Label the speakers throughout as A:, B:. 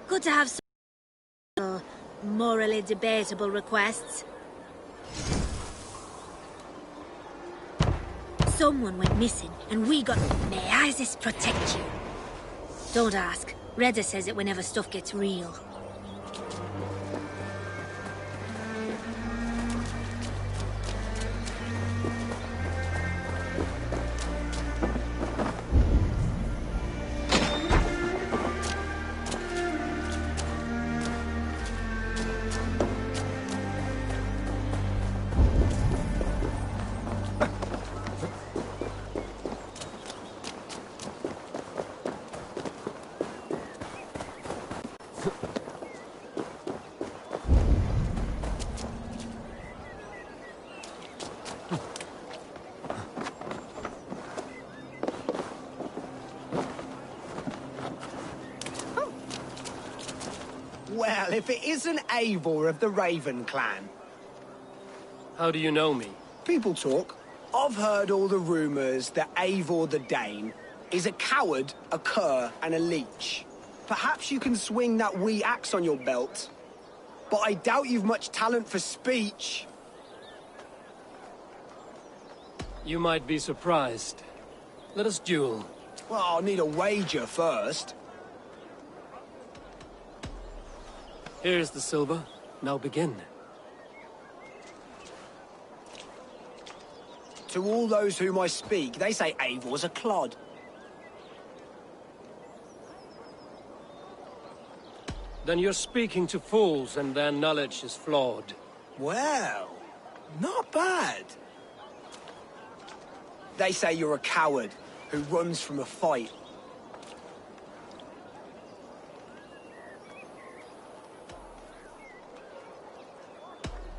A: Good to have some morally debatable requests. Someone went missing, and we got... May Isis protect you? Don't ask. Reda says it whenever stuff gets real.
B: Well, if it isn't Eivor of the Raven clan.
C: How do you know me?
B: People talk. I've heard all the rumours that Eivor the Dane is a coward, a cur, and a leech. Perhaps you can swing that wee axe on your belt. But I doubt you've much talent for speech.
C: You might be surprised. Let us duel.
B: Well, I'll need a wager first.
C: Here's the silver. Now begin.
B: To all those whom I speak, they say Eivor's a clod.
C: Then you're speaking to fools and their knowledge is flawed.
B: Well, not bad. They say you're a coward who runs from a fight.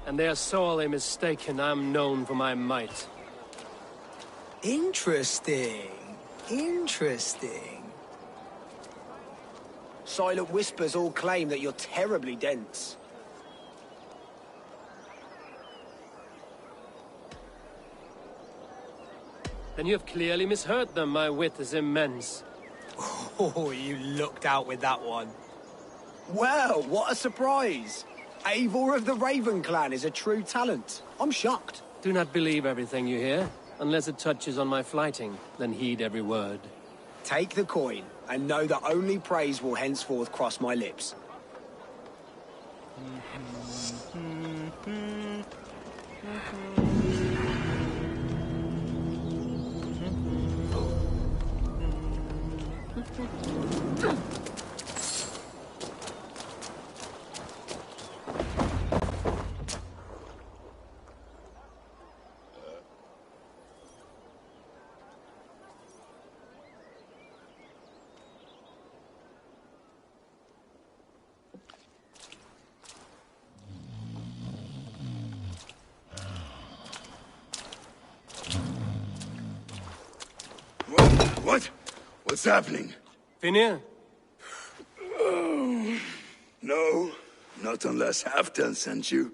C: And they are sorely mistaken. I'm known for my might.
B: Interesting. Interesting. Silent whispers all claim that you're terribly dense.
C: Then you have clearly misheard them. My wit is immense.
B: Oh, you lucked out with that one. Well, what a surprise! Eivor of the Raven clan is a true talent. I'm shocked.
C: Do not believe everything you hear. Unless it touches on my flighting, then heed every word.
B: Take the coin, and know that only praise will henceforth cross my lips.
D: What? What's happening?
C: Finnir?
D: Oh, no, not unless Halfdan sent you.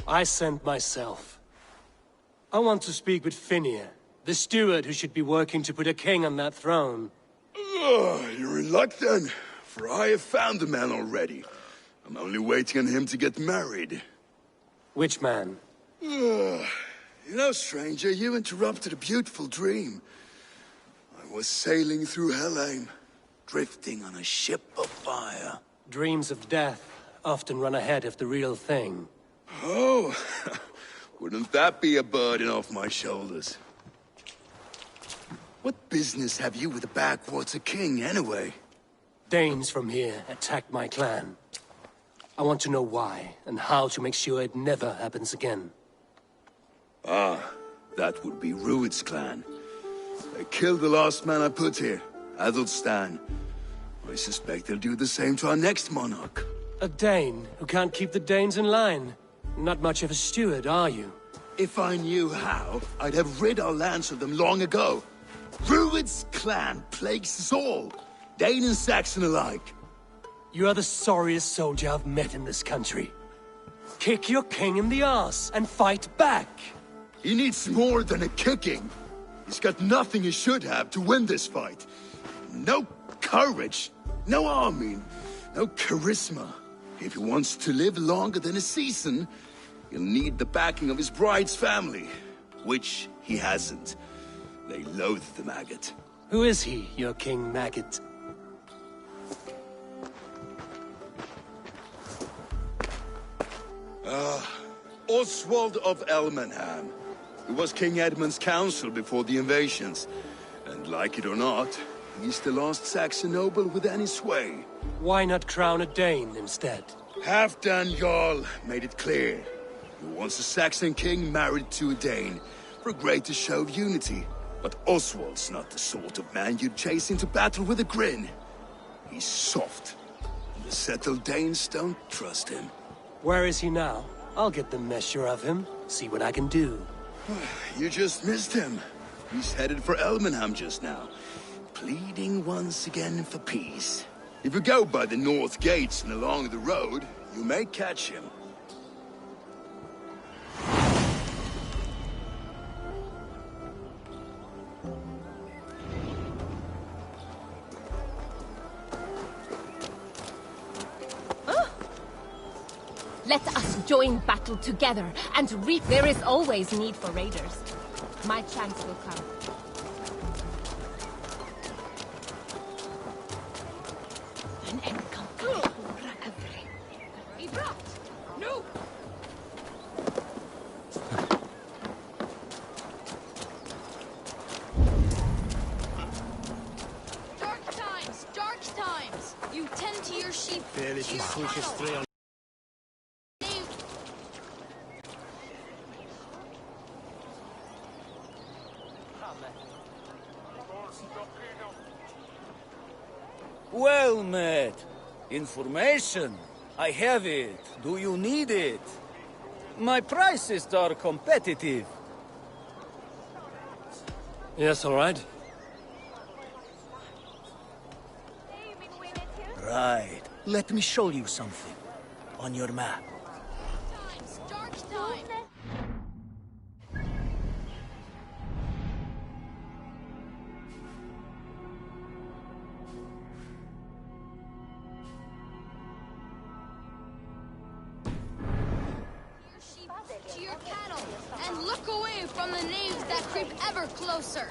C: I sent myself. I want to speak with Finnir, the steward who should be working to put a king on that throne.
D: You're in luck then, for I have found the man already. I'm only waiting on him to get married.
C: Which man?
D: You know, stranger, you interrupted a beautiful dream. I was sailing through Helheim, drifting on a ship of fire.
C: Dreams of death often run ahead of the real thing.
D: Oh, wouldn't that be a burden off my shoulders? What business have you with the backwater king, anyway?
C: Danes from here attacked my clan. I want to know why, and how to make sure it never happens again.
D: Ah, that would be Rued's clan. They killed the last man I put here, Adelstan. I suspect they'll do the same to our next monarch.
C: A Dane who can't keep the Danes in line. Not much of a steward, are you?
D: If I knew how, I'd have rid our lands of them long ago. Rued's clan plagues us all, Dane and Saxon alike.
C: You are the sorriest soldier I've met in this country. Kick your king in the arse and fight back!
D: He needs more than a kicking. He's got nothing he should have to win this fight. No courage, no army, no charisma. If he wants to live longer than a season, he'll need the backing of his bride's family, which he hasn't. They loathe the maggot.
C: Who is he, your King Maggot?
D: Oswald of Elmenham. He was King Edmund's counsel before the invasions. And like it or not, he's the last Saxon noble with any sway.
C: Why not crown a Dane instead?
D: Halfdan Jarl made it clear. He wants a Saxon king married to a Dane, for a greater show of unity. But Oswald's not the sort of man you'd chase into battle with a grin. He's soft. And the settled Danes don't trust him.
C: Where is he now? I'll get the measure of him, see what I can do.
D: You just missed him. He's headed for Elmenham just now, pleading once again for peace. If you go by the north gates and along the road, you may catch him.
E: Let us join battle together and reap. There is always need for raiders. My chance will come. An end come. He brought. No.
F: Dark times, dark times. You tend to your sheep.
G: Well met. Information. I have it. Do you need it? My prices are competitive.
C: Yes, all right.
G: Right. Let me show you something. On your map.
F: Dark times. creep ever closer.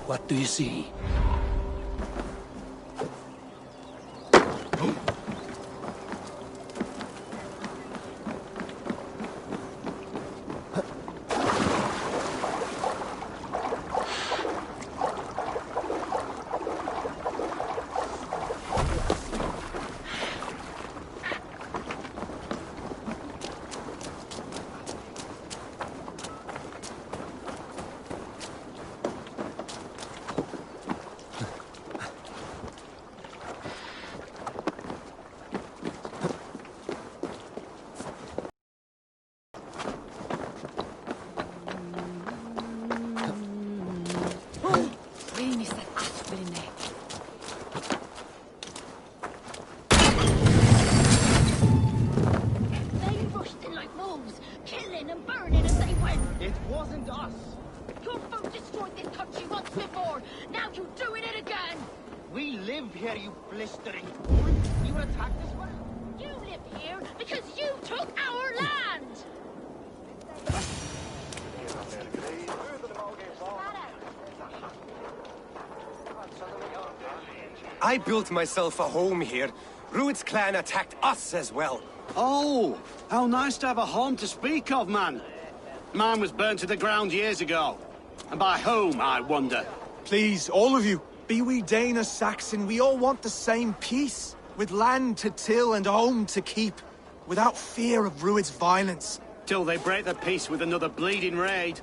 C: What do you see?
F: been in there.
A: They rushed in like wolves, killing and burning as they went.
H: It wasn't us.
A: Your folk destroyed this country once before. Now you're doing it again.
H: We live here, you blistering fool. You attacked us, what?
A: You live here because you took our land.
I: I built myself a home here. Rued's clan attacked us as well.
J: Oh, how nice to have a home to speak of, man. Mine was burnt to the ground years ago. And by whom, I wonder?
K: Please, all of you, be we Dane or Saxon, we all want the same peace. With land to till and home to keep. Without fear of Rued's violence.
J: Till they break the peace with another bleeding raid.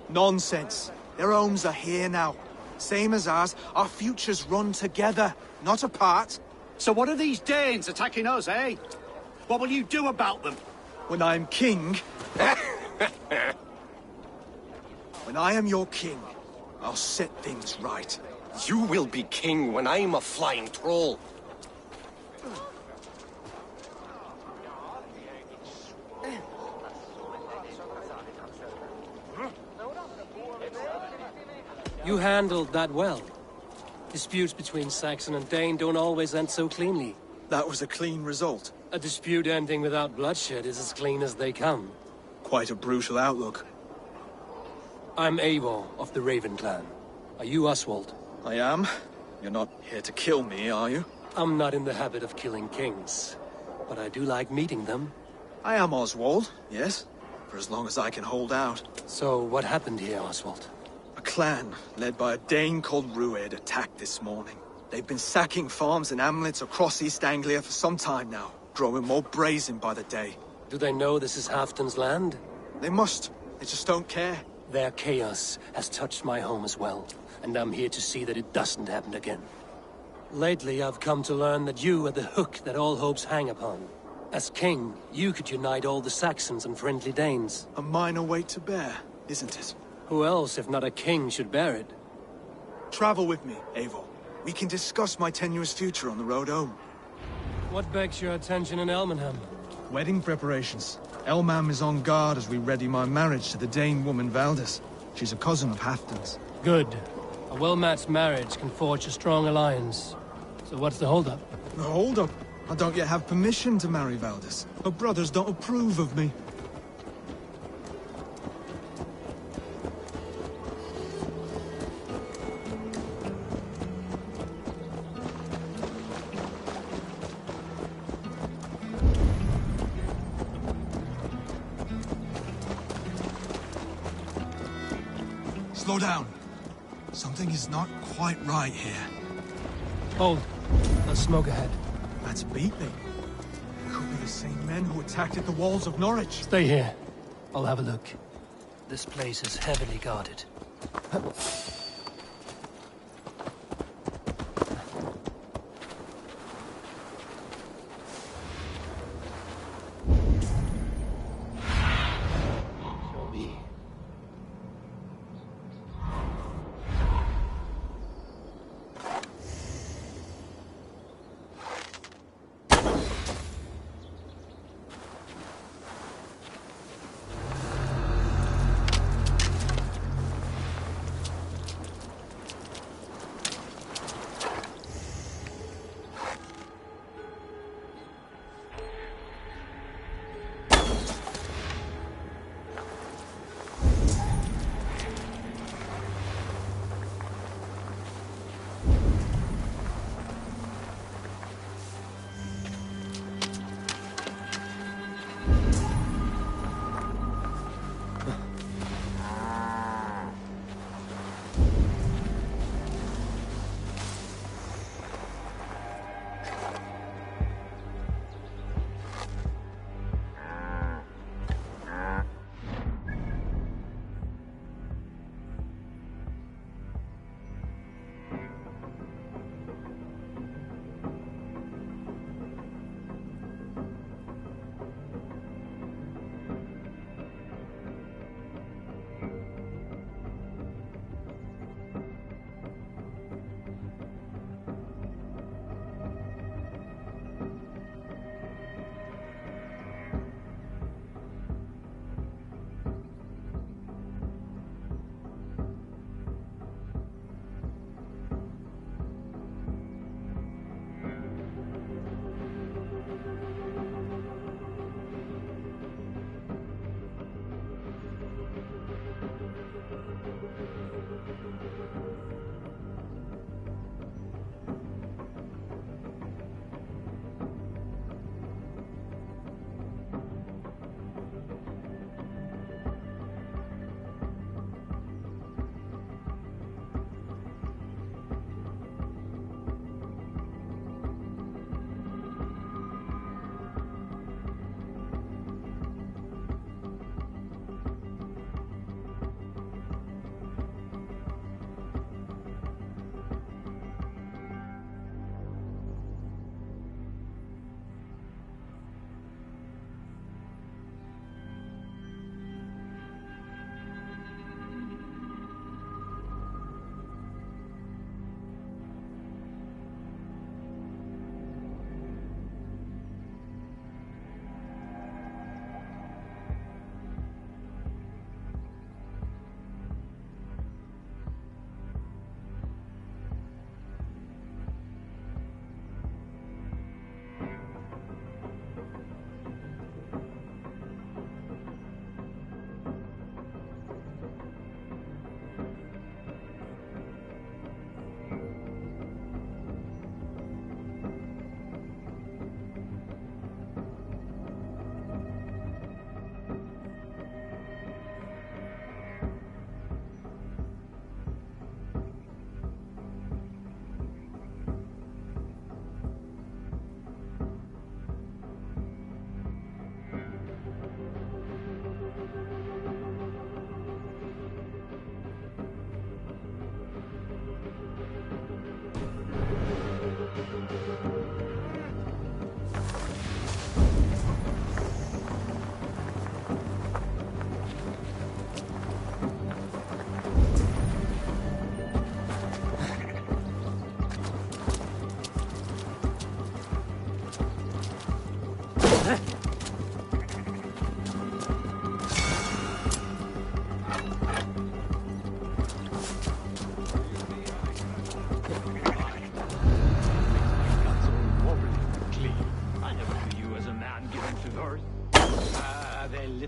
K: Nonsense. Their homes are here now. Same as ours, our futures run together, not apart.
J: So what are these Danes attacking us, eh? What will you do about them?
K: When I'm king... When I am your king, I'll set things right.
I: You will be king when I'm a flying troll.
C: You handled that well. Disputes between Saxon and Dane don't always end so cleanly.
K: That was a clean result.
C: A dispute ending without bloodshed is as clean as they come.
K: Quite a brutal outlook.
C: I'm Eivor of the Raven clan. Are you Oswald?
K: I am. You're not here to kill me, are you?
C: I'm not in the habit of killing kings, but I do like meeting them.
K: I am Oswald, yes. For as long as I can hold out.
C: So what happened here, Oswald?
K: A clan, led by a Dane called Rued, attacked this morning. They've been sacking farms and hamlets across East Anglia for some time now, growing more brazen by the day.
C: Do they know this is Halfton's land?
K: They must. They just don't care.
C: Their chaos has touched my home as well, and I'm here to see that it doesn't happen again. Lately, I've come to learn that you are the hook that all hopes hang upon. As king, you could unite all the Saxons and friendly Danes.
K: A minor weight to bear, isn't it?
C: Who else, if not a king, should bear it?
K: Travel with me, Eivor. We can discuss my tenuous future on the road home.
C: What begs your attention in Elmenham?
K: Wedding preparations. Elmam is on guard as we ready my marriage to the Dane woman Valdis. She's a cousin of Halfton's.
C: Good. A well-matched marriage can forge a strong alliance. So what's the holdup?
K: The holdup? I don't yet have permission to marry Valdis. Her brothers don't approve of me. Slow down. Something is not quite right here.
C: Hold. There's smoke ahead.
K: That's Beatley. Could be the same men who attacked at the walls of Norwich.
C: Stay here. I'll have a look. This place is heavily guarded.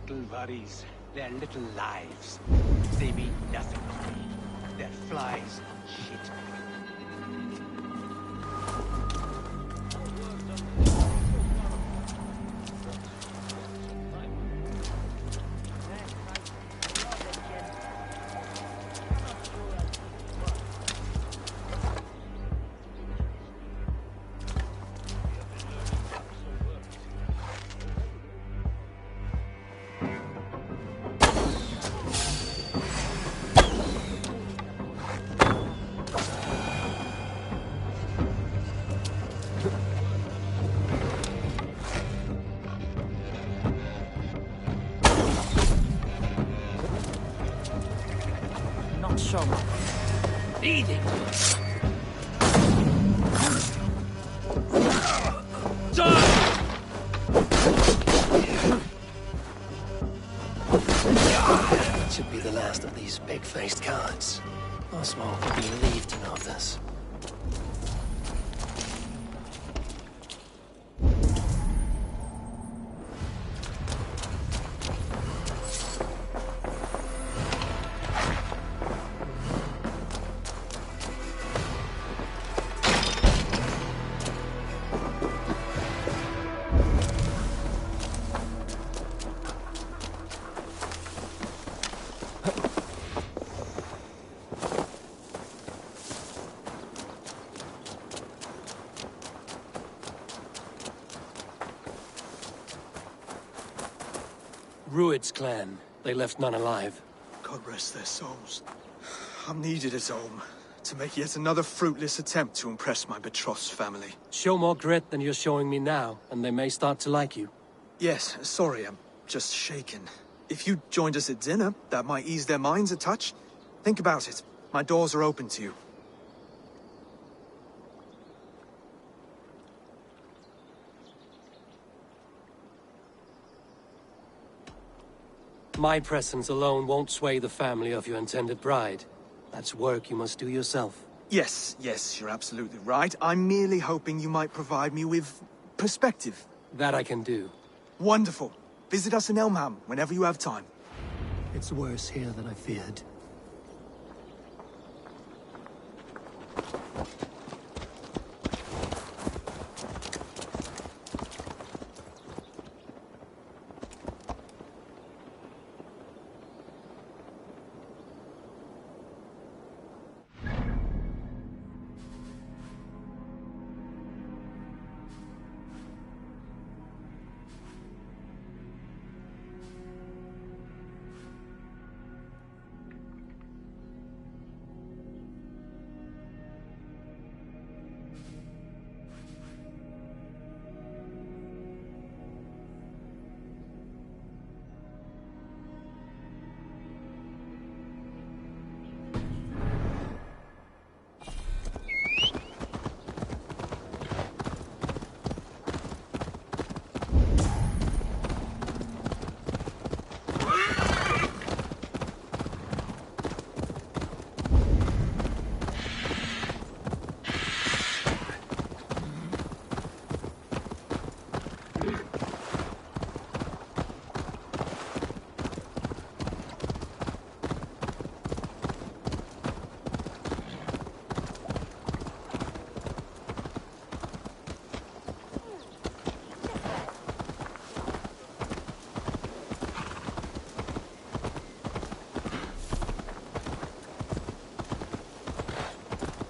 H: little worries, their little lives. They mean nothing to me. They're flies and shit.
G: Show me.
C: Eat it! That should be the last of these big-faced cowards. Oswald would be relieved to know of this. Rued's clan. They left none alive.
K: God rest their souls. I'm needed at home to make yet another fruitless attempt to impress my betrothed family.
C: Show more grit than you're showing me now, and they may start to like you.
K: Yes, sorry, I'm just shaken. If you joined us at dinner, that might ease their minds a touch. Think about it. My doors are open to you.
C: My presence alone won't sway the family of your intended bride. That's work you must do yourself.
K: Yes, you're absolutely right. I'm merely hoping you might provide me with perspective.
C: That I can do.
K: Wonderful. Visit us in Elmham whenever you have time.
C: It's worse here than I feared.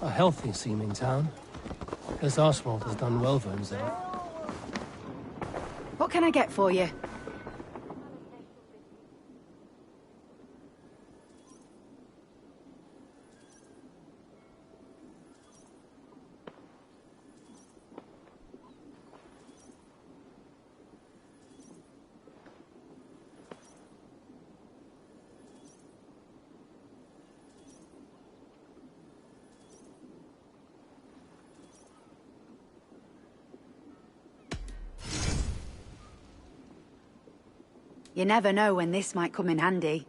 C: A healthy-seeming town. This Oswald has done well for himself.
L: What can I get for you? You never know when this might come in handy.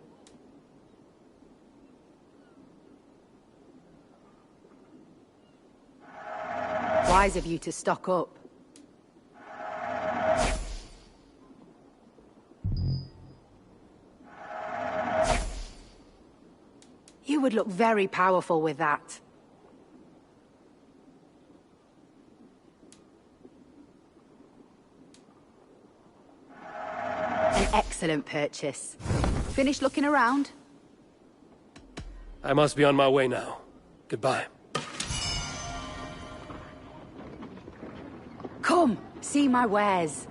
L: Wise of you to stock up. You would look very powerful with that. An excellent purchase. Finished looking around?
C: I must be on my way now. Goodbye.
L: Come, see my wares.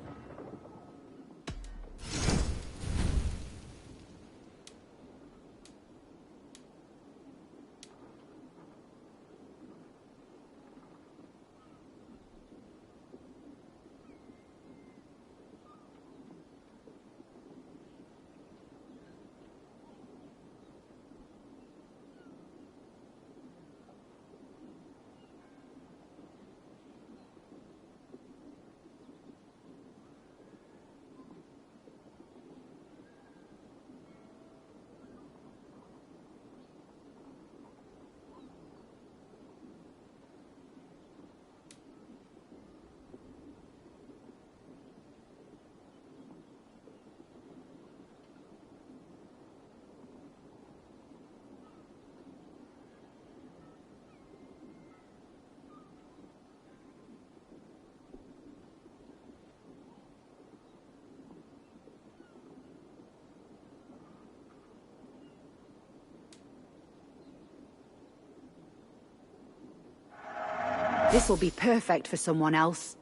L: This will be perfect for someone else.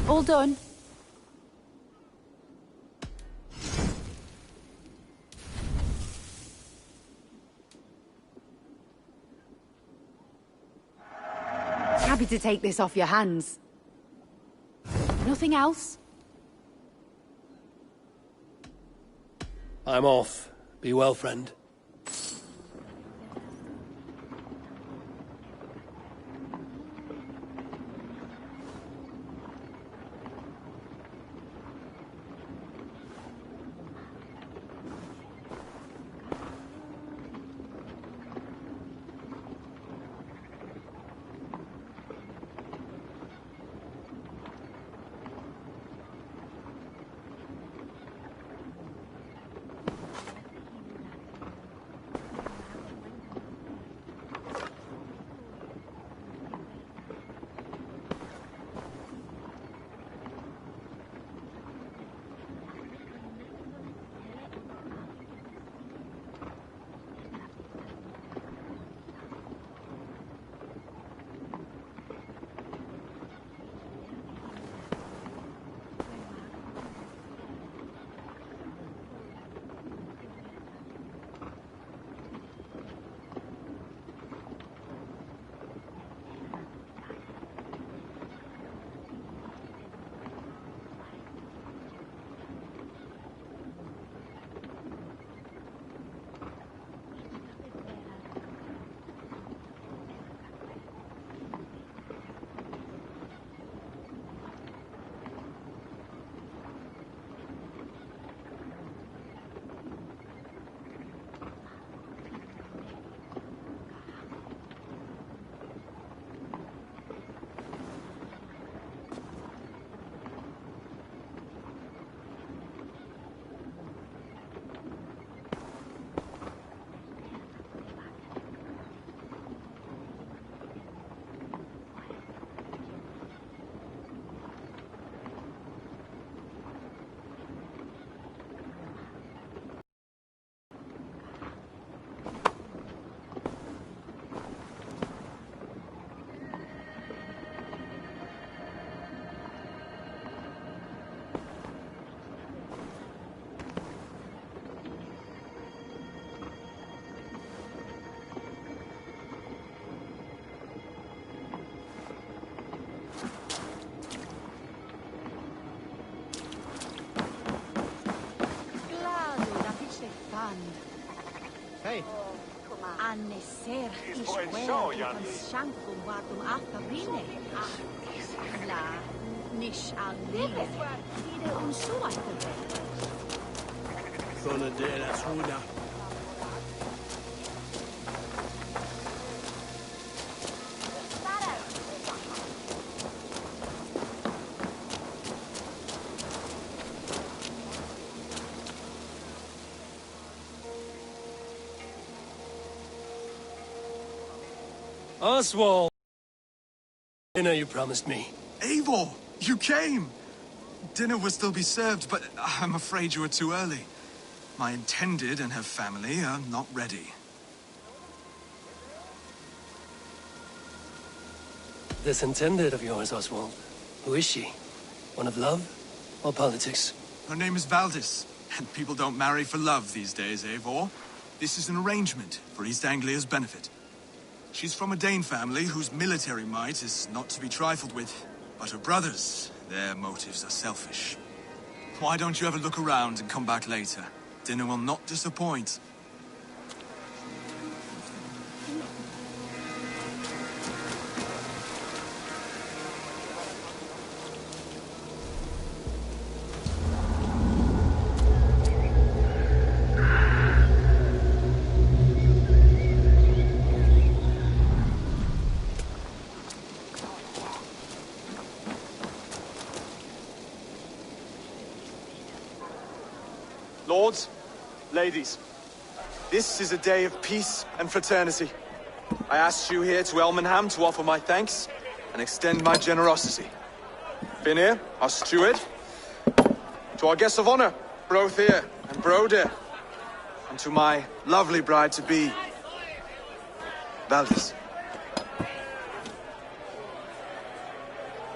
L: All done. Happy to take this off your hands. Nothing else?
C: I'm off. Be well, friend.
H: Hey.
M: Anneser ishwer kan shankum vatum aftarine. La nish al nile. Ide unsuaite.
J: Gonna do that's Huda.
C: Oswald! Dinner you promised me.
K: Eivor, you came! Dinner will still be served, but I'm afraid you are too early. My intended and her family are not ready.
C: This intended of yours, Oswald. Who is she? One of love or politics?
K: Her name is Valdis, and people don't marry for love these days, Eivor. This is an arrangement for East Anglia's benefit. She's from a Dane family whose military might is not to be trifled with. But her brothers, their motives are selfish. Why don't you have a look around and come back later? Dinner will not disappoint.
N: Lords, ladies, this is a day of peace and fraternity. I asked you here to Elmenham to offer my thanks and extend my generosity. Finir, our steward, to our guests of honor, Brothir and Brodir, and to my lovely bride-to-be, Valdis.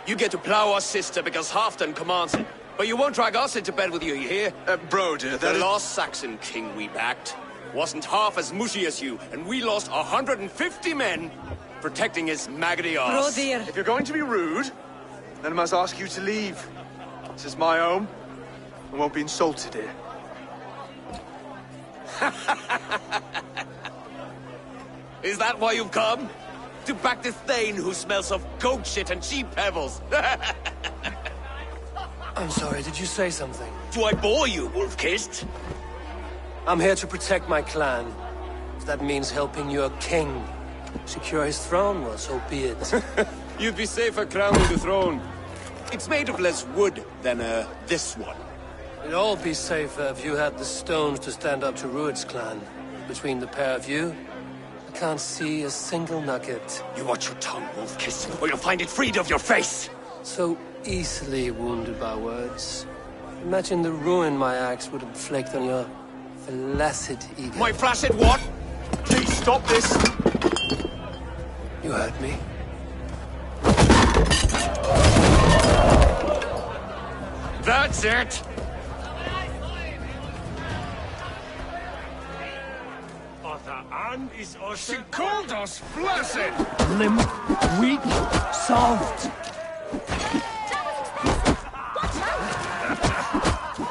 O: You get to plow our sister because Halfdan commands it. But you won't drag us into bed with you, you hear?
N: Brodir,
O: the last Saxon king we backed wasn't half as mushy as you, and we lost 150 men protecting his maggoty arse.
N: Brodir! If you're going to be rude, then I must ask you to leave. This is my home. I won't be insulted here.
O: Is that why you've come? To back this Thane who smells of goat shit and cheap pebbles?
C: I'm sorry, did you say something?
O: Do I bore you, wolf-kissed?
C: I'm here to protect my clan. If that means helping your king secure his throne, well, so be it.
O: You'd be safer crowning the throne. It's made of less wood than, this one.
C: It'd all be safer if you had the stones to stand up to Rued's clan. Between the pair of you, I can't see a single nugget.
O: You watch your tongue, wolf-kissed, or you'll find it freed of your face!
C: So easily wounded by words. Imagine the ruin my axe would inflict on your flaccid ego.
O: My flaccid what?
N: Please stop this!
C: You heard me.
O: That's it!
P: She called us flaccid!
C: Limp, weak, soft.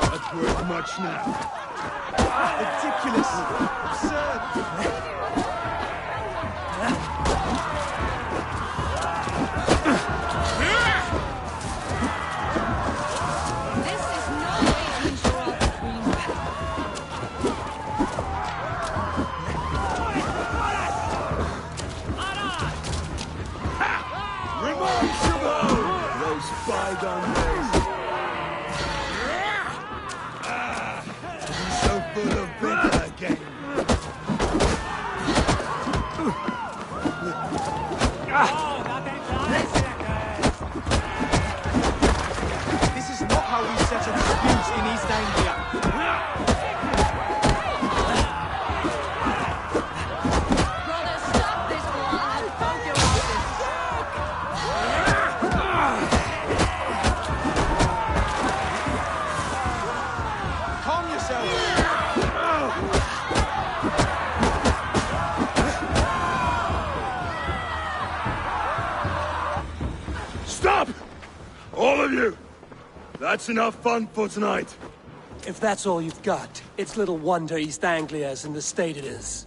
P: That's worth much now.
N: Ridiculous! Absurd!
P: Bygone days. So full of vigor again.
N: This is not how we settle disputes in East Anglia.
P: Stop! All of you! That's enough fun for tonight.
C: If that's all you've got, it's little wonder East Anglia is in the state it is.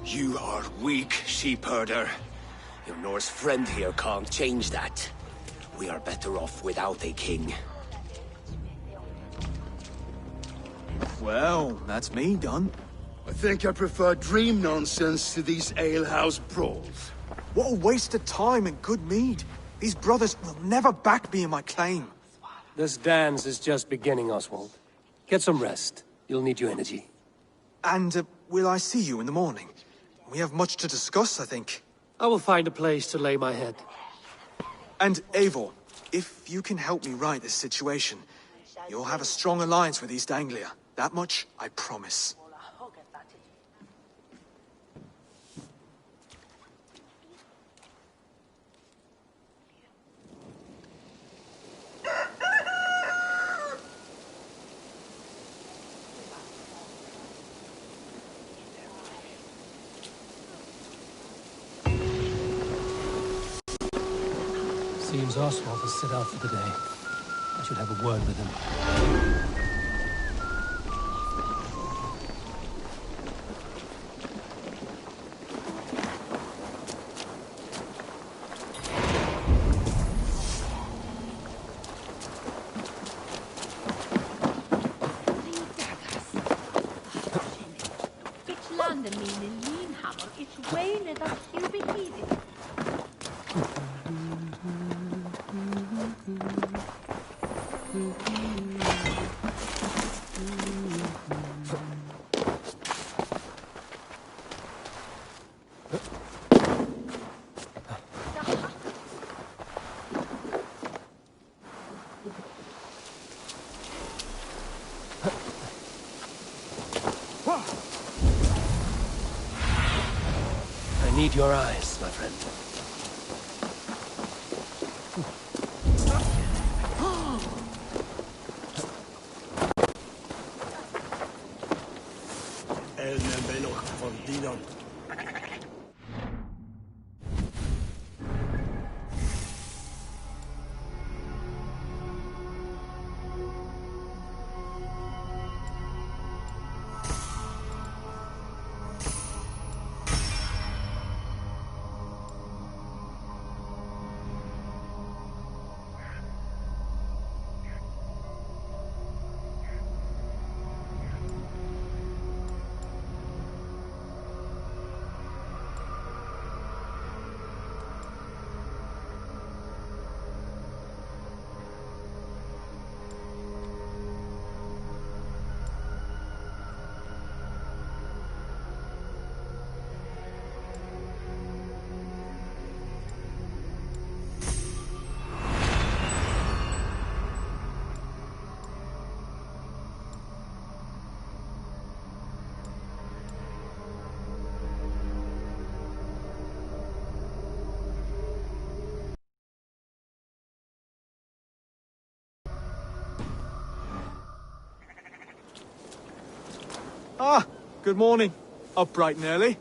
O: You are weak, sheep herder. Your Norse friend here can't change that. We are better off without a king.
K: Well, that's me done.
D: I think I prefer dream nonsense to these alehouse brawls.
K: What a waste of time and good mead. These brothers will never back me in my claim.
C: This dance is just beginning, Oswald. Get some rest. You'll need your energy.
K: And will I see you in the morning? We have much to discuss, I think.
C: I will find a place to lay my head.
K: And Eivor, if you can help me right this situation, you'll have a strong alliance with East Anglia. That much, I promise.
C: Seems Oswald has set out for the day. I should have a word with him. I need your eyes, my friend.
K: Ah, good morning. Up bright and early.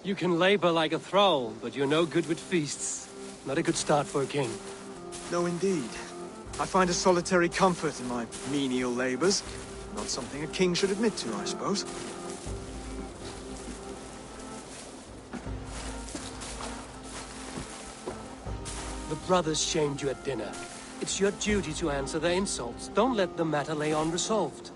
C: You can labor like a thrall, but you're no good with feasts. Not a good start for a king.
K: No, indeed. I find a solitary comfort in my menial labors. Not something a king should admit to, I suppose.
C: The brothers shamed you at dinner. It's your duty to answer their insults. Don't let the matter lay unresolved.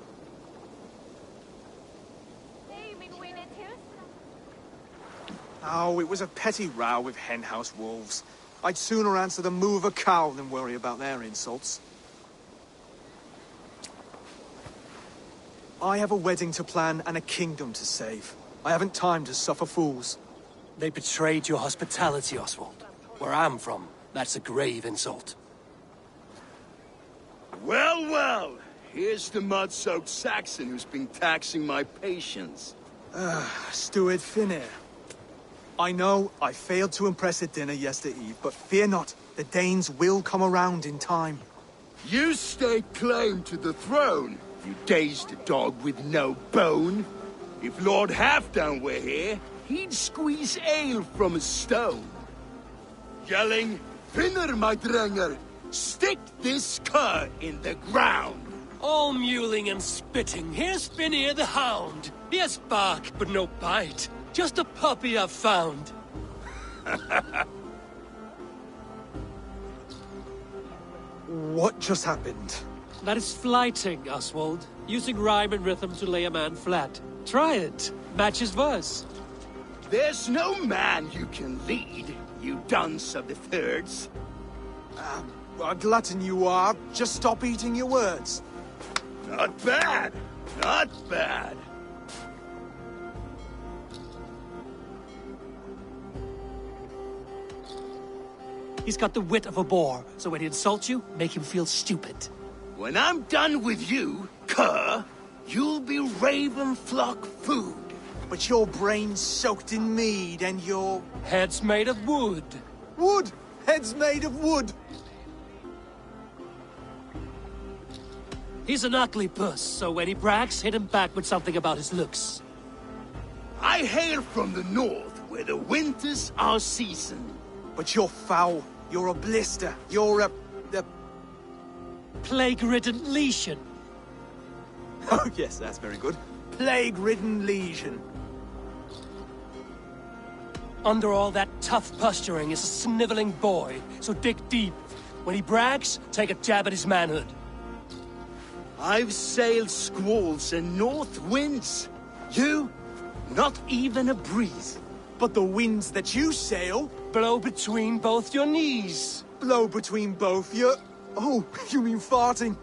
K: Oh, it was a petty row with henhouse wolves. I'd sooner answer the moo of a cow than worry about their insults. I have a wedding to plan and a kingdom to save. I haven't time to suffer fools.
C: They betrayed your hospitality, Oswald. Where I'm from, that's a grave insult.
D: Well, well, here's the mud-soaked Saxon who's been taxing my patience.
K: Steward Finnair. I know I failed to impress at dinner yesterday eve, but fear not, the Danes will come around in time.
D: You stake claim to the throne, you dazed dog with no bone. If Lord Halfdan were here, he'd squeeze ale from a stone. Yelling, Finner, my drenger! Stick this cur in the ground!
C: All mewling and spitting. Here's Finnear the Hound. He has bark, but no bite. Just a puppy I've found.
Q: What just happened?
C: That is flighting, Oswald. Using rhyme and rhythm to lay a man flat. Try it. Match his verse.
D: There's no man you can lead, you dunce of the thirds.
Q: A glutton you are. Just stop eating your words.
D: Not bad. Not bad.
C: He's got the wit of a boar, so when he insults you, make him feel stupid.
D: When I'm done with you, cur, you'll be raven flock food.
Q: But your brain's soaked in mead and your...
C: Head's made of wood.
Q: Wood! Head's made of wood!
C: He's an ugly puss, so when he brags, hit him back with something about his looks.
D: I hail from the north, where the winters are seasoned.
Q: But you're foul. You're a blister. You're a...
C: Plague-ridden lesion.
Q: Oh, yes, that's very good. Plague-ridden lesion.
C: Under all that tough posturing is a sniveling boy, so dig deep. When he brags, take a jab at his manhood.
D: I've sailed squalls and north winds. You, not even a breeze.
Q: But the winds that you sail...
C: Blow between both your knees.
Q: Blow between both your... Oh, you mean farting?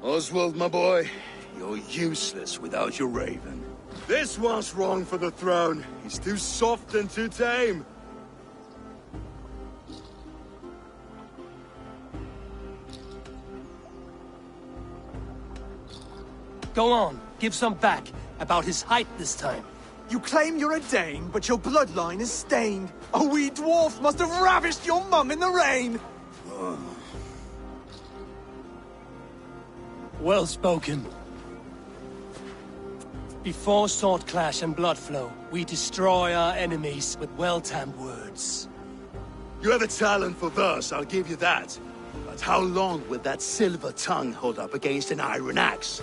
D: Oswald, my boy, you're useless without your raven. This one's wrong for the throne. He's too soft and too tame.
C: Go on, give some back. About his height this time.
Q: You claim you're a Dane, but your bloodline is stained. A wee dwarf must have ravished your mum in the rain!
C: Well spoken. Before sword clash and blood flow, we destroy our enemies with well-timed words.
D: You have a talent for verse, I'll give you that. But how long will that silver tongue hold up against an iron axe?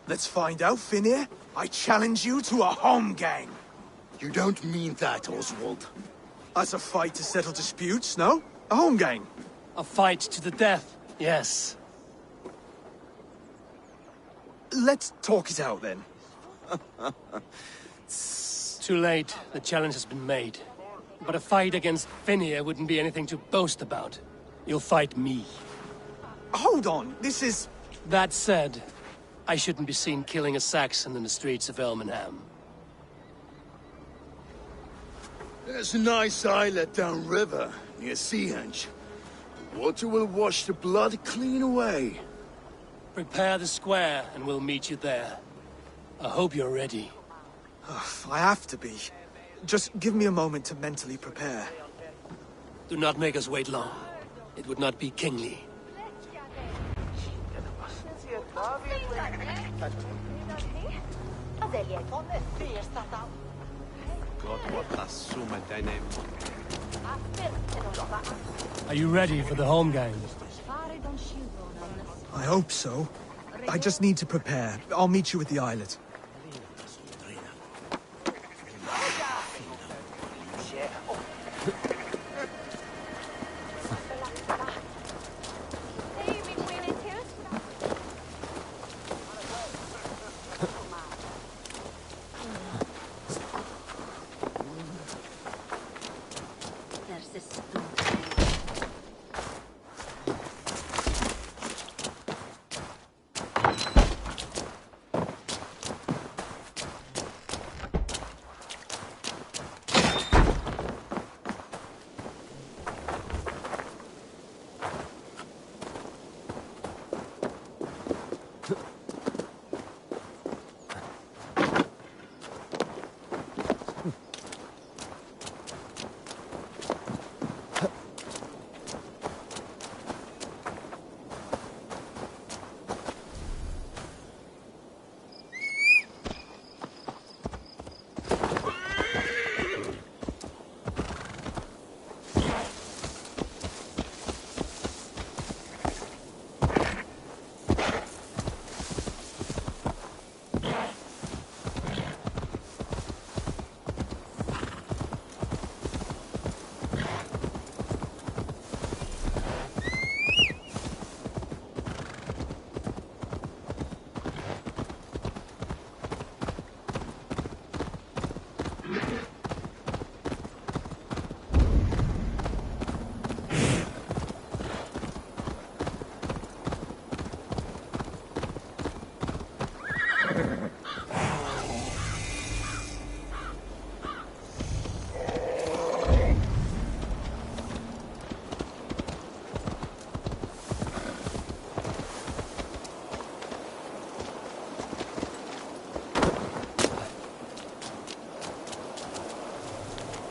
Q: Let's find out, Finnear. I challenge you to a home gang.
D: You don't mean that, Oswald.
Q: As a fight to settle disputes, no? A home gang.
C: A fight to the death, yes.
Q: Let's talk it out, then.
C: Too late. The challenge has been made. But a fight against Finnear wouldn't be anything to boast about. You'll fight me.
Q: Hold on, this is...
C: That said, I shouldn't be seen killing a Saxon in the streets of Elmenham.
D: There's a nice islet downriver, near Seahenge. Water will wash the blood clean away.
C: Prepare the square, and we'll meet you there. I hope you're ready.
Q: I have to be. Just give me a moment to mentally prepare.
C: Do not make us wait long. It would not be kingly. Are you ready for the home gang?
Q: I hope so. I just need to prepare. I'll meet you at the islet.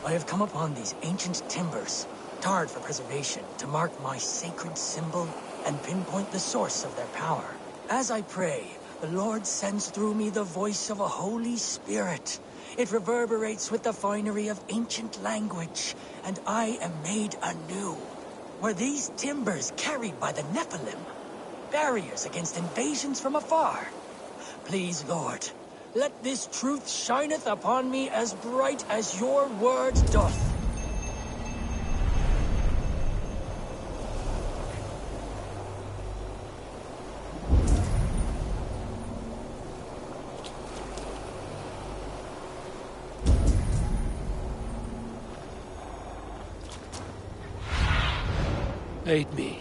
R: I have come upon these ancient timbers, tarred for preservation, to mark my sacred symbol and pinpoint the source of their power. As I pray, the Lord sends through me the voice of a Holy Spirit. It reverberates with the finery of ancient language, and I am made anew. Were these timbers carried by the Nephilim? Barriers against invasions from afar? Please, Lord, let this truth shineth upon me as bright as your word doth.
C: Aid me.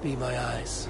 C: Be my eyes.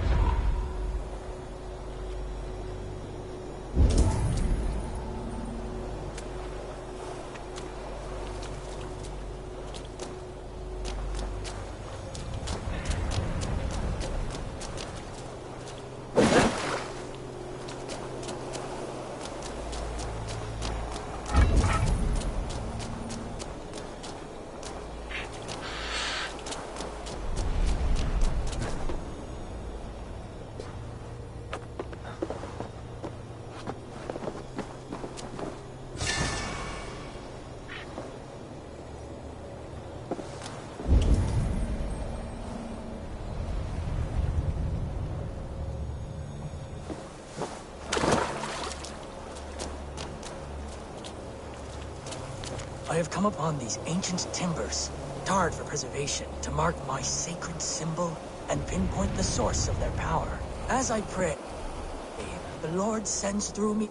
R: I have come upon these ancient timbers, tarred for preservation, to mark my sacred symbol and pinpoint the source of their power. As I pray, the Lord sends through me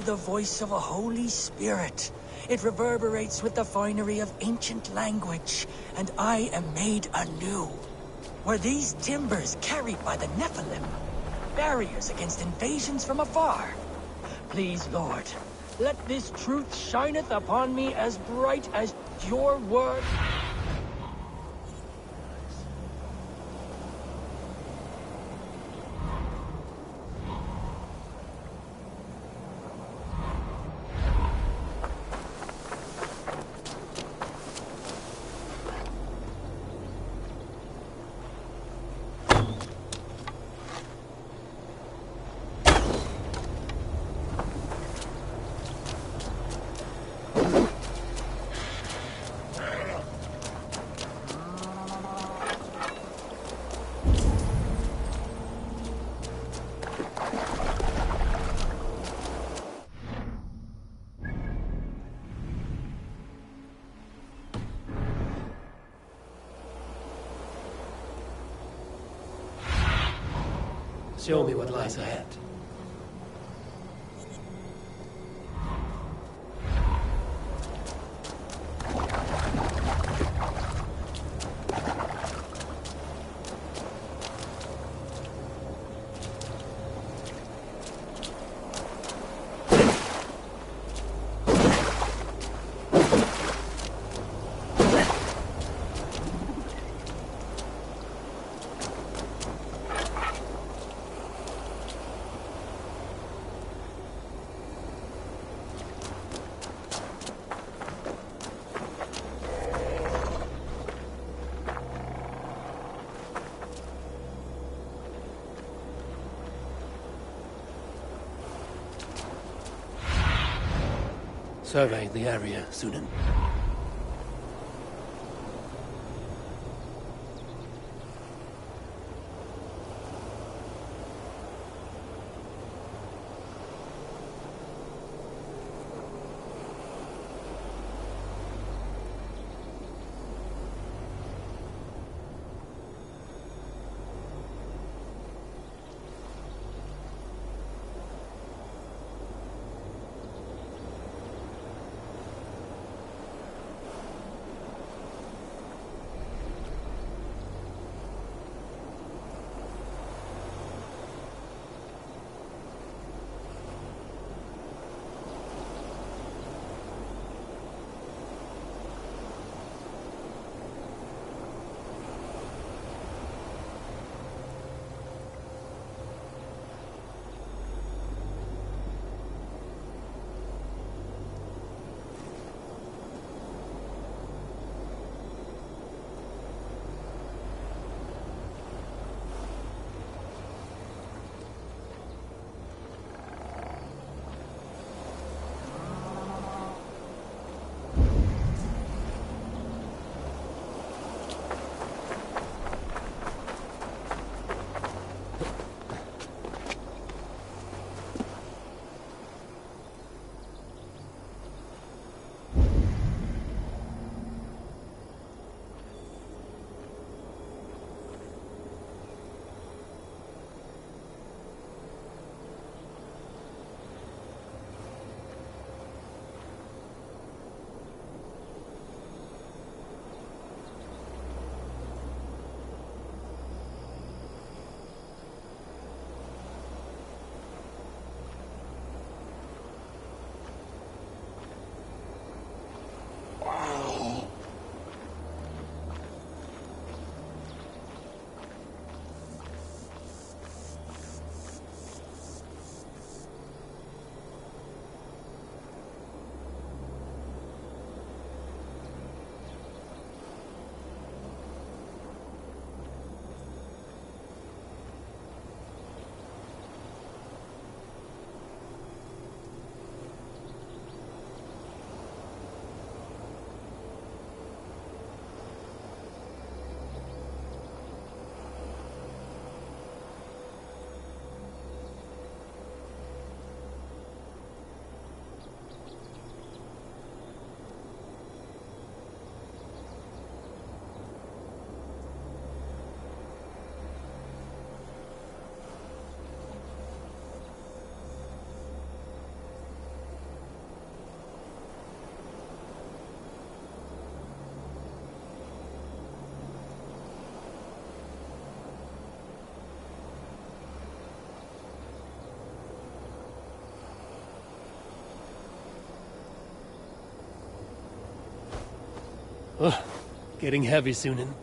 R: the voice of a Holy Spirit. It reverberates with the finery of ancient language, and I am made anew. Were these timbers carried by the Nephilim? Barriers against invasions from afar? Please, Lord, let this truth shineth upon me as bright as your word.
C: Show me what lies ahead. Survey the area, Sunan. Ugh, getting heavy soon.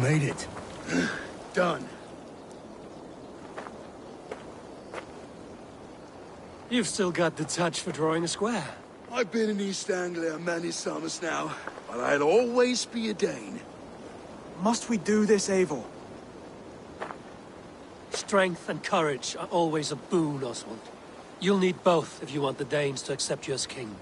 D: Made it. Done.
C: You've still got the touch for drawing a square.
D: I've been in East Anglia many summers now, but I'll always be a Dane.
Q: Must we do this, Eivor?
C: Strength and courage are always a boon, Oswald. You'll need both if you want the Danes to accept you as king.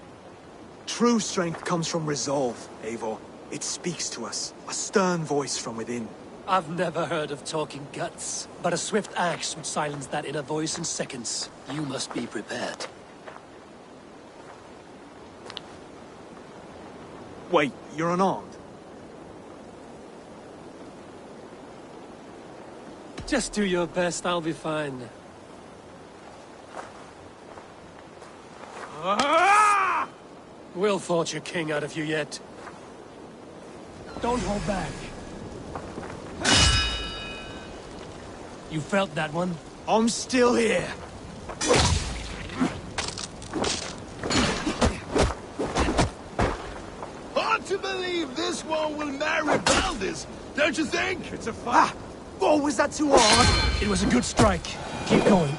Q: True strength comes from resolve, Eivor. It speaks to us, a stern voice from within.
C: I've never heard of talking guts, but a swift axe would silence that inner voice in seconds. You must be prepared.
Q: Wait, you're unarmed?
C: Just do your best, I'll be fine. We'll forge your king out of you yet. Don't hold back. You felt that one?
Q: I'm still here.
D: Hard to believe this one will marry Valdez, don't you think?
Q: It's a fight. Oh, was that too hard?
C: It was a good strike. Keep going.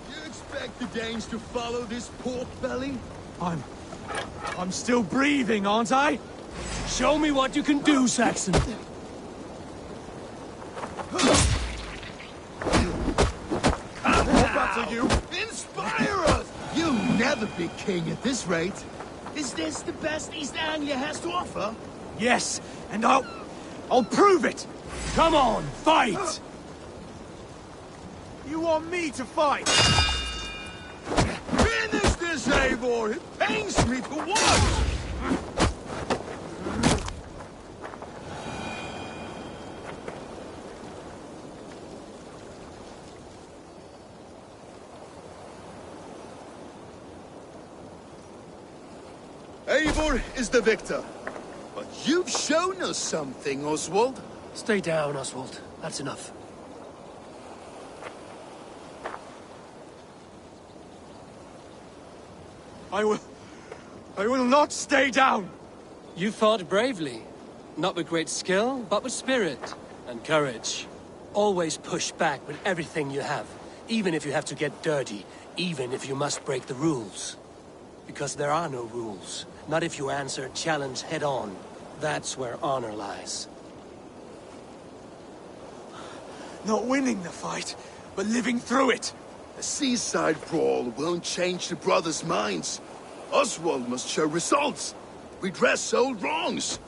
D: You expect the Danes to follow this pork belly?
Q: I'm still breathing, aren't I?
C: Show me what you can do, Saxon.
D: You inspire us! You'll never be king at this rate. Is this the best East Anglia has to offer?
Q: Yes, and I'll prove it!
C: Come on, fight!
Q: You want me to fight?
D: Finish this, Eivor! It pains me to watch! Eivor is the victor. But you've shown us something, Oswald.
C: Stay down, Oswald. That's enough.
Q: I will not stay down!
C: You fought bravely. Not with great skill, but with spirit and courage. Always push back with everything you have. Even if you have to get dirty. Even if you must break the rules. Because there are no rules. Not if you answer a challenge head-on. That's where honor lies.
Q: Not winning the fight, but living through it.
D: A seaside brawl won't change the brothers' minds. Oswald must show results. Redress old wrongs.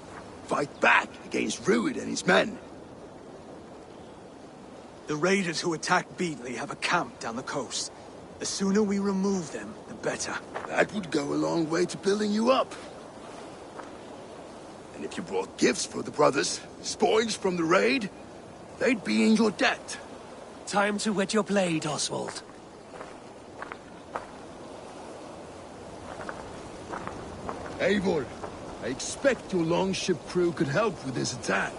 D: Fight back against Rued and his men.
Q: The raiders who attacked Beatley have a camp down the coast. The sooner we remove them, the better.
D: That would go a long way to building you up. And if you brought gifts for the brothers, spoils from the raid, they'd be in your debt.
C: Time to wet your blade, Oswald.
D: Eivor, I expect your longship crew could help with this attack.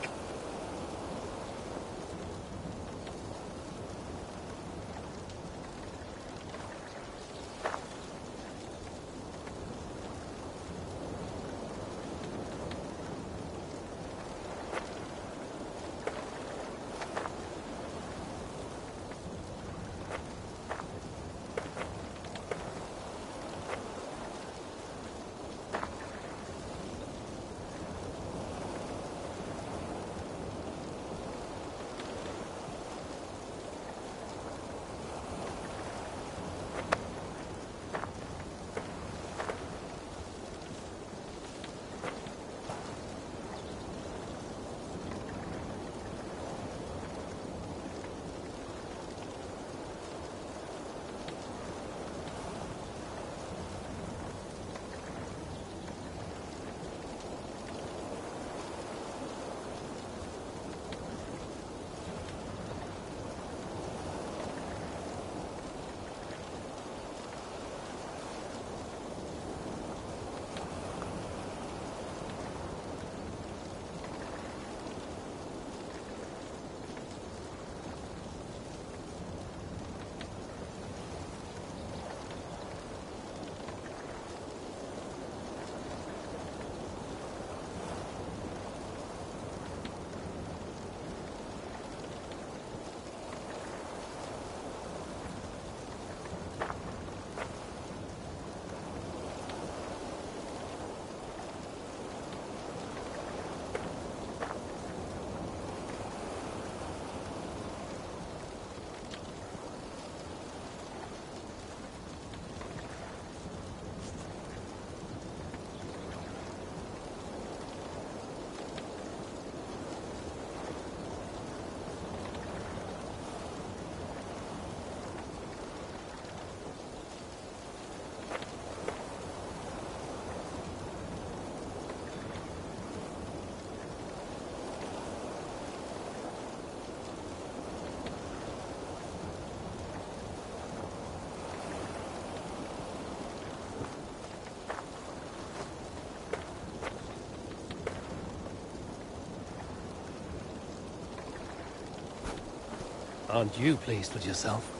C: Aren't you pleased with yourself?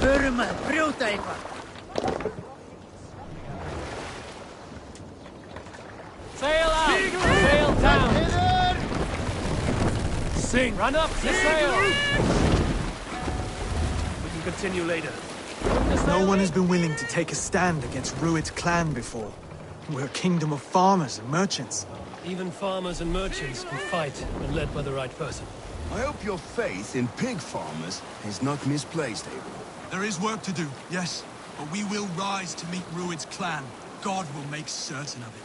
S: Burma, brjóta eitthvað!
C: Sail out! Sail down! Sing! Run up to sail! We can continue later.
K: No one has been willing to take a stand against Rued's clan before. We're a kingdom of farmers and merchants.
C: Even farmers and merchants can fight when led by the right person.
P: I hope your faith in pig farmers is not misplaced, Abel.
K: There is work to do, yes, but we will rise to meet Rued's clan. God will make certain of it.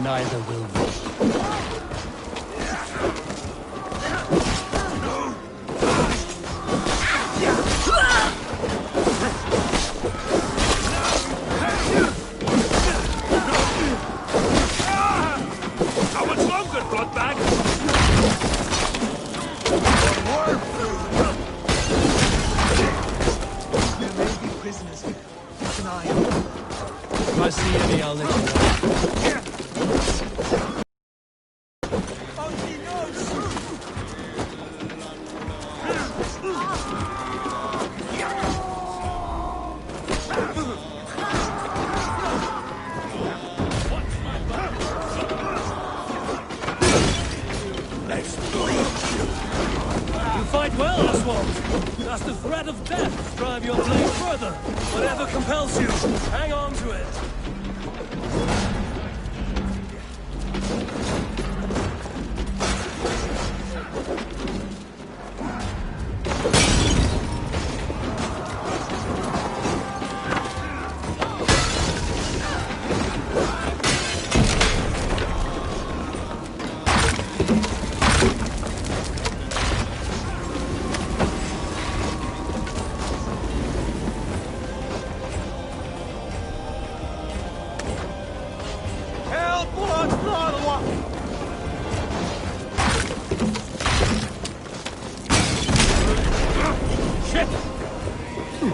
C: Neither will we.
P: How much longer, bloodbag?
K: There may be prisoners here. Keep an eye on them.
C: If I see any, I'll let you know. Well, Oswald, does the threat of death drive your blade further? Whatever compels you, hang on to it.
E: You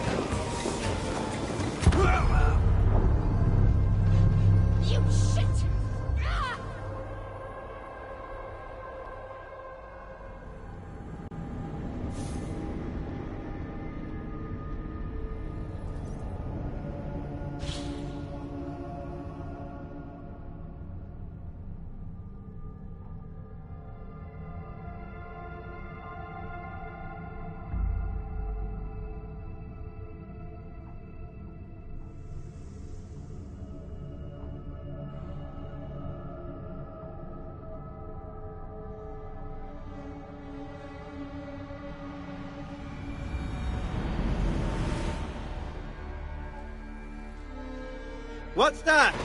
E: shit!
J: What's that?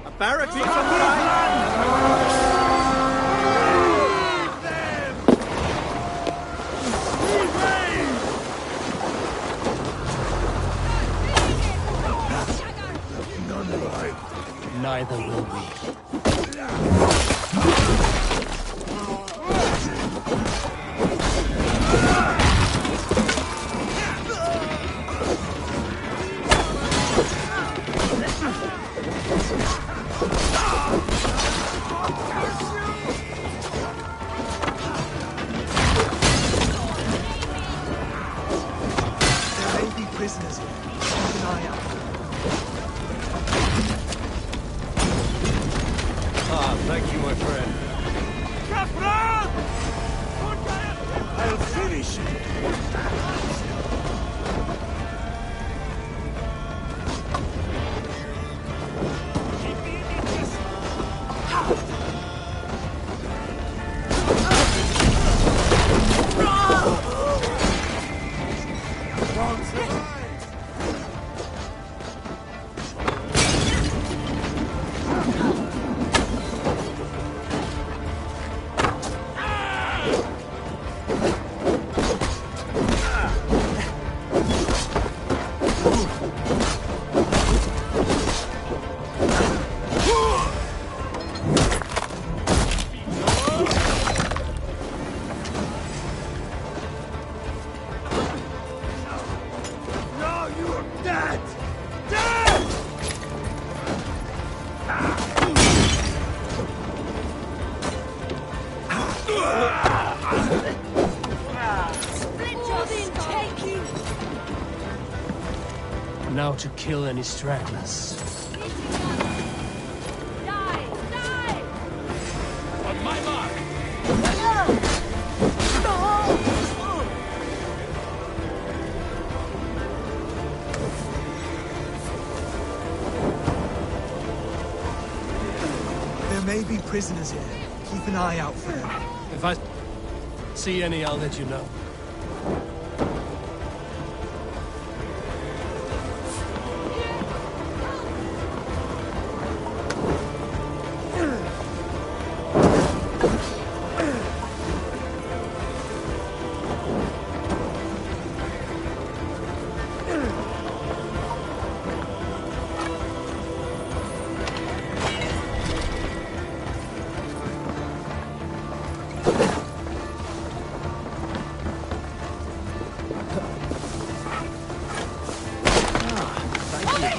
J: A barracks of some kind?
C: Neither will we.
Q: There may be prisoners here. Keep an eye out.
C: Ah, thank you, my friend.
Q: I'll finish it.
C: Now to kill any stragglers.
O: On my mark!
Q: There may be prisoners here. Keep an eye out for them.
C: If I see any, I'll let you know.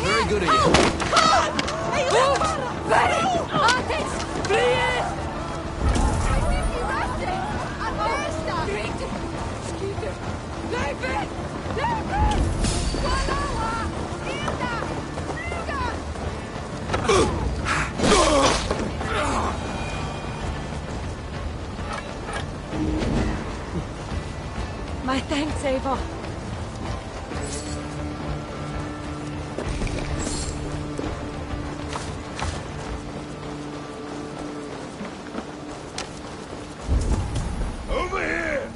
O: Very good of you.
E: My thanks, Eivor.
D: Over here!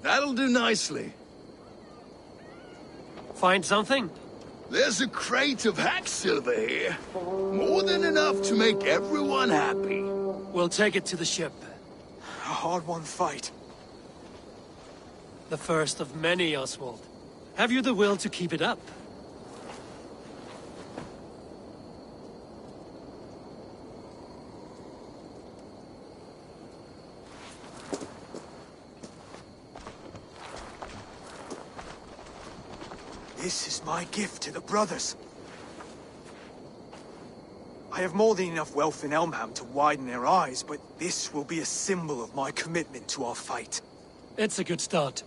D: That'll do nicely.
C: Find something?
D: There's a crate of hack silver here. More than enough to make everyone happy.
C: We'll take it to the ship.
Q: A hard-won fight.
C: The first of many, Oswald. Have you the will to keep it up?
Q: This is my gift to the brothers. I have more than enough wealth in Elmham to widen their eyes, but this will be a symbol of my commitment to our fight.
C: It's a good start.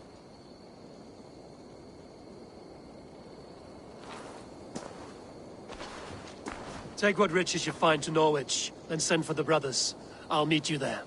C: Take what riches you find to Norwich, then send for the brothers. I'll meet you there.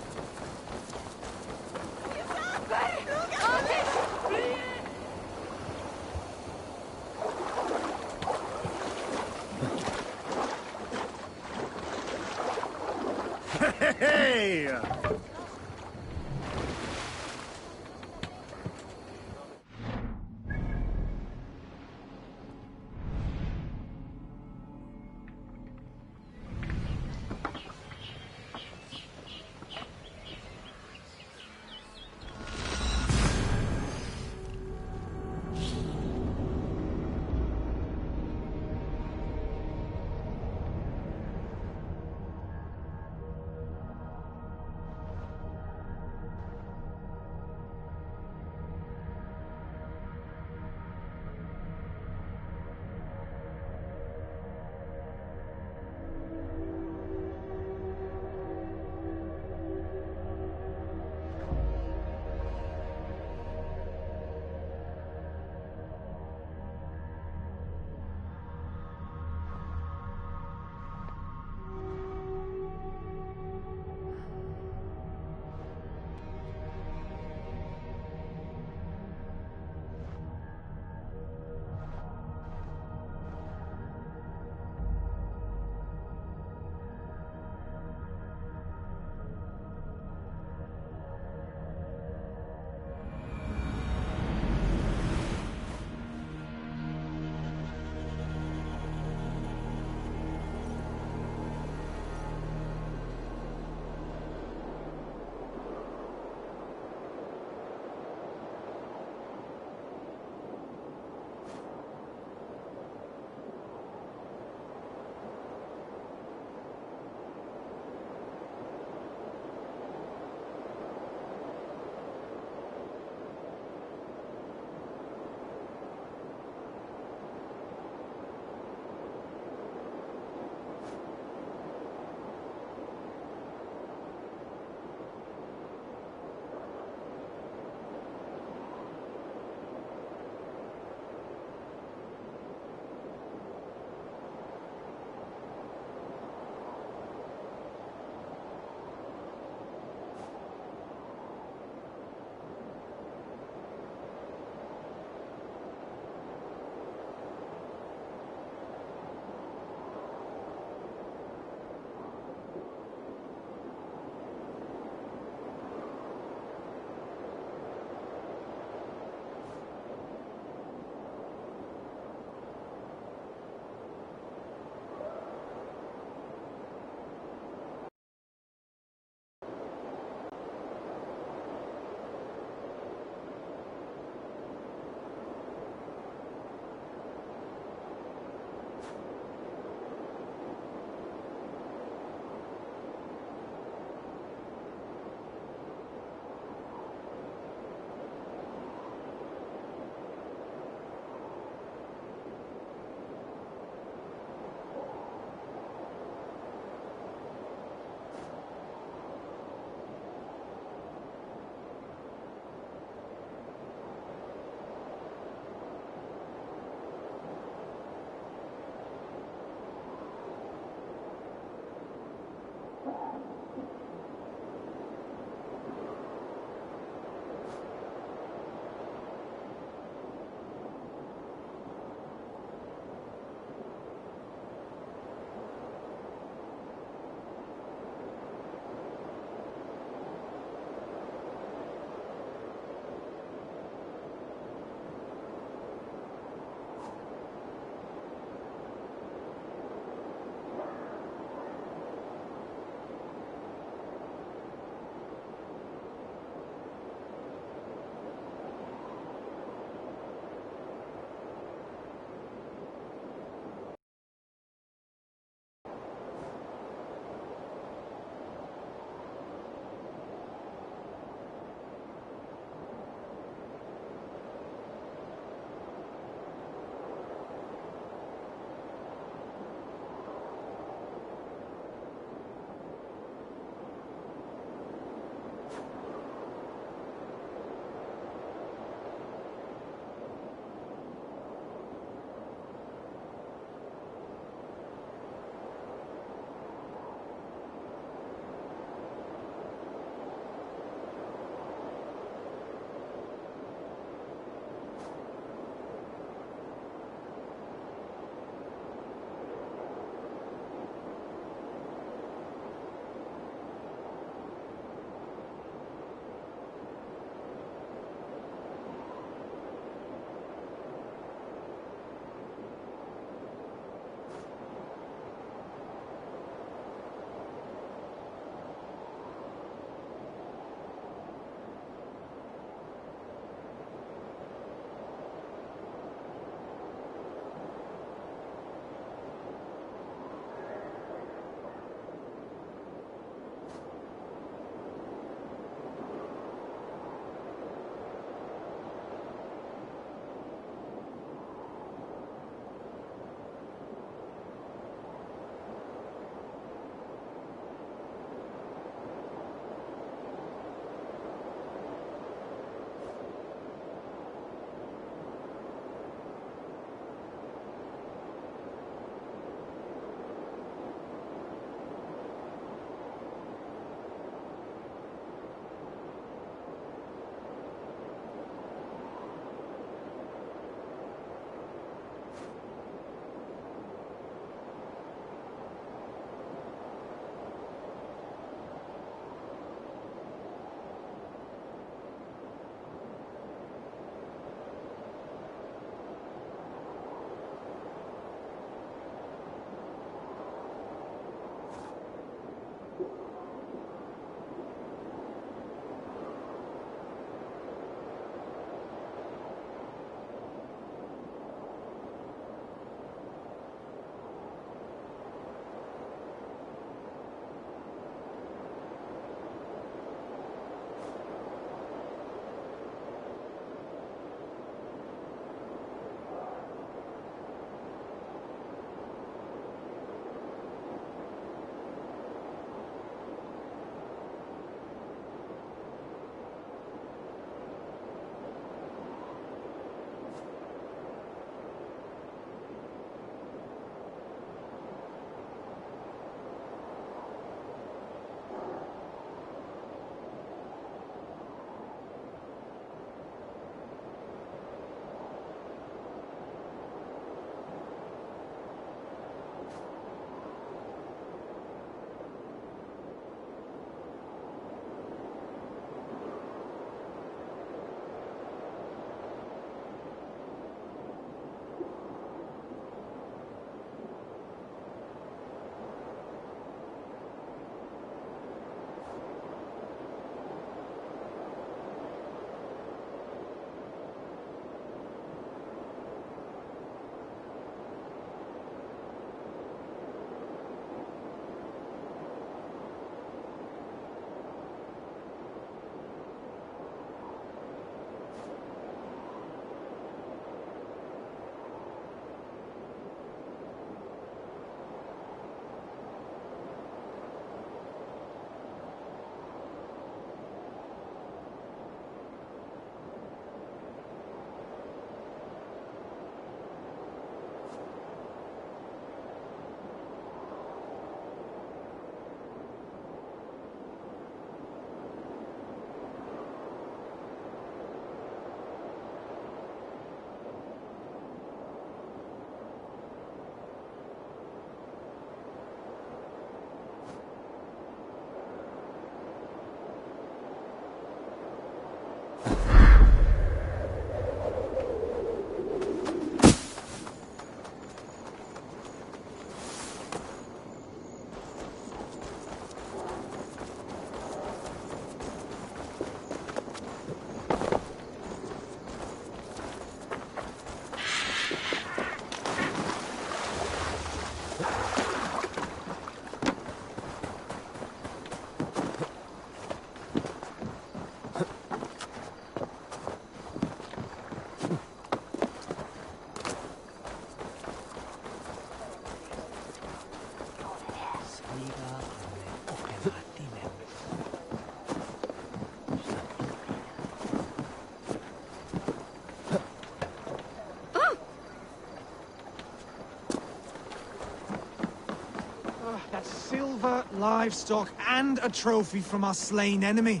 Q: livestock, and a trophy from our slain enemy.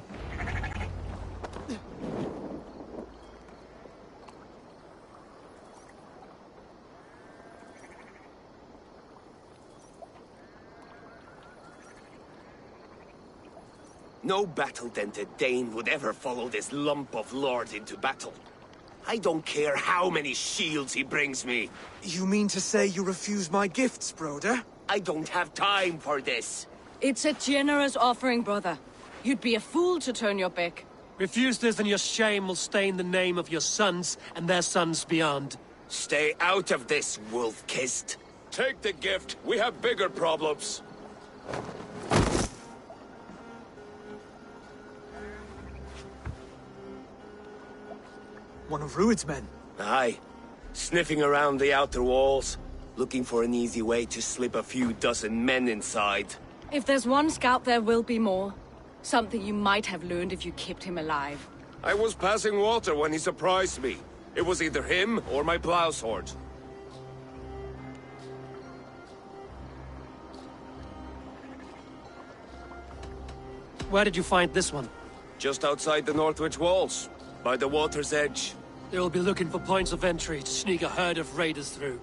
O: No battle-dented Dane would ever follow this lump of lord into battle. I don't care how many shields he brings me.
Q: You mean to say you refuse my gifts, Broder?
O: I don't have time for this.
S: It's a generous offering, brother. You'd be a fool to turn your back.
C: Refuse this and your shame will stain the name of your sons and their sons beyond.
O: Stay out of this, wolf-kissed.
T: Take the gift. We have bigger problems.
Q: One of Rued's men.
O: Aye. Sniffing around the outer walls, looking for an easy way to slip a few dozen men inside.
S: If there's one scout, there will be more. Something you might have learned if you kept him alive.
T: I was passing water when he surprised me. It was either him or my plow sword.
C: Where did you find this one?
T: Just outside the Northwich walls, by the water's edge.
C: They'll be looking for points of entry to sneak a herd of raiders through.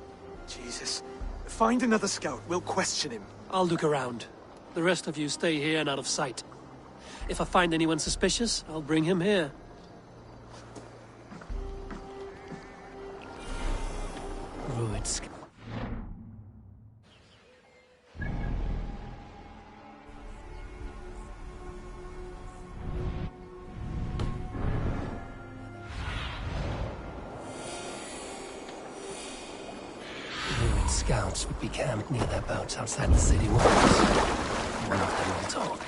Q: Jesus. Find another scout. We'll question him.
C: I'll look around. The rest of you stay here and out of sight. If I find anyone suspicious, I'll bring him here. Rued's. Scouts would be camped near their boats outside the city walls. One of them will talk.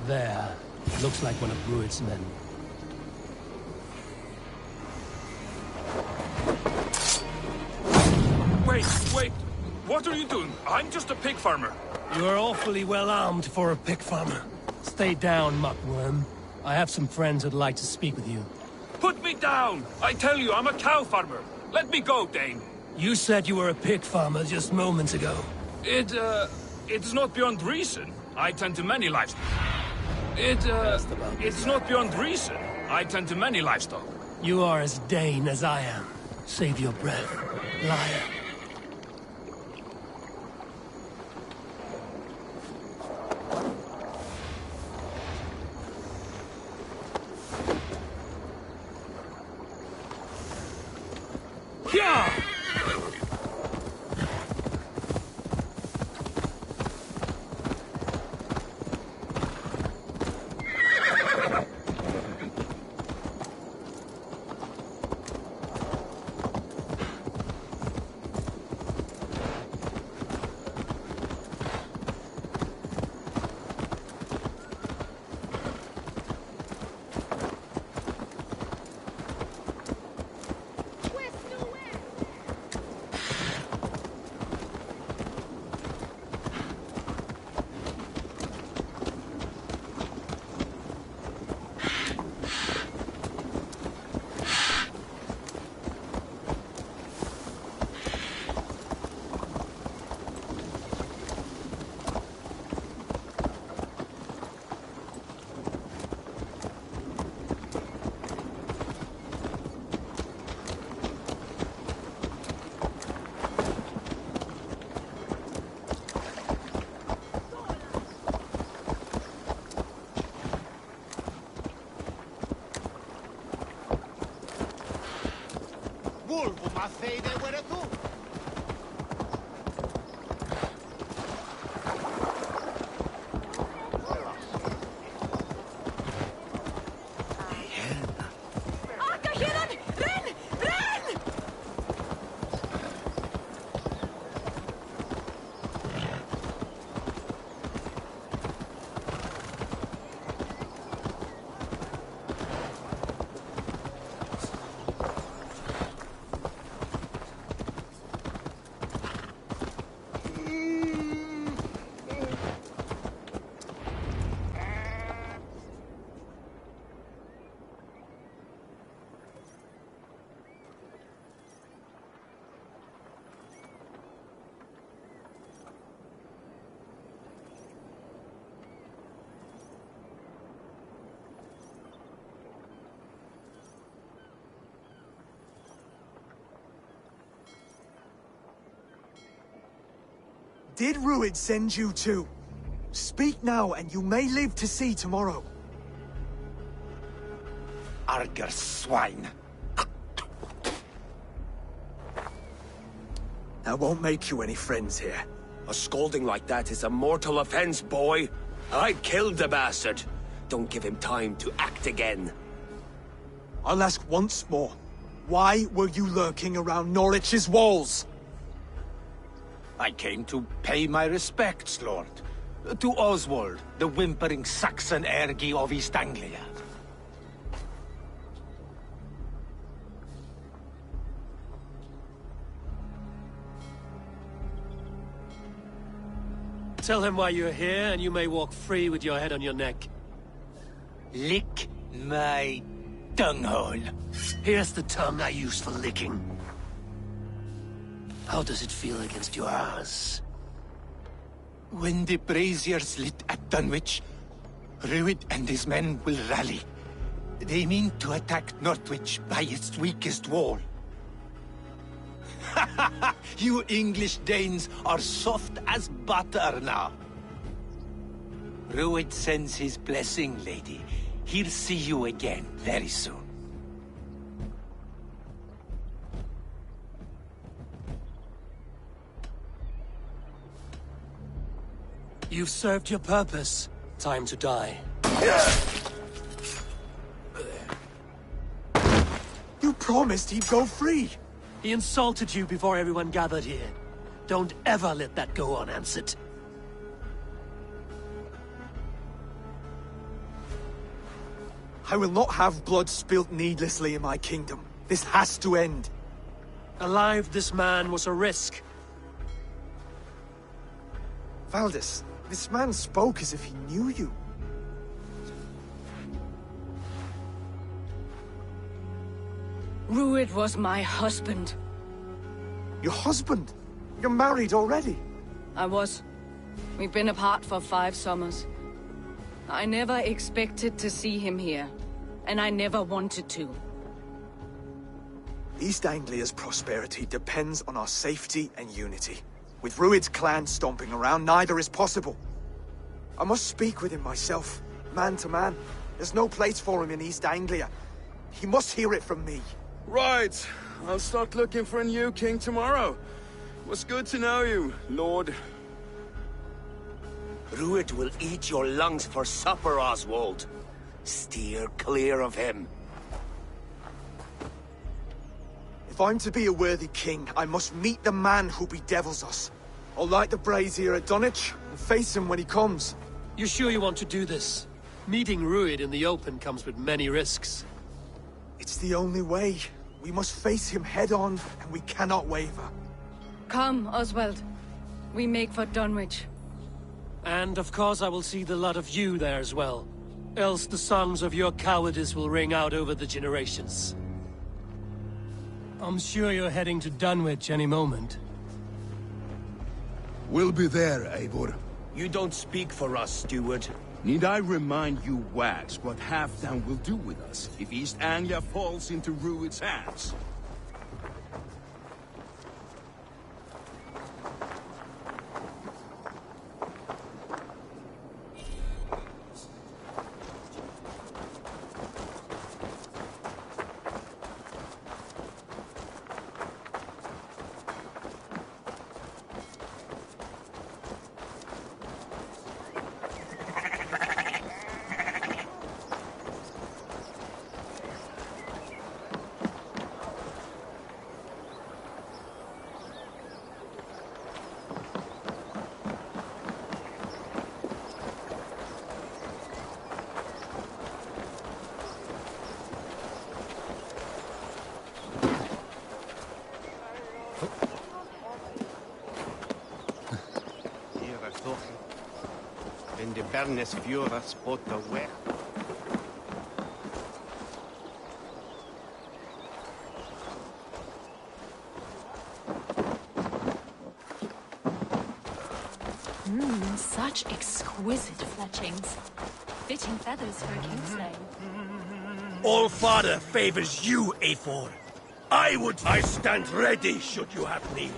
C: There. Looks like one of Rued's men.
T: Wait! What are you doing? I'm just a pig farmer.
C: You're awfully well armed for a pig farmer. Stay down, muckworm. I have some friends who'd like to speak with you.
T: Put me down! I tell you, I'm a cow farmer. Let me go, Dane.
C: You said you were a pig farmer just moments ago.
T: It is not beyond reason. I tend to many livestock. It's not beyond reason. I tend to many livestock.
C: You are as Dane as I am. Save your breath, liar.
T: Yeah!
Q: Did Ruid send you too? Speak now, and you may live to see tomorrow.
H: Arger swine.
Q: That won't make you any friends here.
O: A scolding like that is a mortal offense, boy. I killed the bastard. Don't give him time to act again.
Q: I'll ask once more. Why were you lurking around Norwich's walls?
H: I came to pay my respects, Lord. To Oswald, the whimpering Saxon ergi of East Anglia.
C: Tell him why you're here, and you may walk free with your head on your neck.
H: Lick my tongue-hole.
C: Here's the tongue I use for licking. How does it feel against your ass?
H: When the braziers lit at Dunwich, Ruid and his men will rally. They mean to attack Northwich by its weakest wall. You English Danes are soft as butter now. Ruid sends his blessing, lady. He'll see you again very soon.
C: You've served your purpose. Time to die.
Q: You promised he'd go free.
C: He insulted you before everyone gathered here. Don't ever let that go unanswered.
Q: I will not have blood spilt needlessly in my kingdom. This has to end.
C: Alive, this man was a risk.
Q: Valdis, this man spoke as if he knew you.
S: Ruid was my husband.
Q: Your husband? You're married already?
S: I was. We've been apart for 5 summers. I never expected to see him here, and I never wanted to.
Q: East Anglia's prosperity depends on our safety and unity. With Ruid's clan stomping around, neither is possible. I must speak with him myself, man to man. There's no place for him in East Anglia. He must hear it from me.
D: Right. I'll start looking for a new king tomorrow. It was good to know you, Lord.
O: Ruid will eat your lungs for supper, Oswald. Steer clear of him.
Q: If I'm to be a worthy king, I must meet the man who bedevils us. I'll light the brazier at Dunwich and face him when he comes.
C: You sure you want to do this? Meeting Ruid in the open comes with many risks.
Q: It's the only way. We must face him head-on, and we cannot waver.
S: Come, Oswald. We make for Dunwich.
C: And of course I will see the lot of you there as well. Else the songs of your cowardice will ring out over the generations. I'm sure you're heading to Dunwich any moment.
P: We'll be there, Eivor.
O: You don't speak for us, steward.
P: Need I remind you, Wags, what Halfdan will do with us if East Anglia falls into Ruid's hands?
J: De Bernes Fjora spotta where.
F: Such exquisite fletchings. Fitting feathers for a kingslay.
O: All Father favors you, Eivor. I stand ready should you have need.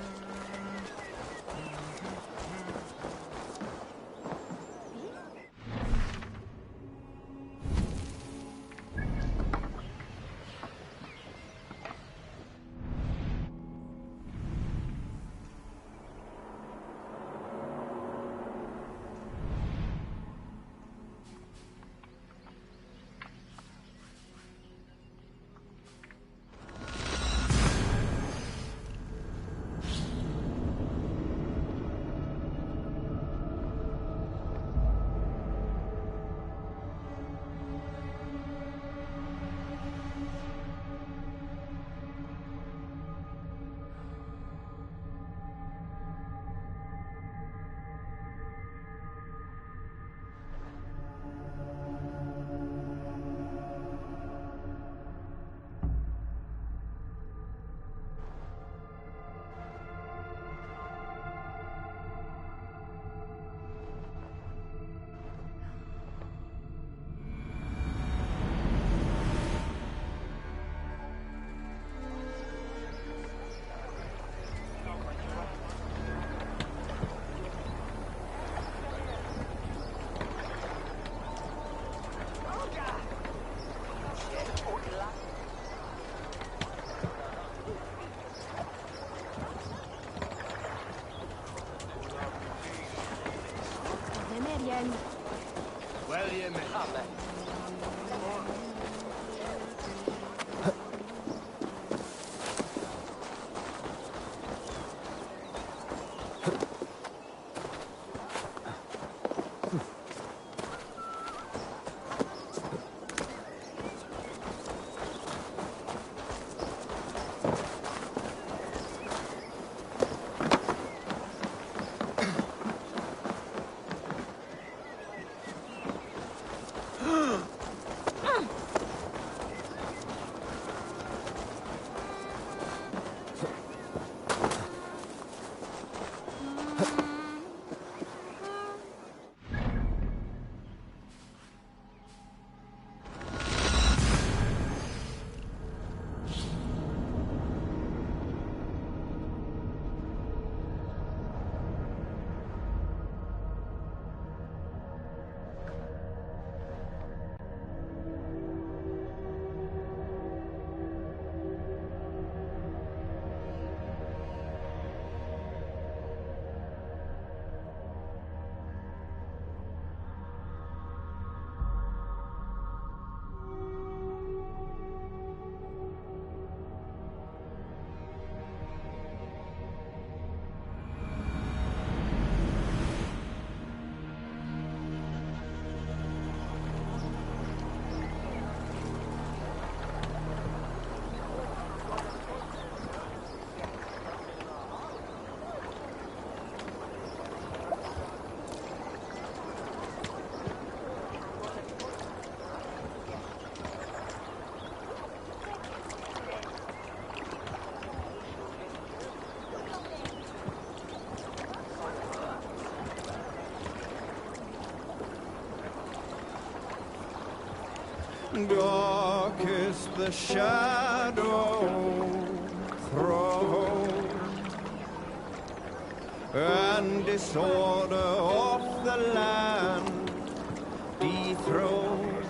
L: again.
J: Well, you may.
U: Dark is the shadow thrown, and disorder of the land dethroned.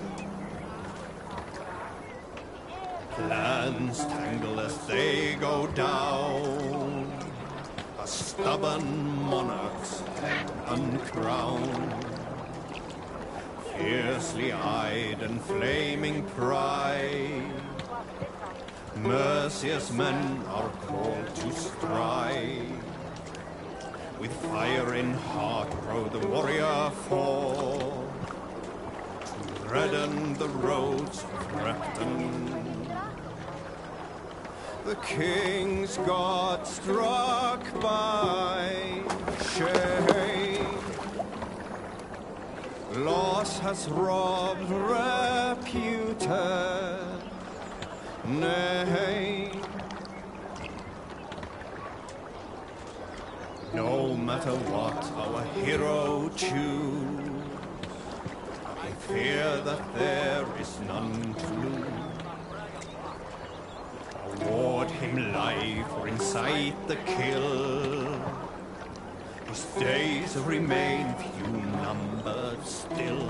U: Plans tangle as they go down, a stubborn monarch's head uncrowned. Fiercely eyed and flaming pride, merciless men are called to stride. With fire in heart rode the warrior forth, to redden the roads of Repton. The king's God struck by shame, loss has robbed reputed name. No matter what our hero choose, I fear that there is none to lose. Award him life or incite the kill. His days remain few numbered still.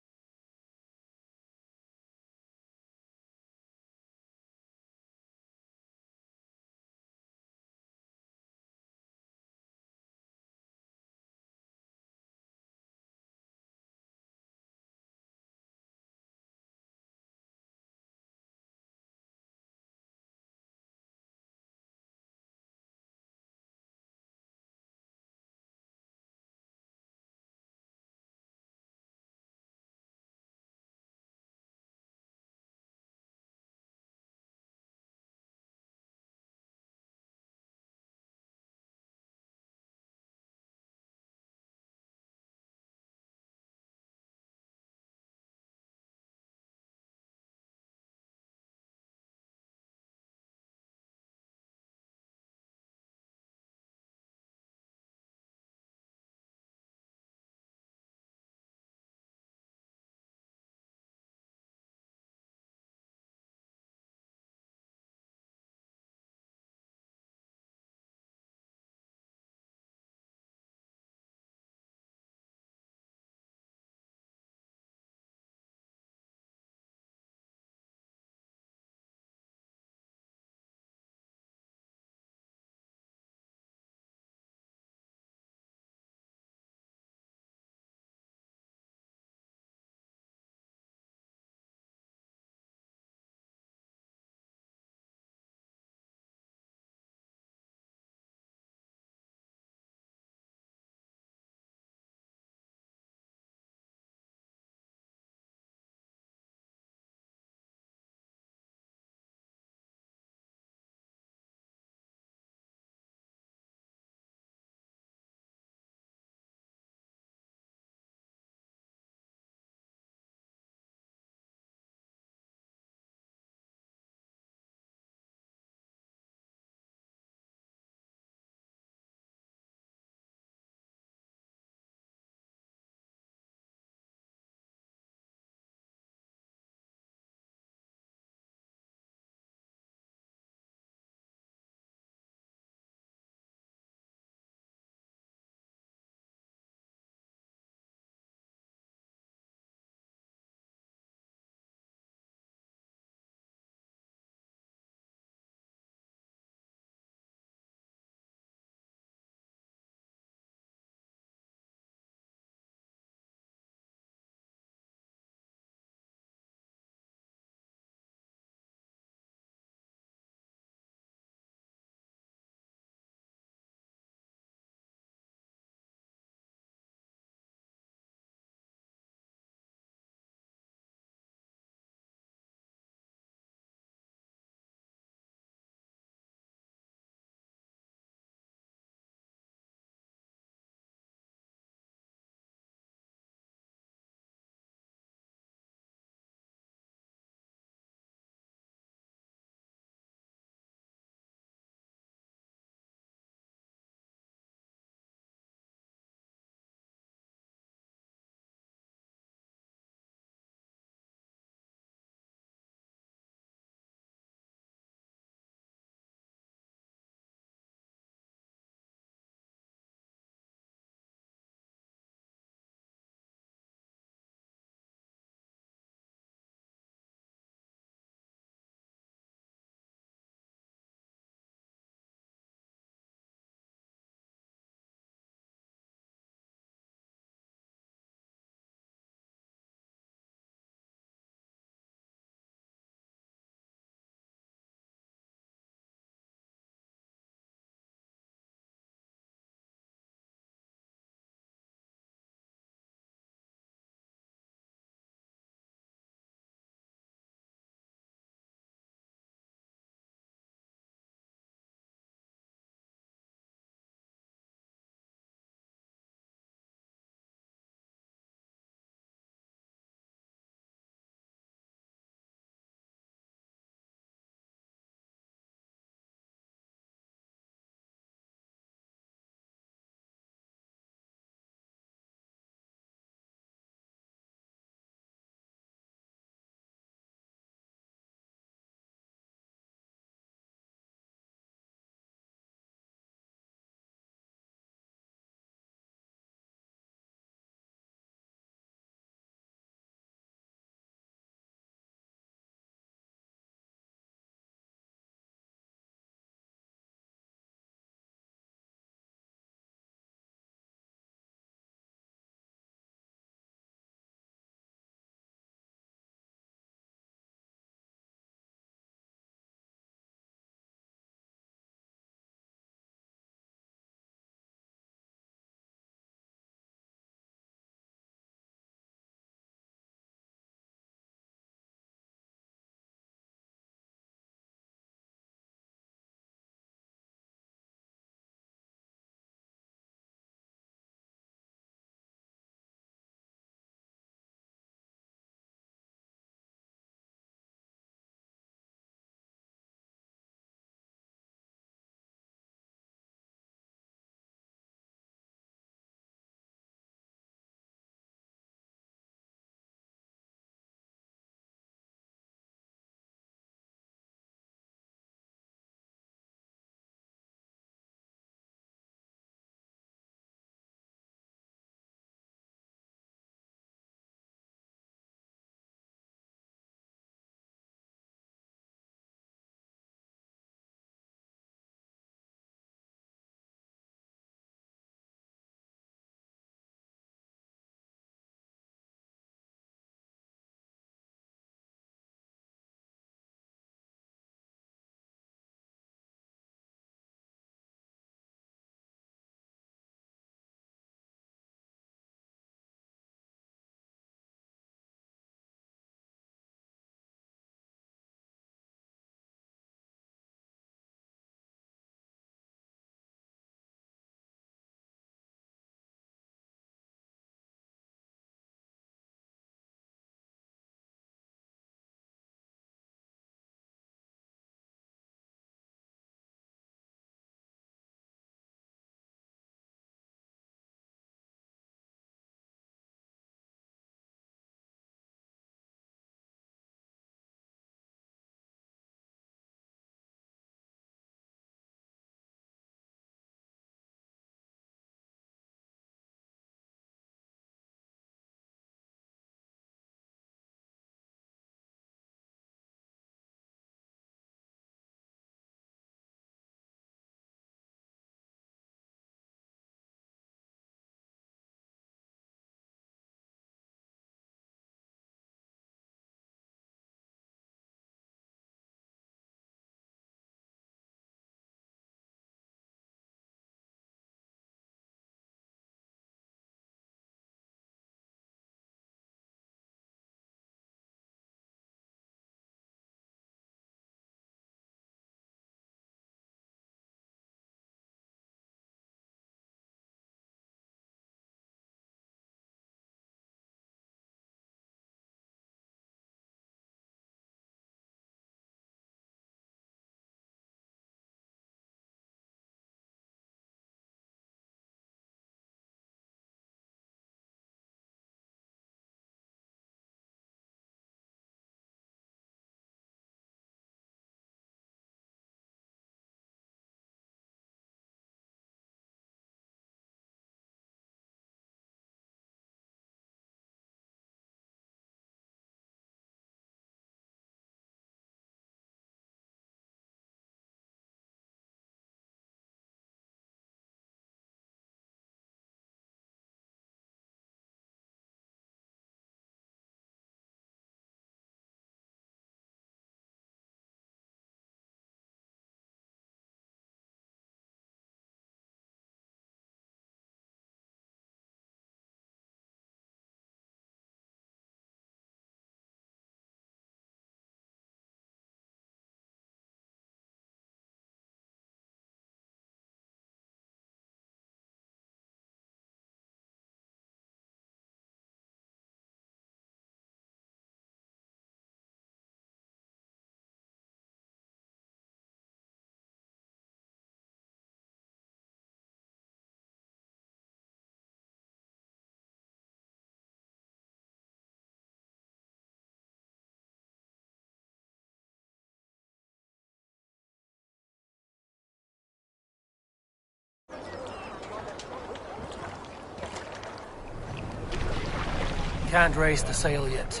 C: Can't raise the sail yet.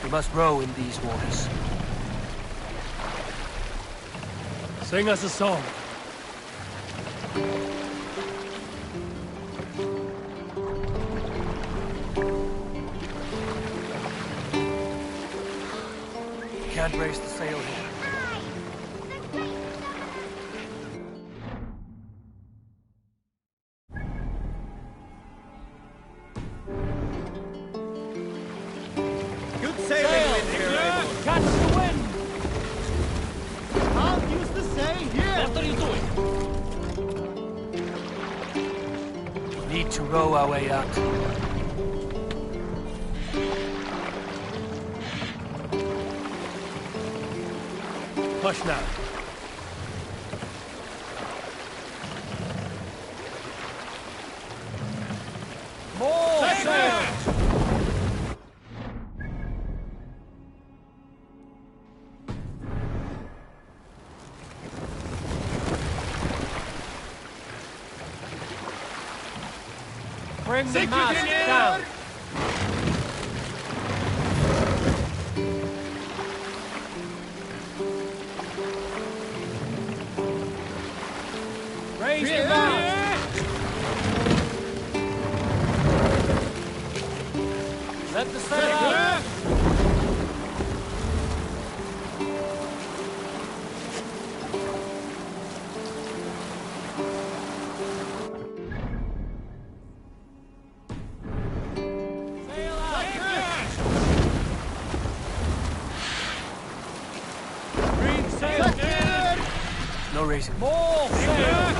C: We must row in these waters. Sing us a song. Can't raise the sail here.
U: Good sailing wind here, Eivor.
J: Catch the wind! I'll use the sail here!
R: What are you doing?
C: We need to row our way out. Push now.
J: More sail!
C: Bring the mast down. Raise the mast. Let the sail out. No raising.
J: More sail!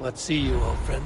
C: Let's see you, old friend.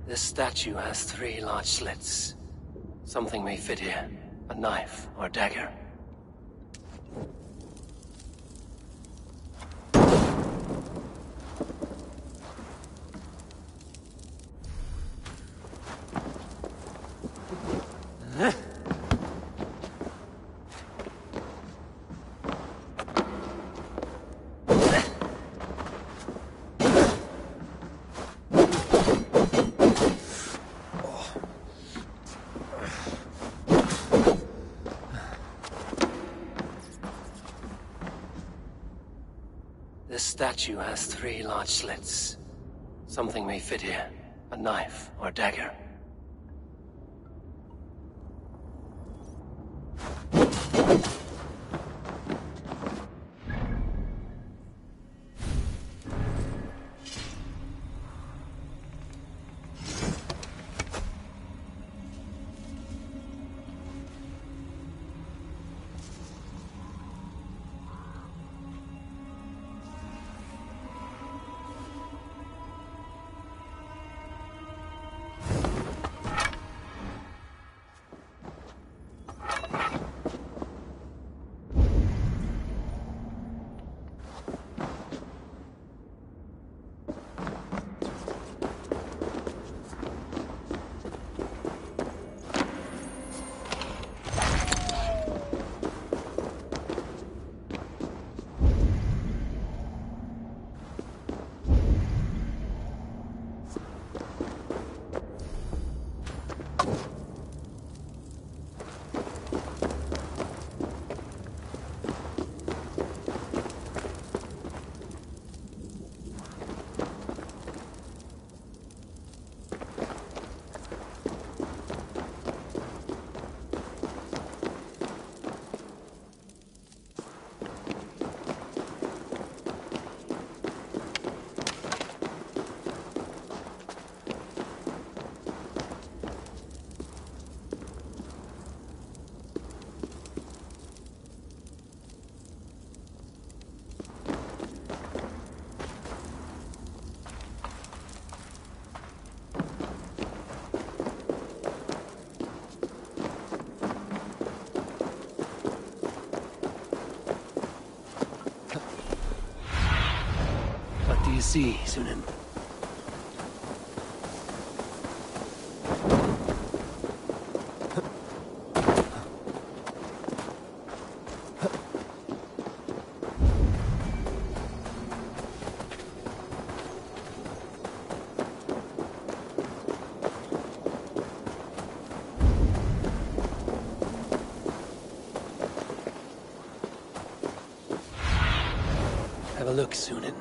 C: This statue has 3 large slits. Something may fit here. A knife or dagger. This statue has 3 large slits. Something may fit here. A knife or dagger. What do you see, Sunan? Have a look, Sunan.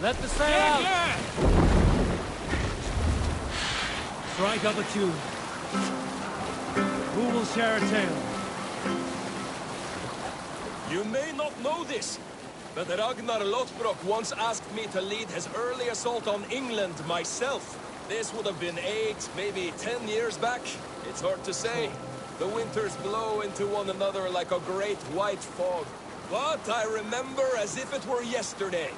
C: Let the sail out! Strike up a tune. Who will share a tale?
T: You may not know this, but Ragnar Lothbrok once asked me to lead his early assault on England myself. This would have been 8, maybe 10 years back. It's hard to say. The winters blow into one another like a great white fog. But I remember as if it were yesterday.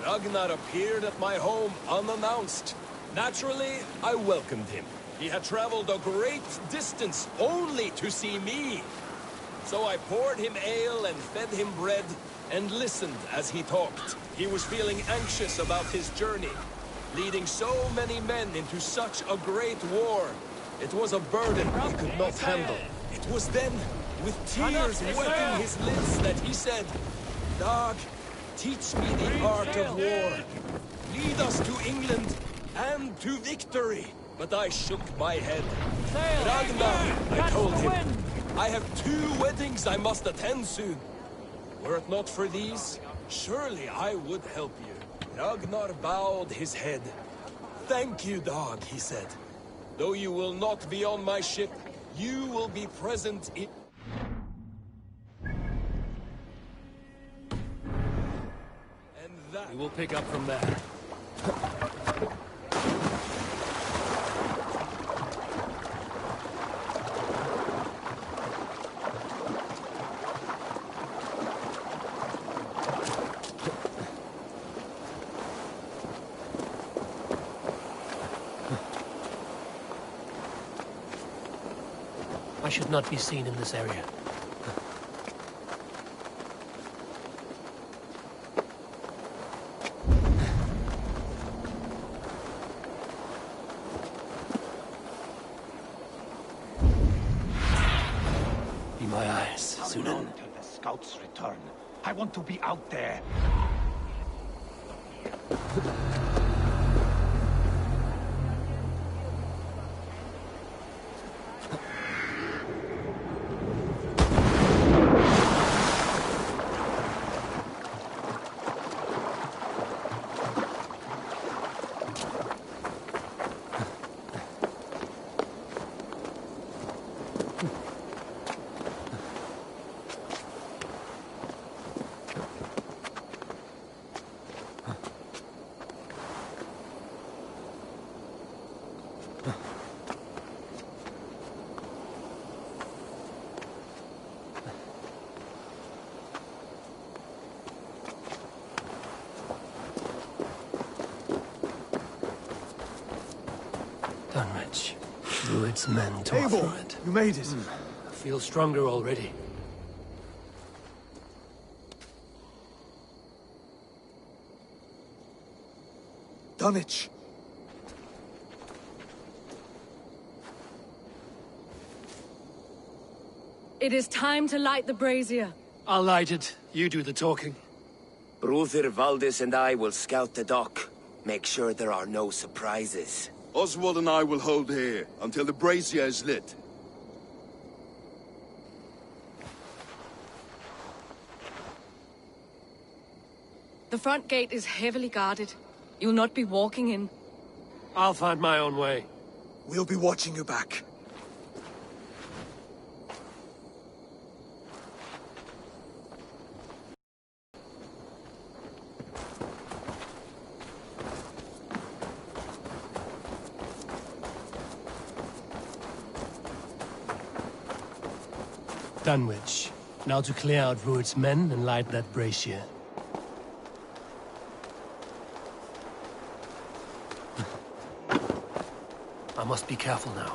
T: Ragnar appeared at my home unannounced. Naturally, I welcomed him. He had traveled a great distance only to see me. So I poured him ale and fed him bread and listened as he talked. He was feeling anxious about his journey, leading so many men into such a great war. It was a burden he could not handle. It was then, with tears wetting his lids, that he said, "Dag, teach me the art of war. Lead us to England and to victory." But I shook my head. "Ragnar," I told him, "I have 2 weddings I must attend soon. Were it not for these, surely I would help you." Ragnar bowed his head. "Thank you, Dag," he said. "Though you will not be on my ship, you will be present in..." And that...
C: We will pick up from there. I should not be seen in this area. Be my eyes, Sunan.
H: How long till the scouts return? I want to be out there.
C: Dunwich. Druid's men to
Q: Abel,
C: offer it.
Q: you made it.
C: I feel stronger already.
Q: Dunwich.
S: It is time to light the brazier.
C: I'll light it. You do the talking.
O: Brother Valdis and I will scout the dock. Make sure there are no surprises.
P: Oswald and I will hold here until the brazier is lit.
S: The front gate is heavily guarded. You'll not be walking in.
C: I'll find my own way.
Q: We'll be watching you back.
C: Dunwich. Now to clear out Rued's men and light that brazier. I must be careful now.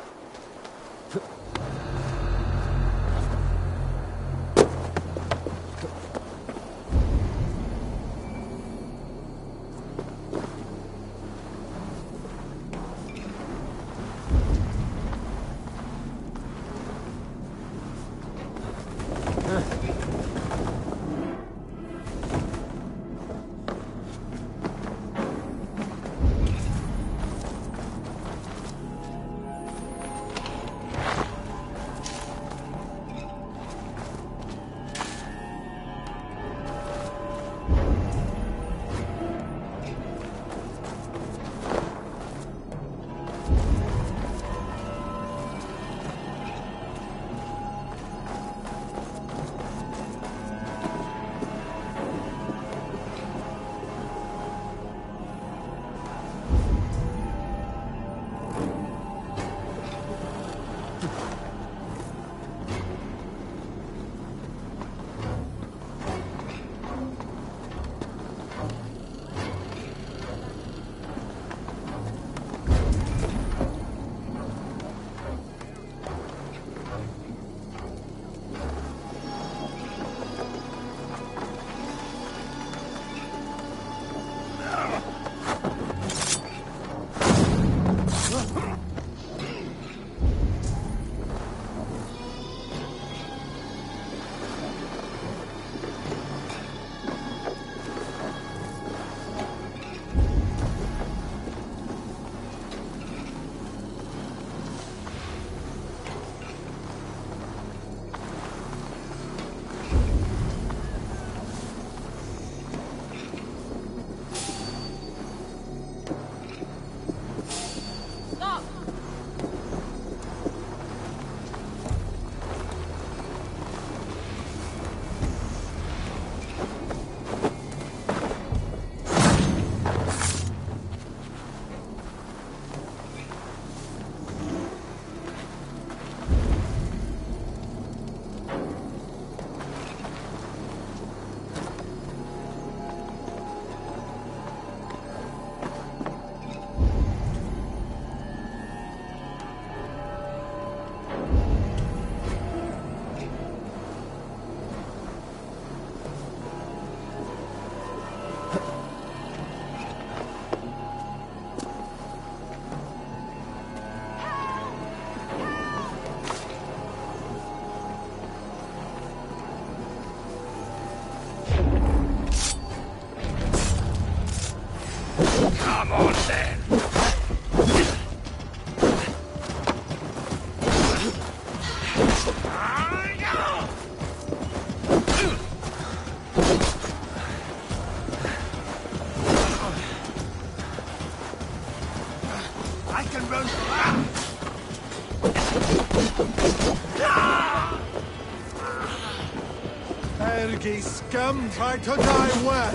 U: Ergi scum tried to die well.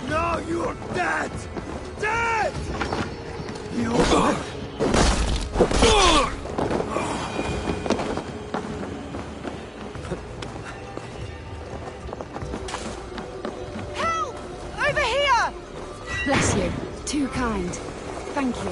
D: No, you're dead! Dead! You...
L: Help! Over here! Bless you. Too kind. Thank you.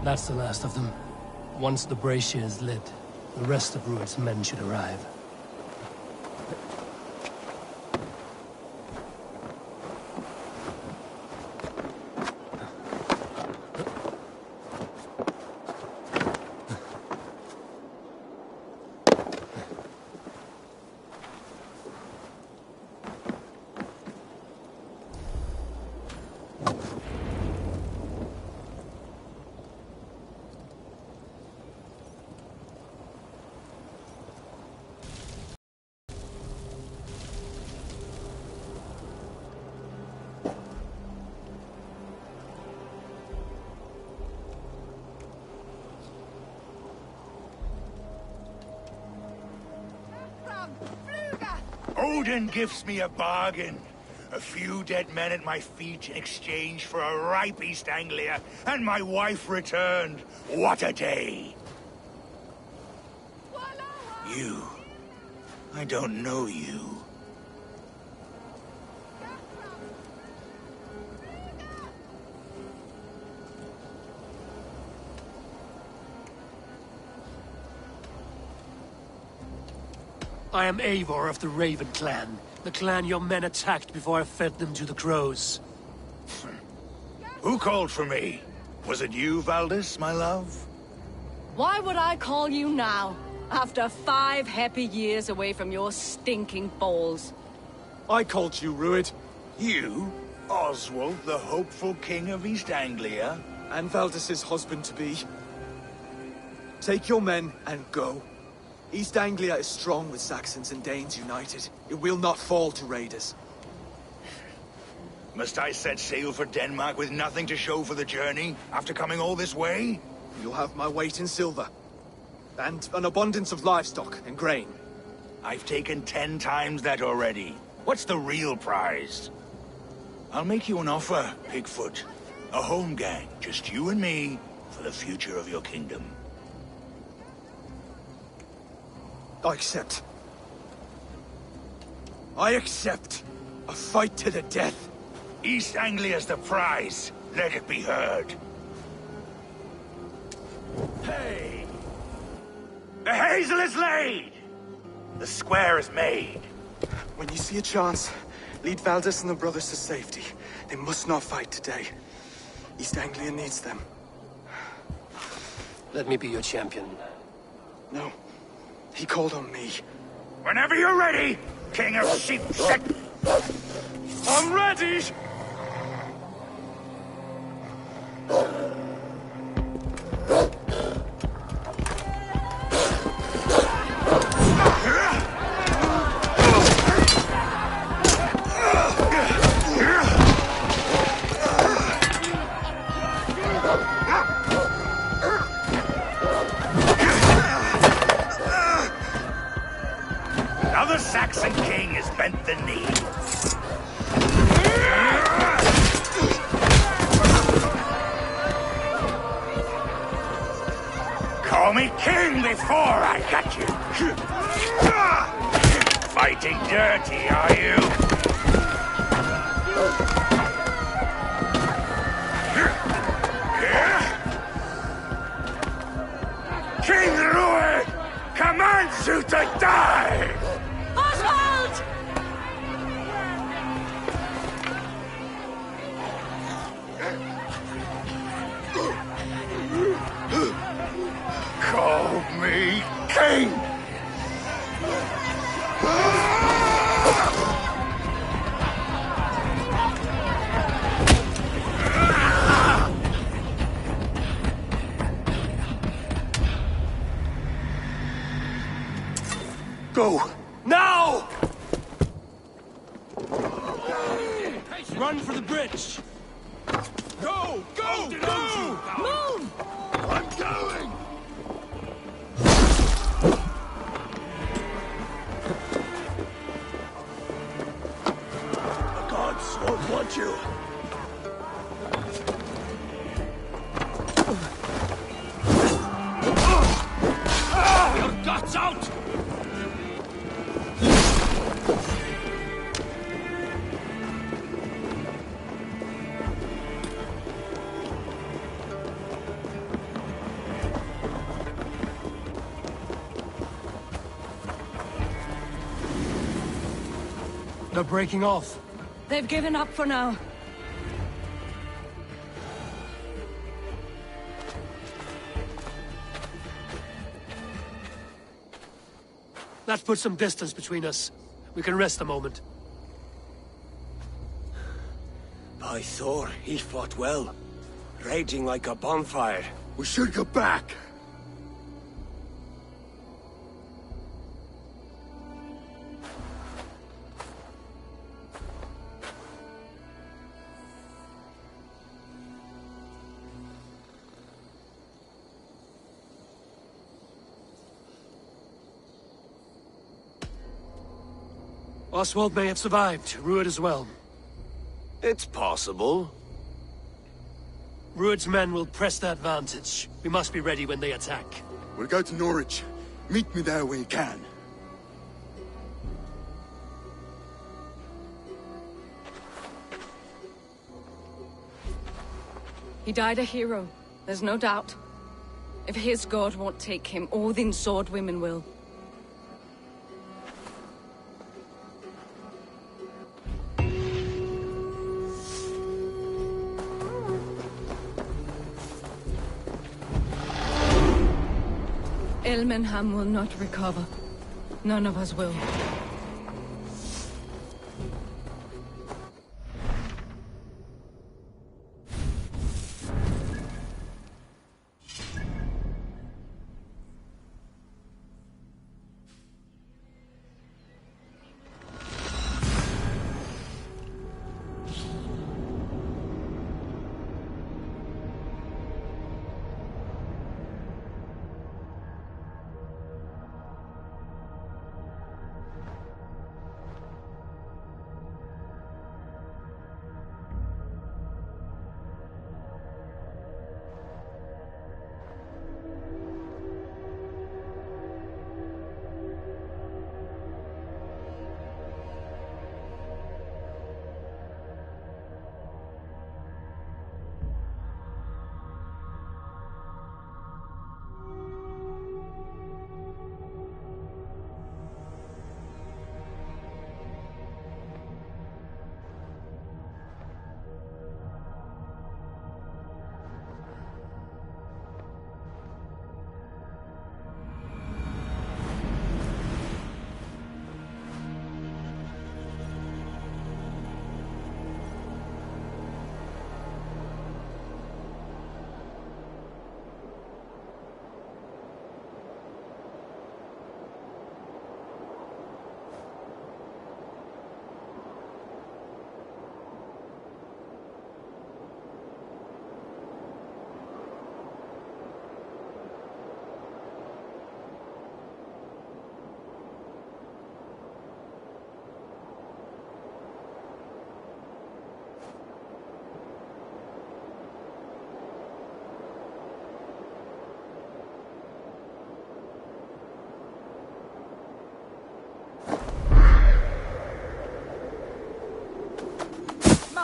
C: That's the last of them. Once the brazier is lit, the rest of Rued's men should arrive.
H: Odin gives me a bargain. A few dead men at my feet in exchange for a ripe East Anglia, and my wife returned. What a day! You. I don't know you.
C: I am Eivor of the Raven clan. The clan your men attacked before I fed them to the crows.
H: Who called for me? Was it you, Valdis, my love?
S: Why would I call you now, after 5 happy years away from your stinking balls?
N: I called you, Rued.
H: You? Oswald, the hopeful king of East Anglia?
N: And Valdis's husband-to-be. Take your men and go. East Anglia is strong with Saxons and Danes united. It will not fall to raiders.
H: Must I set sail for Denmark with nothing to show for the journey, after coming all this way?
N: You'll have my weight in silver. And an abundance of livestock and grain.
H: I've taken 10 times that already. What's the real prize? I'll make you an offer, Pigfoot. A home gang, just you and me, for the future of your kingdom.
N: I accept. I accept. A fight to the death.
H: East Anglia's the prize. Let it be heard. Hey! The hazel is laid! The square is made.
N: When you see a chance, lead Valdis and the brothers to safety. They must not fight today. East Anglia needs them.
C: Let me be your champion.
N: No. He called on me.
H: Whenever you're ready, King of Sheep.
N: I'm ready!
H: Another Saxon king has bent the knee. Call me king before I got you. Fighting dirty, are you? King Rued commands you to die!
S: Oswald!
H: Call me king!
C: Go! Now! Run for the bridge!
H: Go! Go! Go!
S: Move!
H: I'm going! The gods won't want you.
C: Your guts out! They're breaking off.
S: They've given up for now.
C: That puts some distance between us. We can rest a moment.
O: By Thor, he fought well. Raging like a bonfire.
D: We should go back.
C: Oswald may have survived. Rued as well.
O: It's possible.
C: Rued's men will press the advantage. We must be ready when they attack.
D: We'll go to Norwich. Meet me there when you can.
S: He died a hero, there's no doubt. If his god won't take him, Odin's sword women will. Elmenham will not recover. None of us will.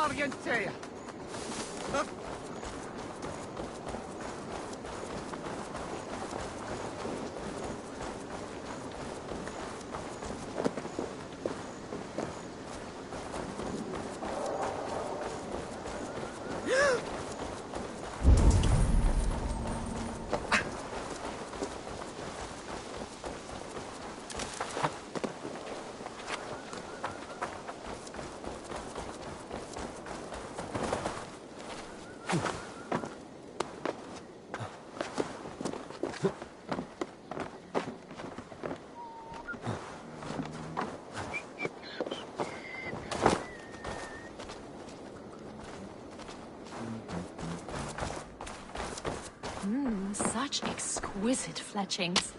J: Orienteer!
E: Such exquisite fletchings.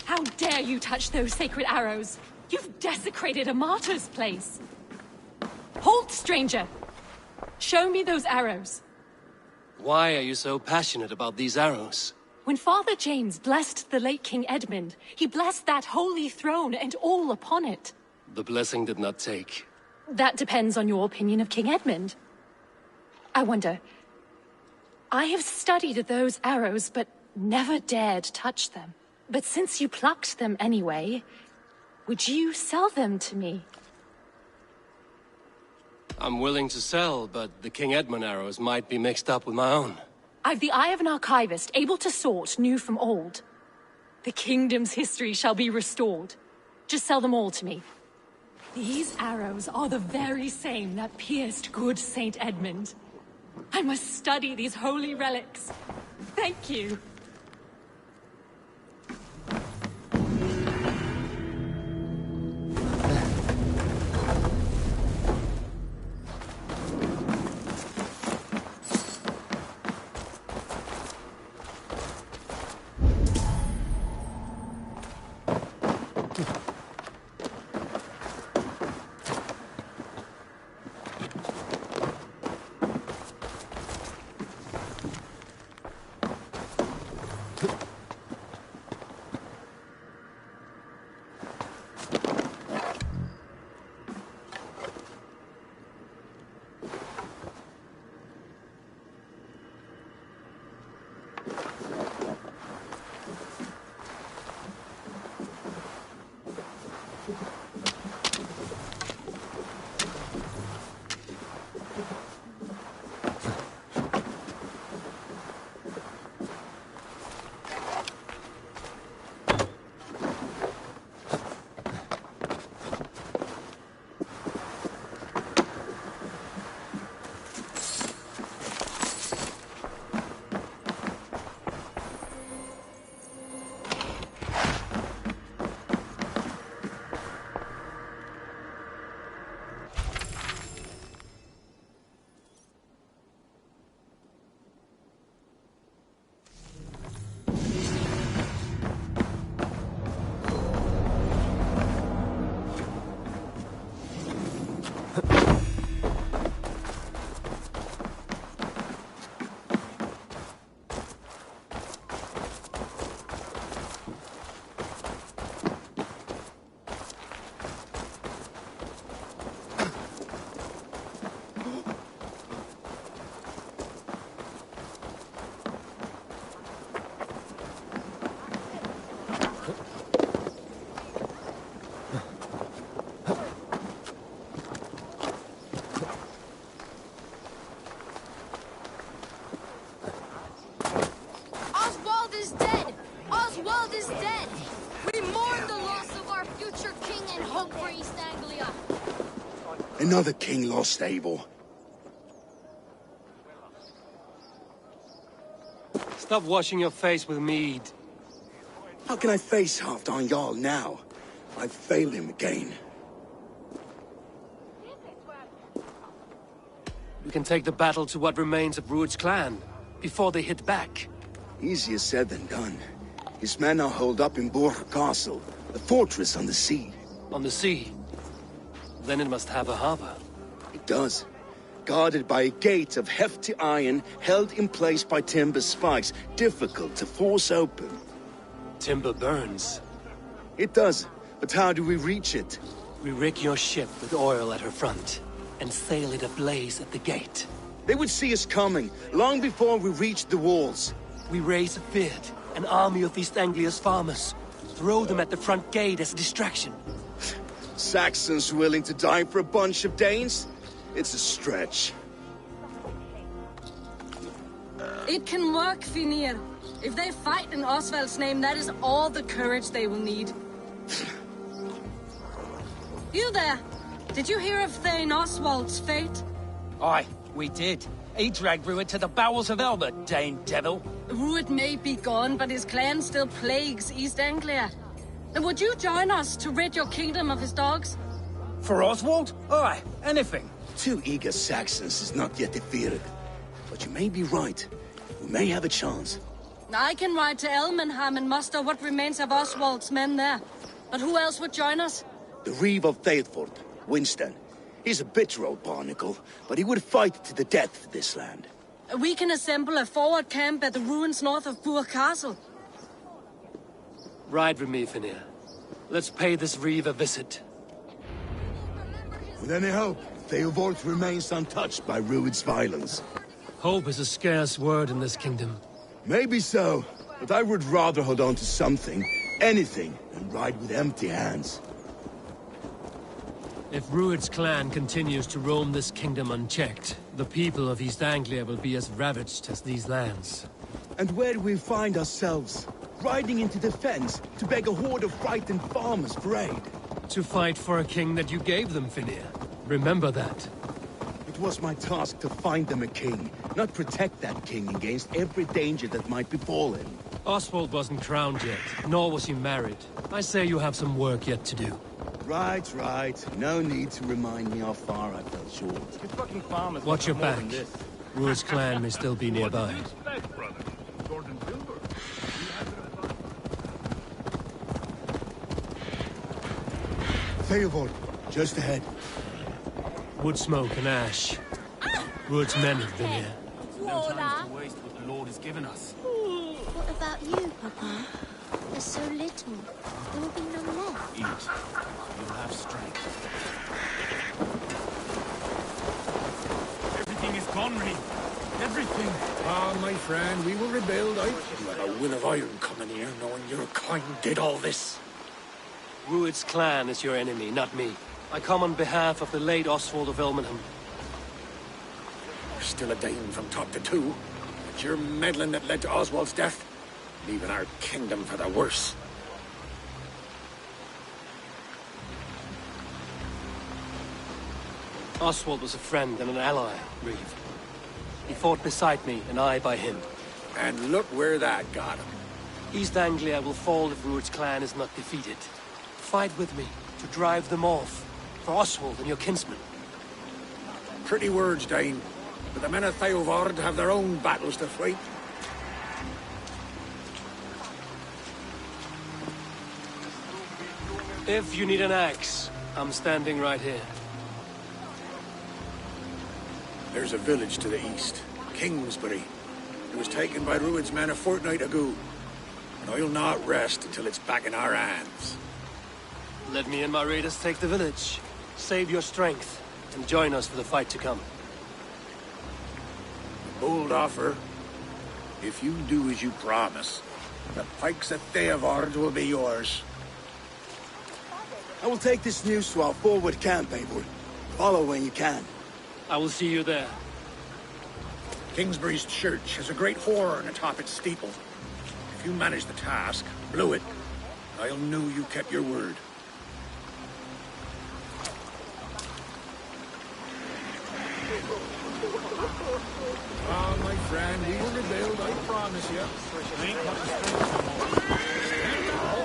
E: How dare you touch those sacred arrows? You've desecrated a martyr's place. Halt, stranger! Show me those arrows.
C: Why are you so passionate about these arrows?
E: When Father James blessed the late King Edmund, he blessed that holy throne and all upon it.
C: The blessing did not take.
E: That depends on your opinion of King Edmund. I wonder... I have studied those arrows, but never dared touch them. But since you plucked them anyway, would you sell them to me?
C: I'm willing to sell, but the King Edmund arrows might be mixed up with my own.
E: I've the eye of an archivist, able to sort new from old. The kingdom's history shall be restored. Just sell them all to me. These arrows are the very same that pierced good Saint Edmund. I must study these holy relics. Thank you.
D: Another king lost, Eivor.
C: Stop washing your face with mead.
D: How can I face Halfdan Jarl now? I've failed him again.
C: We can take the battle to what remains of Rued's clan, before they hit back.
D: Easier said than done. His men are holed up in Borg Castle, the fortress on the sea.
C: On the sea? Then it must have a harbor.
D: It does. Guarded by a gate of hefty iron, held in place by timber spikes, difficult to force open.
C: Timber burns.
D: It does, but how do we reach it?
C: We rig your ship with oil at her front, and sail it ablaze at the gate.
D: They would see us coming, long before we reached the walls.
C: We raise a beard, an army of East Anglia's farmers. Throw them at the front gate as a distraction.
D: Saxons willing to die for a bunch of Danes? It's a stretch.
S: It can work, Finir. If they fight in Oswald's name, that is all the courage they will need. You there! Did you hear of Thane Oswald's fate?
R: Aye, we did. He dragged Rued to the bowels of Elba, Dane devil.
S: Rued may be gone, but his clan still plagues East Anglia. Would you join us to rid your kingdom of his dogs?
R: For Oswald? Aye, anything.
D: 2 eager Saxons is not yet defeated. But you may be right. We may have a chance.
S: I can ride to Elmenham and muster what remains of Oswald's men there. But who else would join us?
D: The Reeve of Thetford, Winston. He's a bitter old barnacle, but he would fight to the death for this land.
S: We can assemble a forward camp at the ruins north of Burr Castle.
C: Ride with me, Finir. Let's pay this Reeve a visit.
D: With any hope, Theodort remains untouched by Rued's violence.
C: Hope is a scarce word in this kingdom.
D: Maybe so, but I would rather hold on to something, anything, than ride with empty hands.
C: If Rued's clan continues to roam this kingdom unchecked, the people of East Anglia will be as ravaged as these lands.
P: And where do we find ourselves? Riding into defense to beg a horde of frightened farmers for aid.
C: To fight for a king that you gave them, Finir. Remember that.
P: It was my task to find them a king, not protect that king against every danger that might befall him.
C: Oswald wasn't crowned yet, nor was he married. I say you have some work yet to do.
P: Right. No need to remind me how far I fell short.
C: Watch your back. Rued's clan may still be nearby.
P: Theobald, just ahead.
C: Wood smoke and ash. Rued's men have been here.
K: No time to waste what the Lord has given us.
A: What about you, Papa? There's so little. There will be none left.
K: Eat. You'll have strength. Everything is gone, Reed. Everything.
H: Ah, my friend, we will rebuild. You have a will of iron coming here, knowing your kind did all this.
C: Rued's clan is your enemy, not me. I come on behalf of the late Oswald of Elmenham.
H: You're still a Dane from top to two. It's your meddling that led to Oswald's death, leaving our kingdom for the worse.
C: Oswald was a friend and an ally, Reeve. He fought beside me, and I by him.
H: And look where that got him.
C: East Anglia will fall if Rued's clan is not defeated. Fight with me, to drive them off. For Oswald and your kinsmen.
H: Pretty words, Dane. But the men of Theovard have their own battles to fight.
C: If you need an axe, I'm standing right here.
H: There's a village to the east, Kingsbury. It was taken by Rued's men a fortnight ago. And I'll not rest until it's back in our hands.
C: Let me and my raiders take the village. Save your strength, and join us for the fight to come.
H: Bold offer. If you do as you promise, the pikes of Theovard will be yours.
P: I will take this news to our forward camp, Eivor. Follow when you can.
C: I will see you there.
H: Kingsbury's church has a great horn atop its steeple. If you manage the task, blow it, I'll know you kept your word. Ah, my friend, we will rebuild, I promise you. Ain't got the strength no more.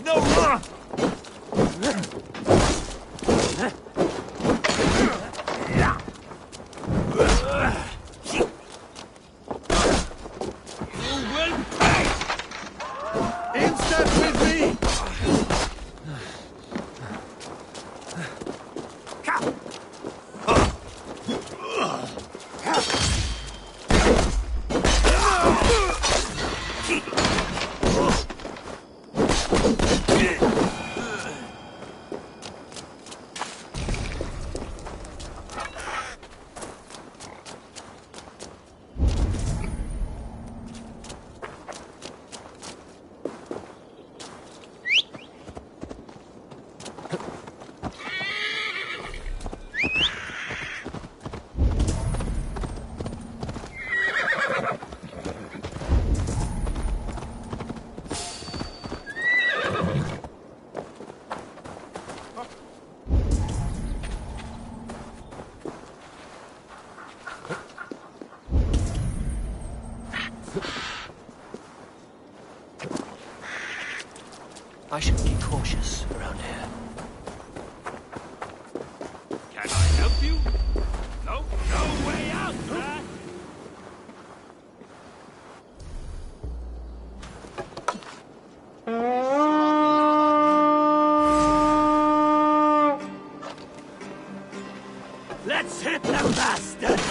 H: No run!
C: I should be cautious around here.
H: Can I help you? No, no way out, man!
J: Let's hit them bastards!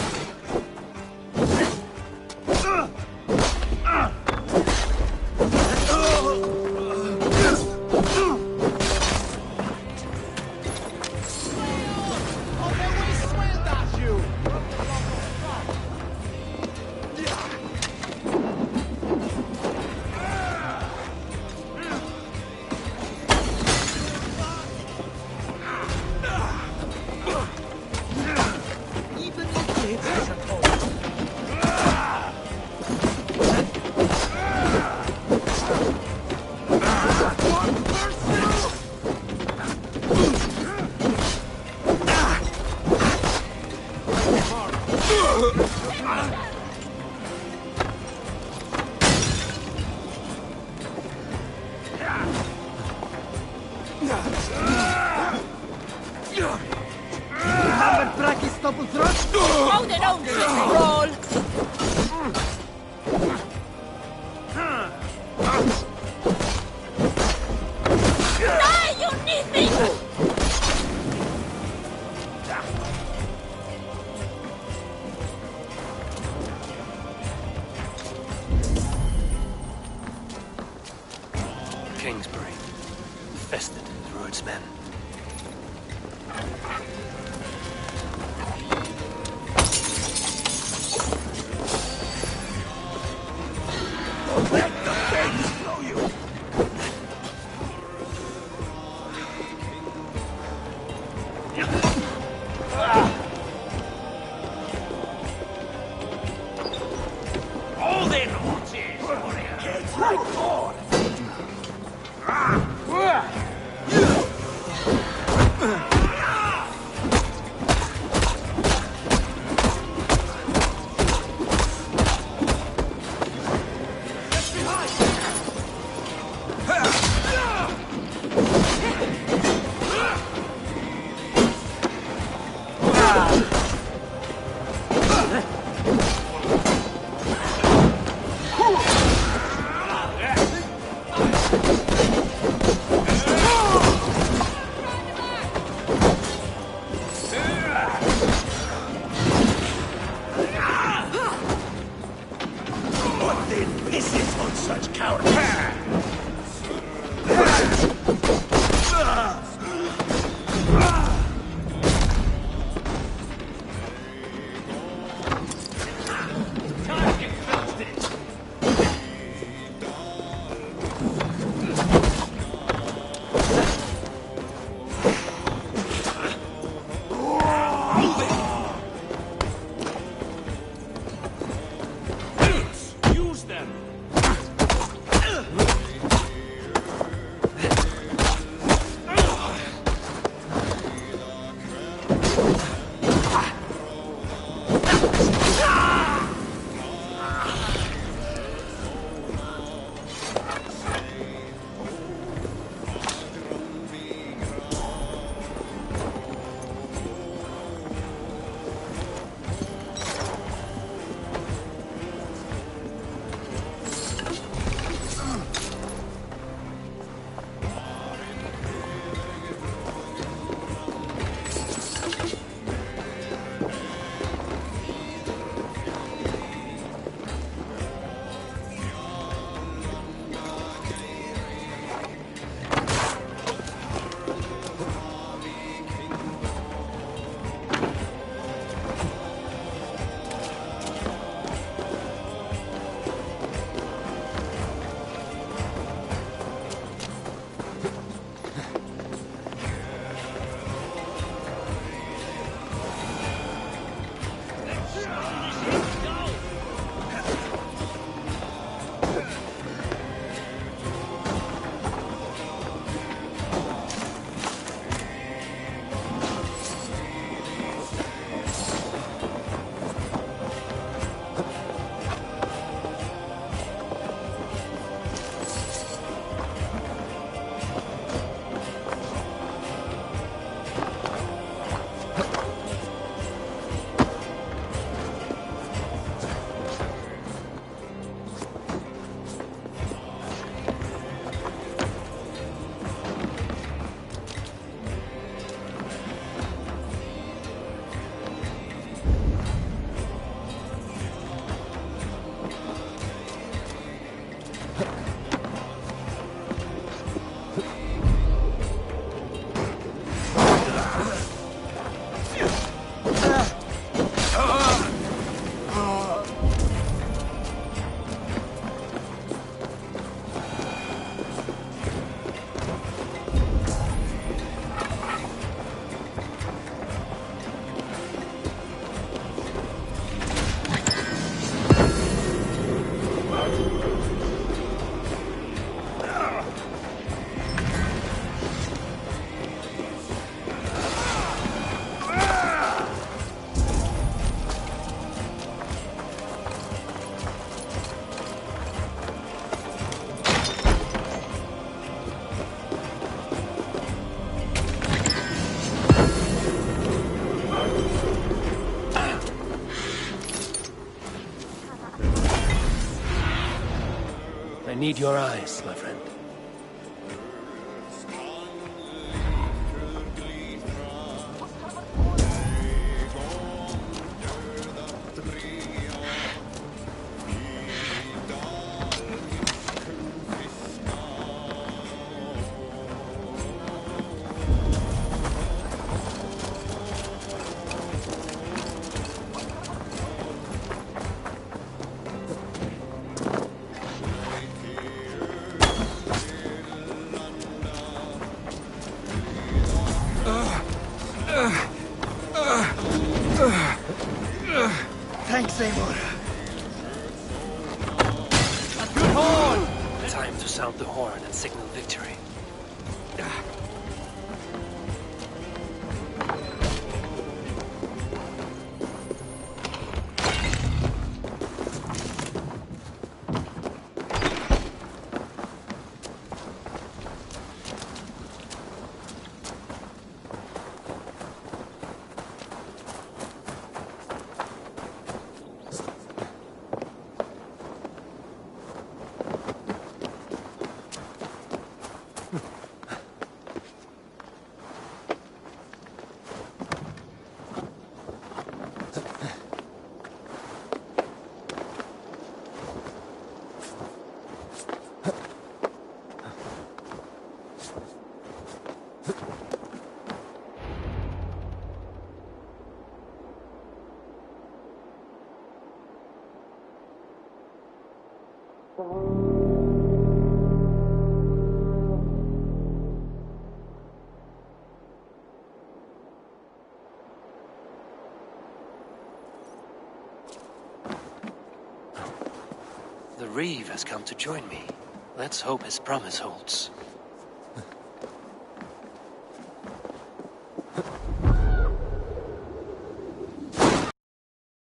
F: Hold it on, roll! Die, you need me!
C: Kingsbury, infested with Rued's men.
H: Let the babies blow you! Hold in, horses! It's like corn!
C: need your eyes, my friend.
J: Thanks, Seymour.
C: A good horn! Time to sound the horn and signal victory. The Reeve has come to join me. Let's hope his promise holds.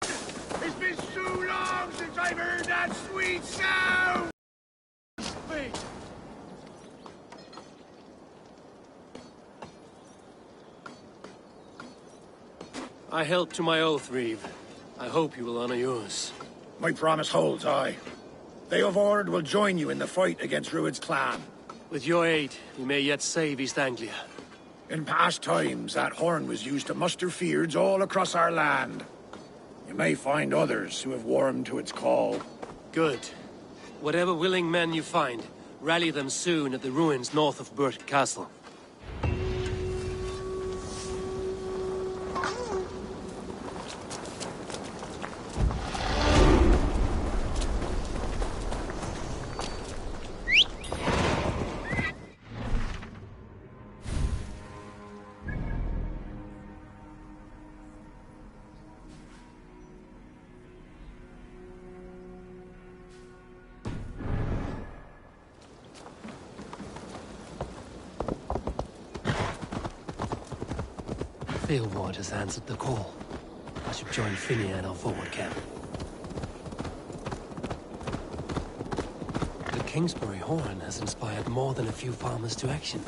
D: It's been so long since I've heard that sweet sound! Wait.
C: I held to my oath, Reeve. I hope you will honor yours.
D: My promise holds, aye. They of Ord will join you in the fight against Rued's clan.
C: With your aid, we may yet save East Anglia.
D: In past times, that horn was used to muster fyrds all across our land. You may find others who have warmed to its call.
C: Good. Whatever willing men you find, rally them soon at the ruins north of Burt Castle. Field Ward has answered the call. I should join Finney at our forward camp. The Kingsbury horn has inspired more than a few farmers to action.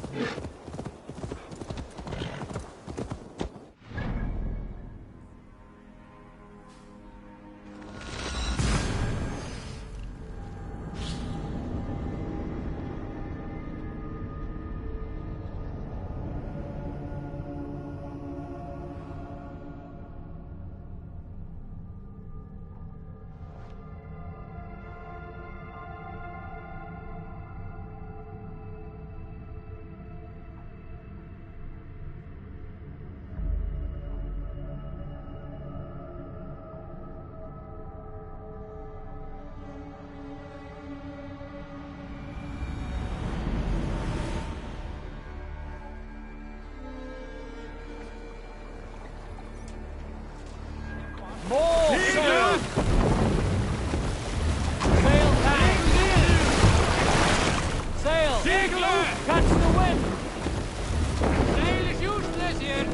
T: More sail! Sail back! Sail! Catch the wind! Sail is useless here!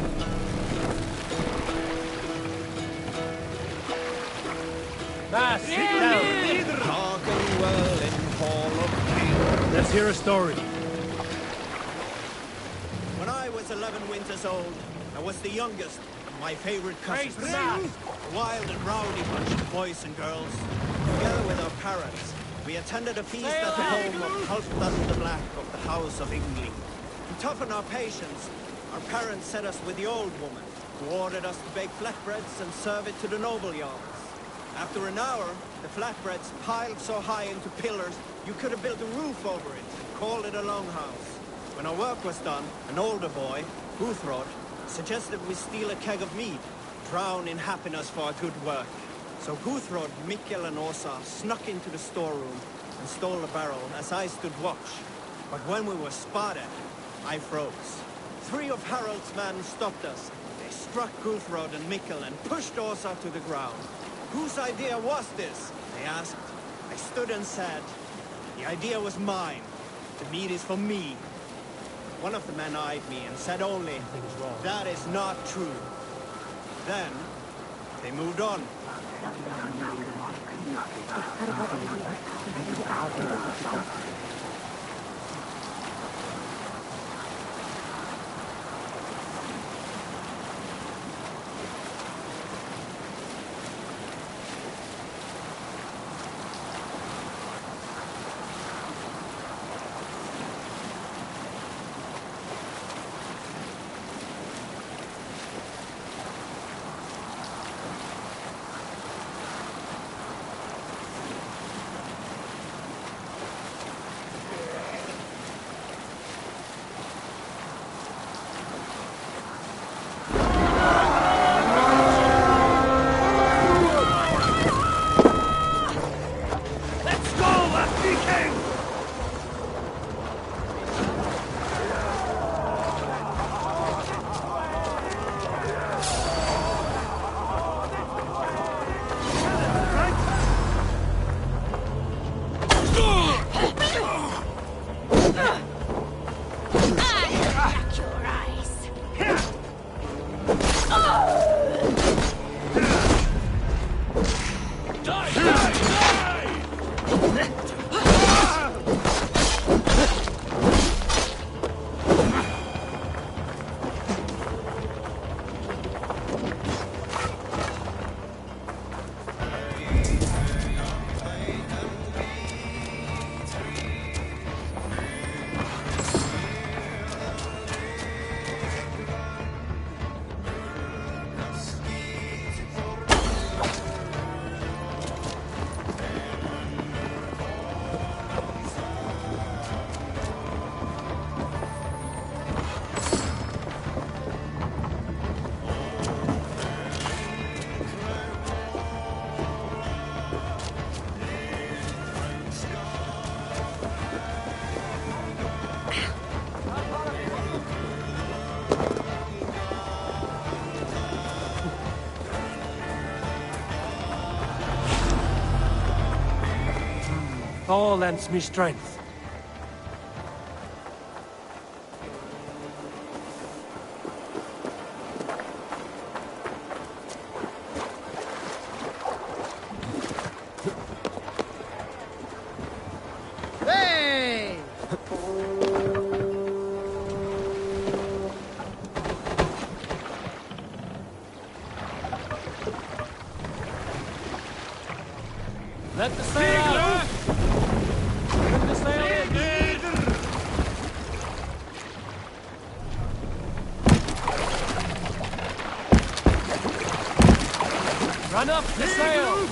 T: Mast down!
U: Talking well in Hall of Fame.
C: Let's hear a story.
B: When I was 11 winters old, I was the youngest. My favorite cousins. A wild and rowdy bunch of boys and girls. Together with our parents, we attended a feast at the home of Halfdan the Black of the House of Yngling. To toughen our patience, our parents set us with the old woman, who ordered us to bake flatbreads and serve it to the noble jarls. After an hour, the flatbreads piled so high into pillars, you could have built a roof over it and called it a longhouse. When our work was done, an older boy, Guthrod, suggested we steal a keg of mead, drown in happiness for our good work. So Guthrod, Mikkel and Åsa snuck into the storeroom and stole the barrel as I stood watch. But when we were spotted, I froze. 3 of Harald's men stopped us. They struck Guthrod and Mikkel and pushed Åsa to the ground. Whose idea was this? They asked. I stood and said, the idea was mine. The mead is for me. One of the men eyed me and said only, that is not true. Then, they moved on.
C: All lends me strength.
J: Hey!
C: Let the sail out! Let the sail in! Run up the sail!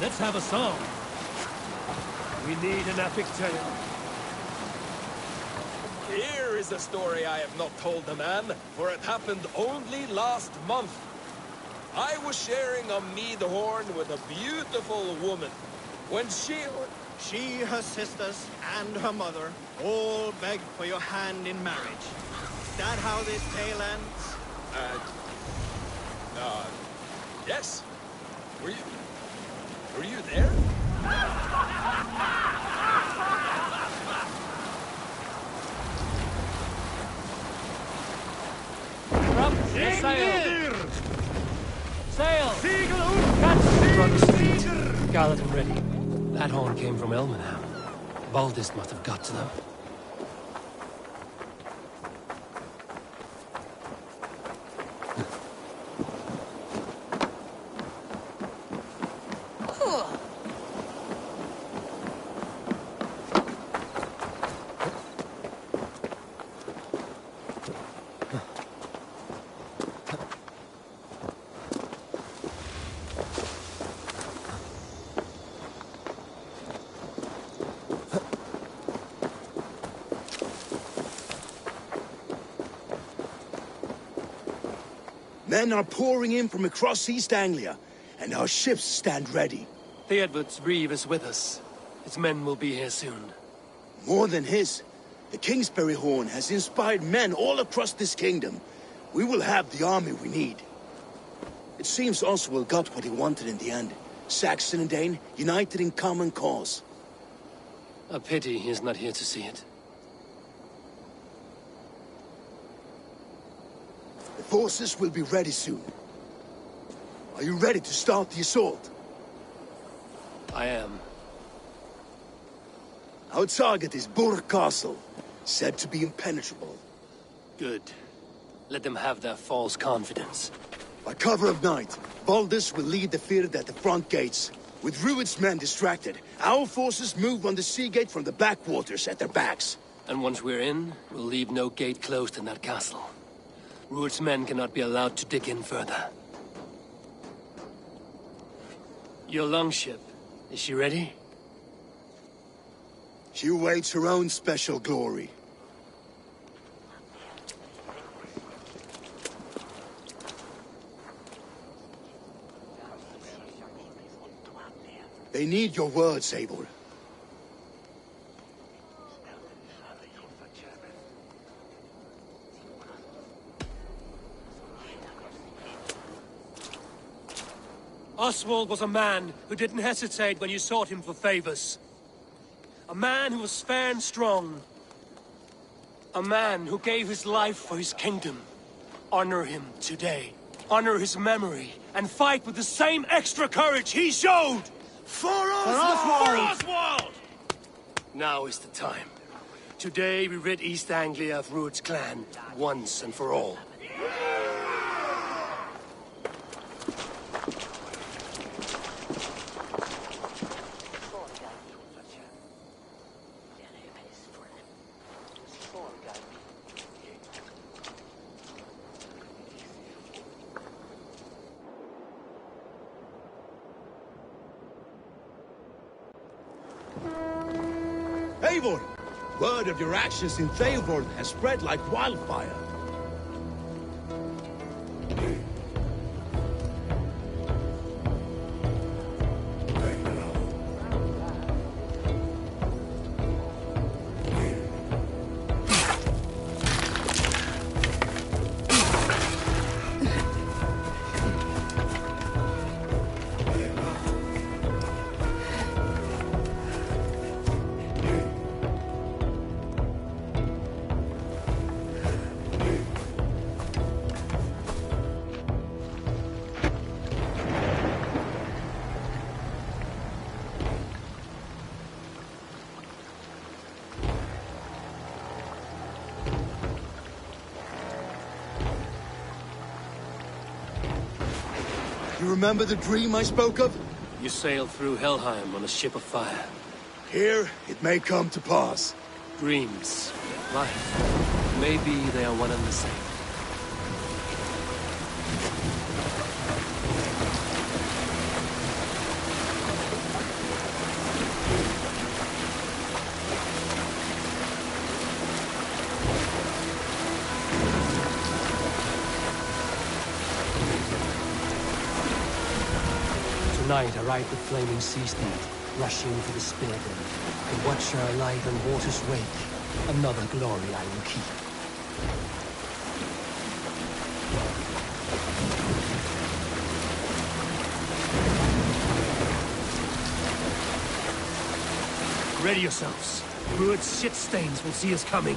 C: Let's have a song. We need an epic tale.
T: Here is a story I have not told the man, for it happened only last month. I was sharing a mead horn with a beautiful woman. When she,
B: her sisters, and her mother all begged for your hand in marriage. Is that how this tale ends?
T: Yes. Were you there?
C: Sail! Sail! Catch! Run speed! Gallant and ready. That horn came from Elmenham. Baldist must have got to them.
D: Men are pouring in from across East Anglia, and our ships stand ready.
C: Theodward's reeve is with us. His men will be here soon.
D: More than his. The Kingsbury Horn has inspired men all across this kingdom. We will have the army we need. It seems Oswald got what he wanted in the end. Saxon and Dane united in common cause.
C: A pity he is not here to see it.
D: The forces will be ready soon. Are you ready to start the assault?
C: I am.
D: Our target is Burg Castle, said to be impenetrable.
C: Good. Let them have their false confidence.
D: By cover of night, Baldus will lead the field at the front gates. With Rued's men distracted, our forces move on the sea gate from the backwaters at their backs.
C: And once we're in, we'll leave no gate closed in that castle. Rued's men cannot be allowed to dig in further. Your longship, is she ready?
D: She awaits her own special glory. They need your words, Eivor.
C: Oswald was a man who didn't hesitate when you sought him for favors. A man who was fair and strong. A man who gave his life for his kingdom. Honor him today. Honor his memory. And fight with the same extra courage he showed!
D: For Oswald!
C: For Oswald! Now is the time. Today we rid East Anglia of Rued's clan, once and for all.
D: Eivor! Word of your actions in Theodward has spread like wildfire. You remember the dream I spoke of?
C: You sailed through Helheim on a ship of fire.
D: Here, it may come to pass.
C: Dreams, life, maybe they are one and the same. Tonight I ride the flaming sea steed, rushing to the spearhead, to watch her alight on water's wake. Another glory I will keep. Ready yourselves. Rued's shit stains will see us coming.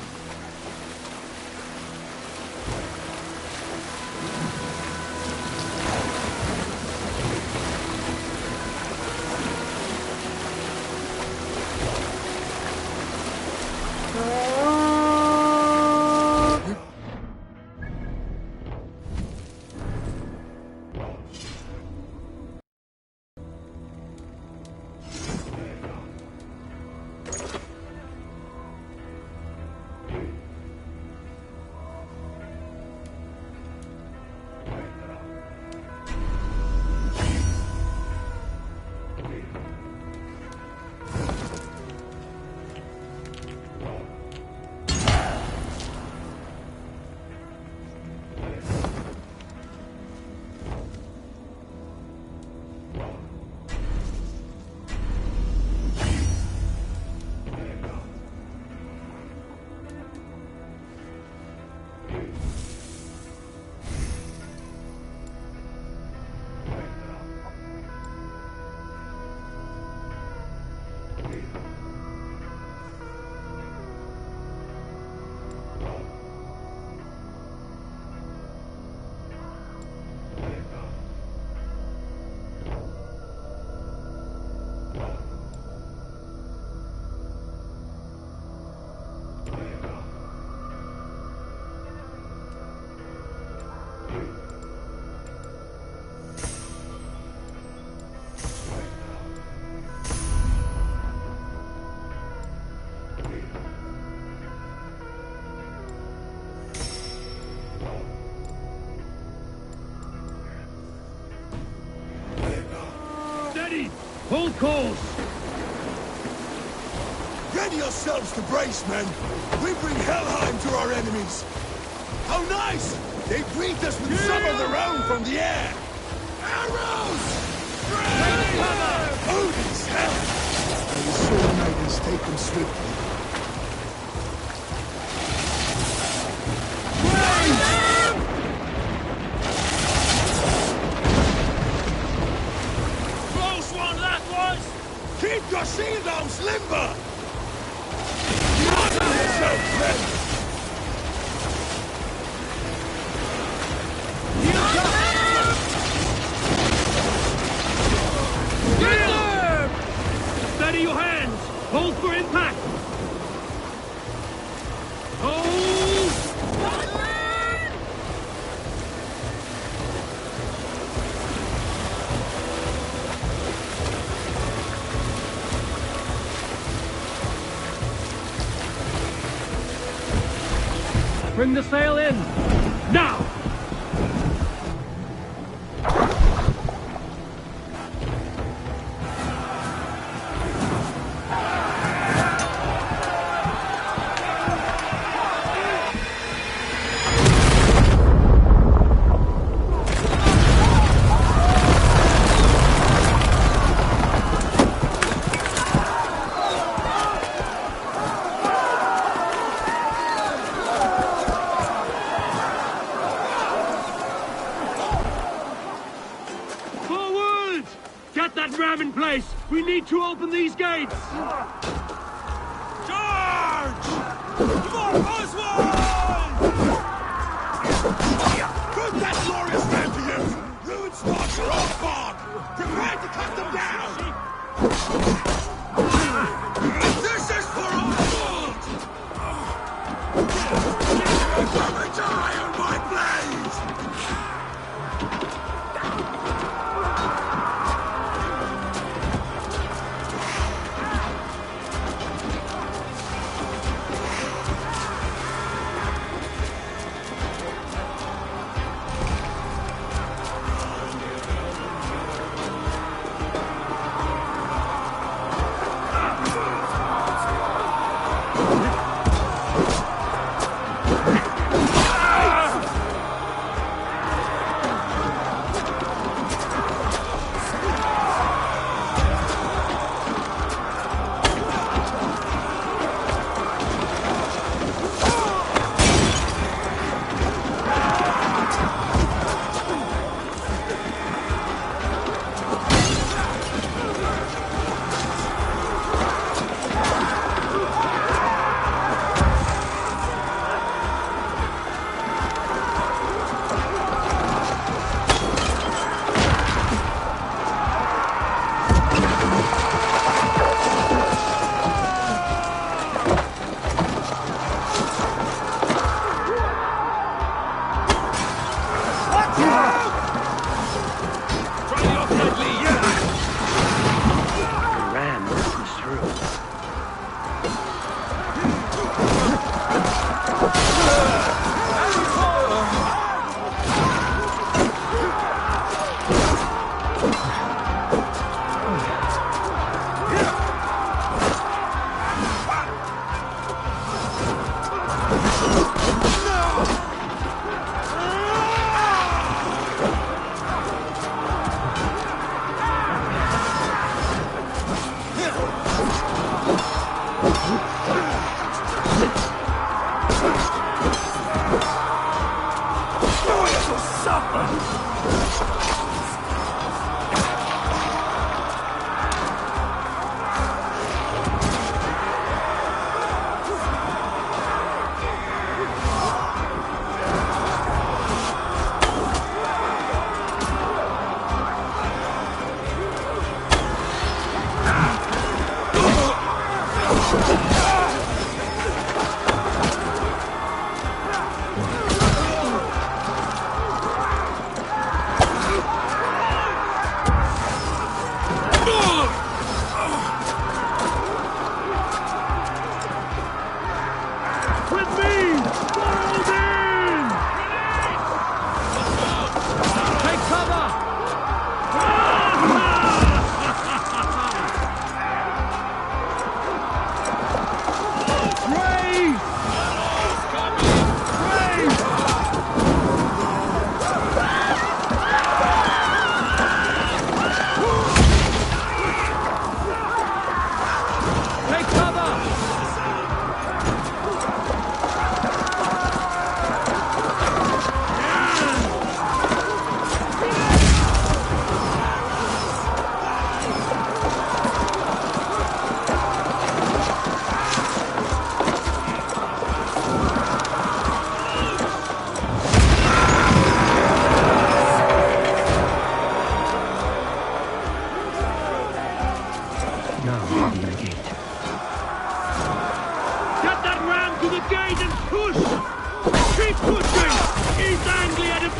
I: Full course!
D: Ready yourselves to brace, men! We bring Helheim to our enemies! How nice! They greet us with some of their own from the air! Arrows! Odin's hell! May the sword maidens take them swiftly.
I: Close one, that was!
D: Keep your shields limber! Model yourself, friend!
I: Steady your hands! Hold for impact! Hold! Bring the sail in! Now! In place! We need to open these gates!
D: Charge! For Oswald! Put that glorious man to use! Ruin's thoughts are all gone! Prepare to cut them down! This is for Oswald! Come and die on my blade!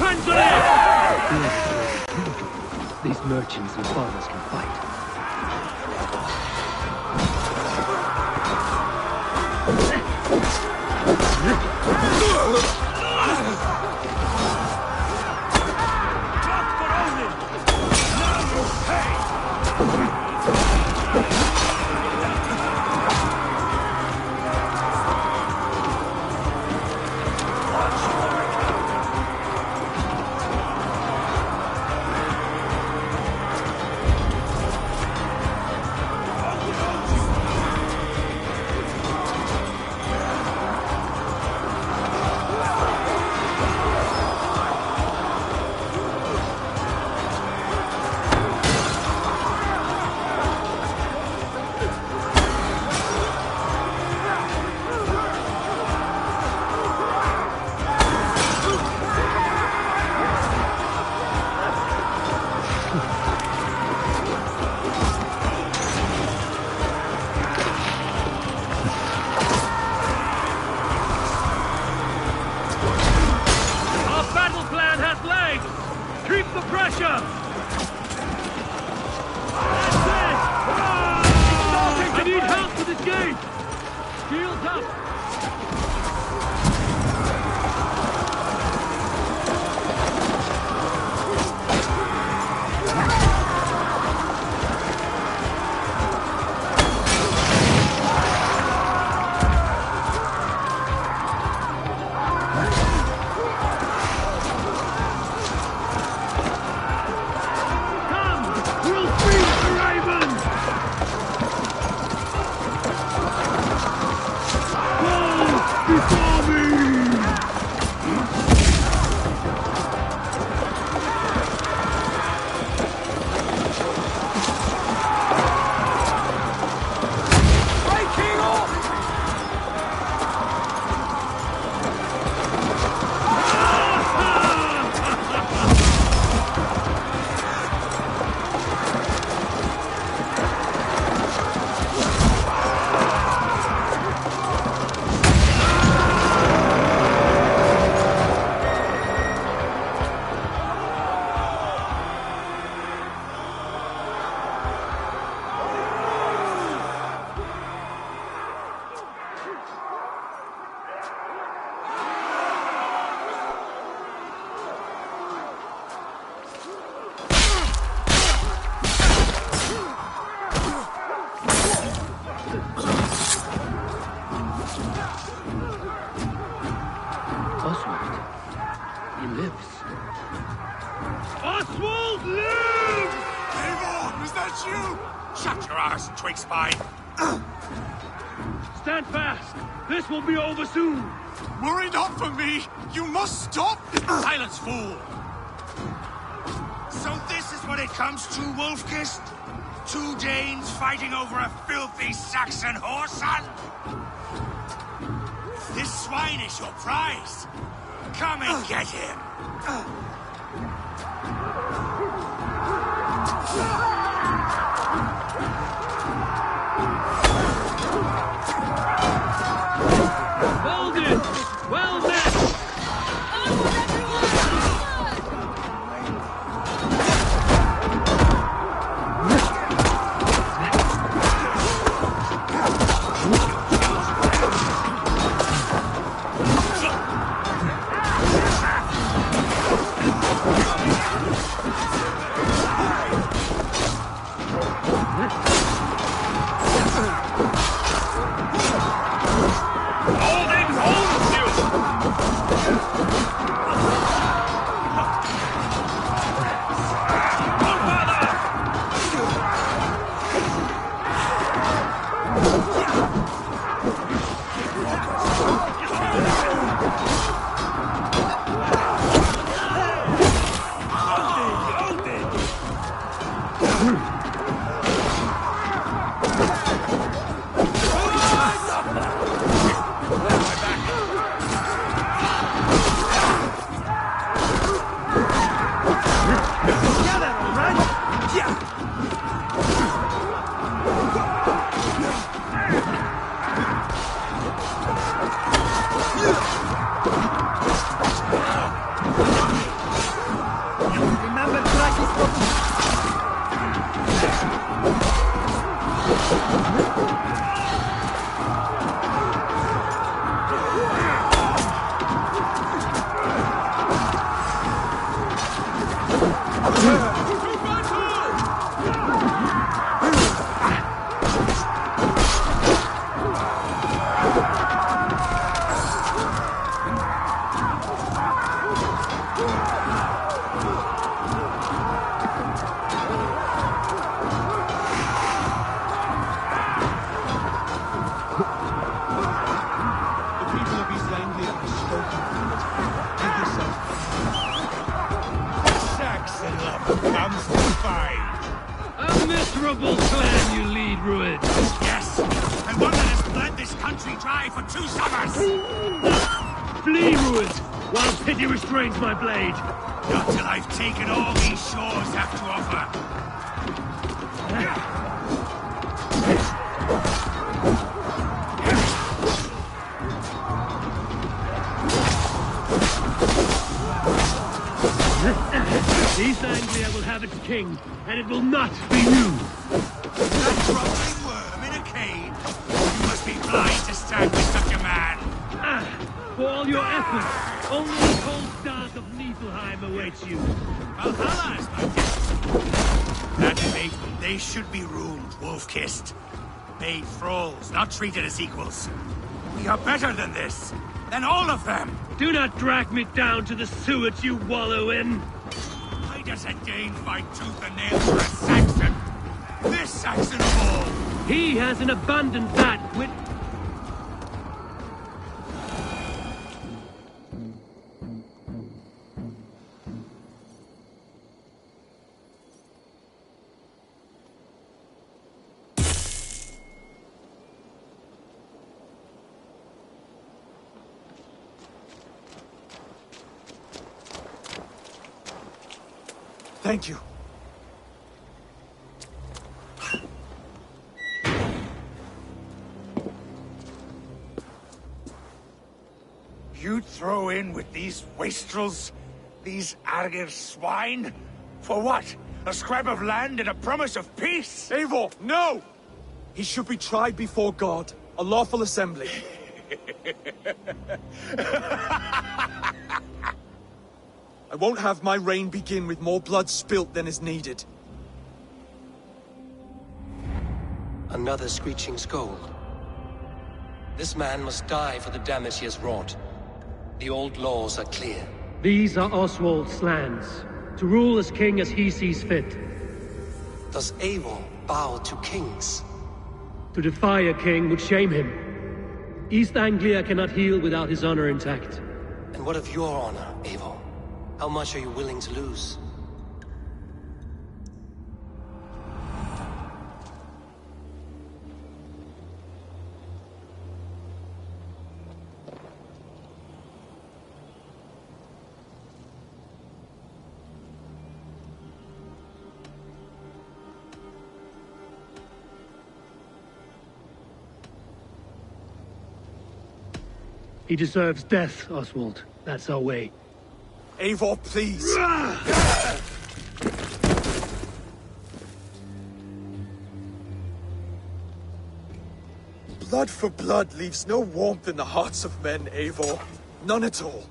I: translate!
C: These merchants and farmers can fight.
I: Stand fast! This will be over soon!
K: Worry not for me! You must stop!
H: Silence, fool! So this is what it comes to, Wolfkist? 2 Danes fighting over a filthy Saxon whoreson? This swine is your prize! Come and get him!
I: Hold it! Well met!
H: comes to 5.
I: A miserable clan you lead, Ruid.
H: Yes, and one that has bled this country dry for 2 summers.
I: Flee, Ruid, while pity restrains my blade.
H: Not till I've taken all these shores have to offer.
I: East Anglia will have its king, and it will not be you.
H: That crawling worm in a cave? You must be blind to stand with such a man.
I: For all your efforts, only the cold dark of Niflheim awaits you.
H: Valhalla is my destiny. That fate, they should be ruled, wolf-kissed. Made thralls, not treated as equals. We are better than this. Than all of them.
I: Do not drag me down to the sewage you wallow in.
H: Why does a Dane fight tooth and nail for a Saxon? This Saxon of all!
I: He hasn't abandoned that with...
Q: Thank you.
H: You'd throw in with these wastrels? These Argir swine? For what? A scrap of land and a promise of peace?
Q: Eivor, no! He should be tried before God, a lawful assembly. I won't have my reign begin with more blood spilt than is needed.
C: Another screeching scold. This man must die for the damage he has wrought. The old laws are clear.
I: These are Oswald's lands, to rule as king as he sees fit.
C: Does Eivor bow to kings?
I: To defy a king would shame him. East Anglia cannot heal without his honor intact.
C: And what of your honor, Eivor? How much are you willing to lose?
I: He deserves death, Oswald. That's our way.
Q: Eivor, please! Blood for blood leaves no warmth in the hearts of men, Eivor. None at all.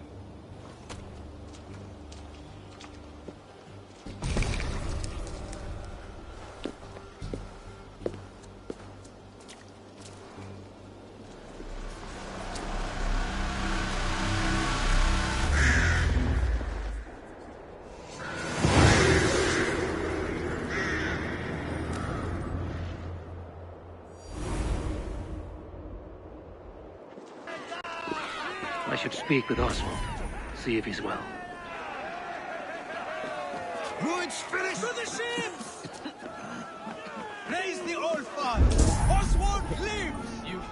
I: I should speak with Oswald, see if he's well.
B: Ruin's finished for the ships! Raise the old fire! Oswald lives! You...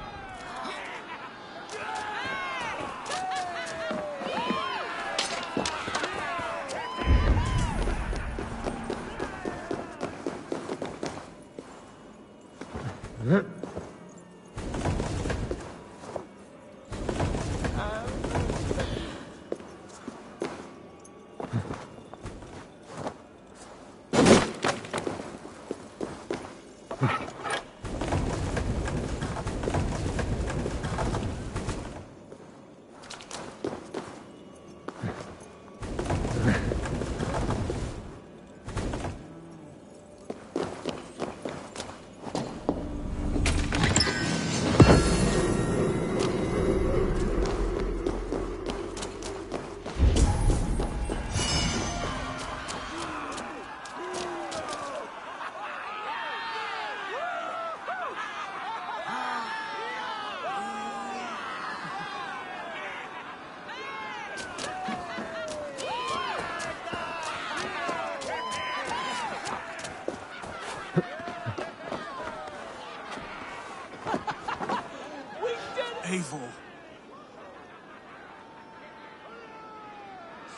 K: Eivor.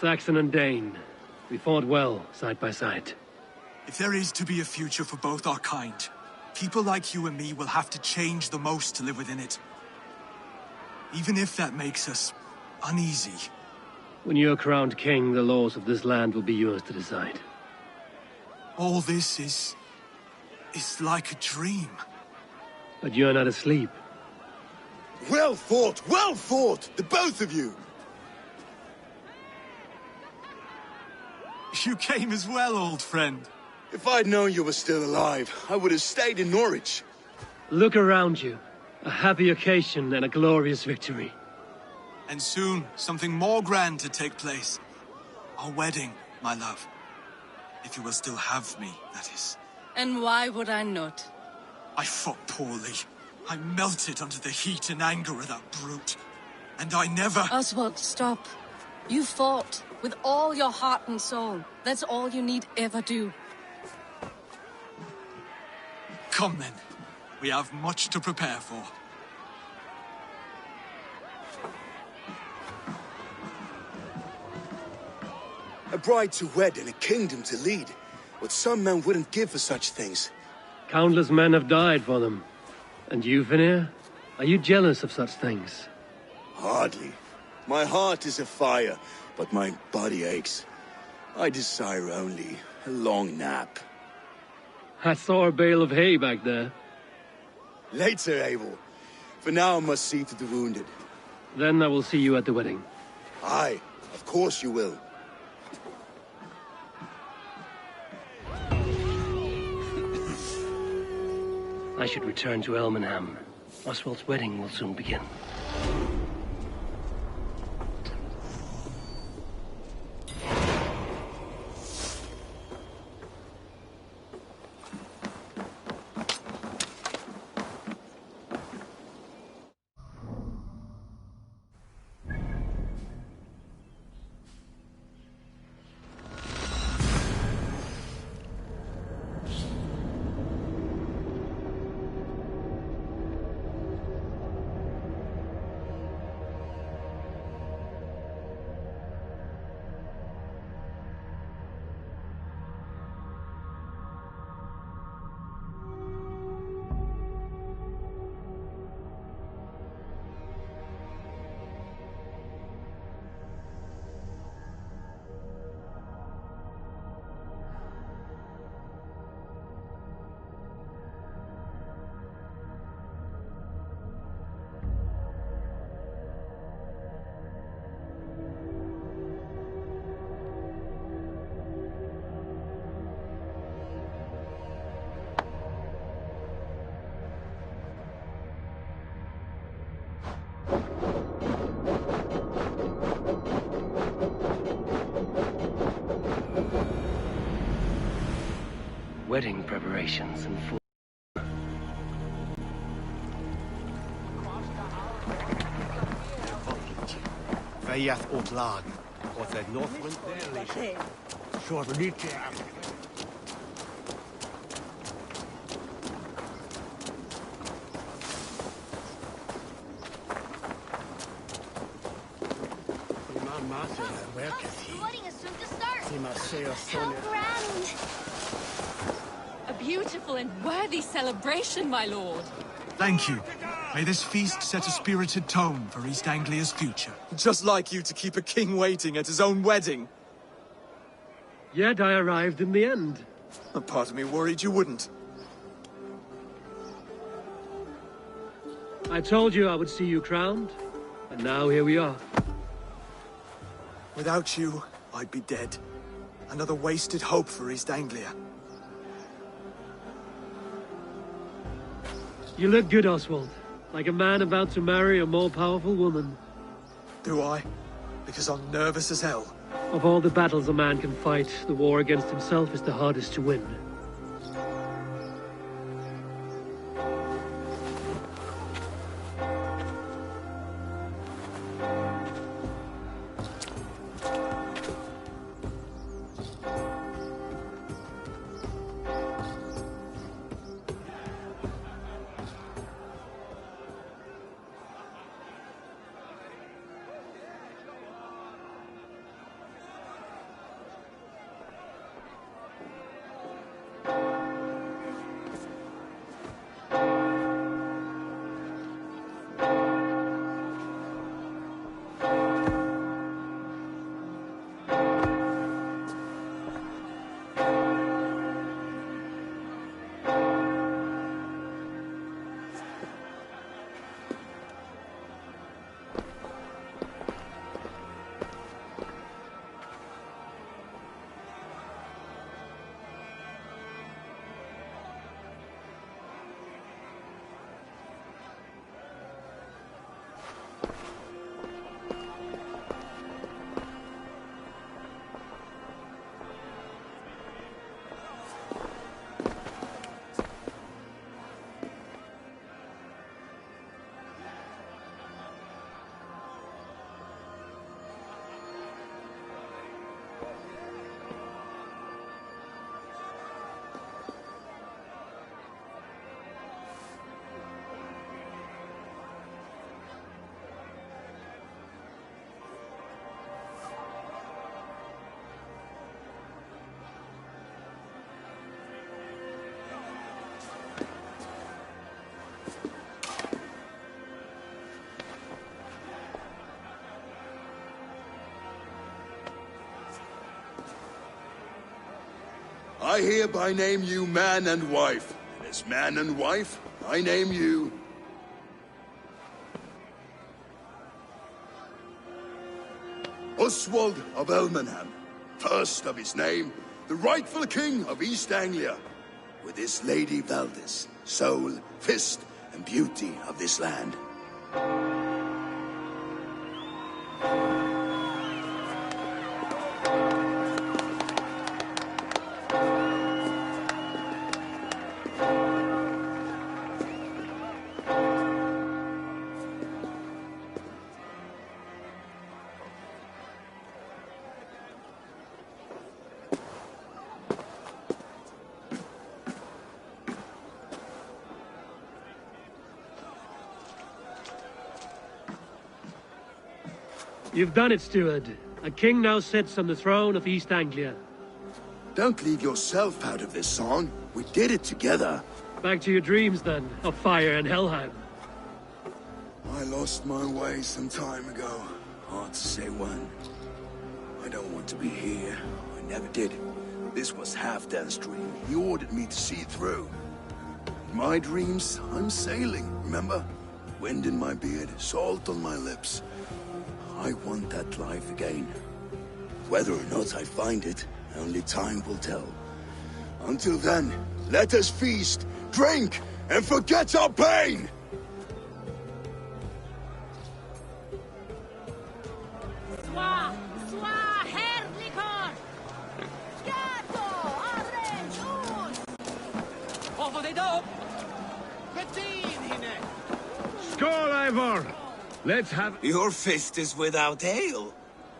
I: Saxon and Dane. We fought well, side by side.
K: If there is to be a future for both our kind, people like you and me will have to change the most to live within it. Even if that makes us uneasy.
I: When you're crowned king, the laws of this land will be yours to decide.
K: All this is like a dream.
I: But you're not asleep.
D: Well fought, the both of you!
K: You came as well, old friend.
D: If I'd known you were still alive, I would have stayed in Norwich.
I: Look around you. A happy occasion and a glorious victory.
K: And soon, something more grand to take place. Our wedding, my love. If you will still have me, that is.
S: And why would I not?
K: I fought poorly. I melted under the heat and anger of that brute. And I never...
S: Oswald, stop. You fought with all your heart and soul. That's all you need ever do.
K: Come then. We have much to prepare for.
D: A bride to wed and a kingdom to lead. What some men wouldn't give for such things.
I: Countless men have died for them. And you, Vanir? Are you jealous of such things?
D: Hardly. My heart is afire, but my body aches. I desire only a long nap.
I: I saw a bale of hay back there.
D: Later, Abel. For now I must see to the wounded.
I: Then I will see you at the wedding.
D: Aye, of course you will.
I: I should return to Elmenham. Oswald's wedding will soon begin. Wedding preparations in full.
U: Feiath o Blag, oedd e Northwind there, Siwr Nietzsche.
F: The wedding is soon to start.
M: How grand!
E: A beautiful and worthy celebration, my lord.
K: Thank you. May this feast set a spirited tone for East Anglia's future.
N: Just like you to keep a king waiting at his own wedding.
I: Yet I arrived in the end.
N: A part of me worried you wouldn't.
I: I told you I would see you crowned, and now here we are.
N: Without you, I'd be dead. Another wasted hope for East Anglia.
I: You look good, Oswald. Like a man about to marry a more powerful woman.
N: Do I? Because I'm nervous as hell.
I: Of all the battles a man can fight, the war against himself is the hardest to win.
D: I hereby name you man and wife. And as man and wife, I name you... Oswald of Elmenham, first of his name, the rightful king of East Anglia, with his lady Valdis, soul, fist, and beauty of this land.
I: You've done it, steward. A king now sits on the throne of East Anglia.
D: Don't leave yourself out of this song. We did it together.
I: Back to your dreams, then, of fire and Helheim.
D: I lost my way some time ago. Hard to say when. I don't want to be here. I never did. This was Halfdan's dream. He ordered me to see it through. In my dreams, I'm sailing, remember? Wind in my beard, salt on my lips. I want that life again. Whether or not I find it, only time will tell. Until then, let us feast, drink, and forget our pain!
P: Skål, Ivor! Let's have...
O: Your fist is without ale.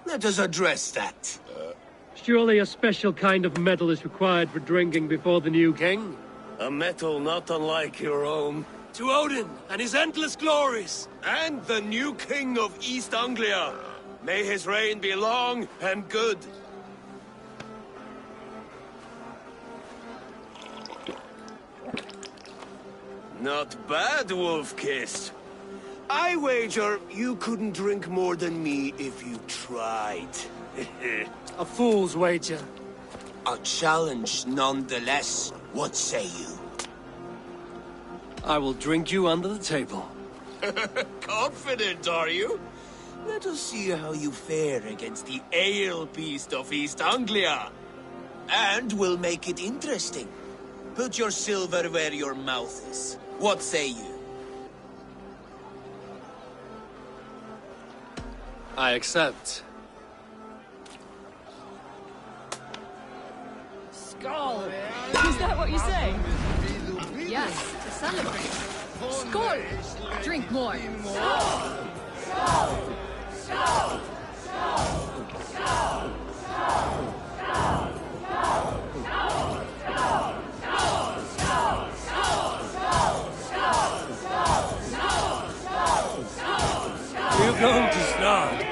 O: Let us address that.
I: Surely a special kind of metal is required for drinking before the new king?
O: A metal not unlike your own.
C: To Odin and his endless glories!
O: And the new king of East Anglia. May his reign be long and good. Not bad, Wolf-Kissed. I wager you couldn't drink more than me if you tried.
C: A fool's wager.
O: A challenge nonetheless. What say you?
C: I will drink you under the table.
O: Confident, are you? Let us see how you fare against the ale beast of East Anglia. And we'll make it interesting. Put your silver where your mouth is. What say you?
C: I accept.
E: Skull! Is that what you say? Yes, to celebrate. Skål! Drink more.
C: We're going to start.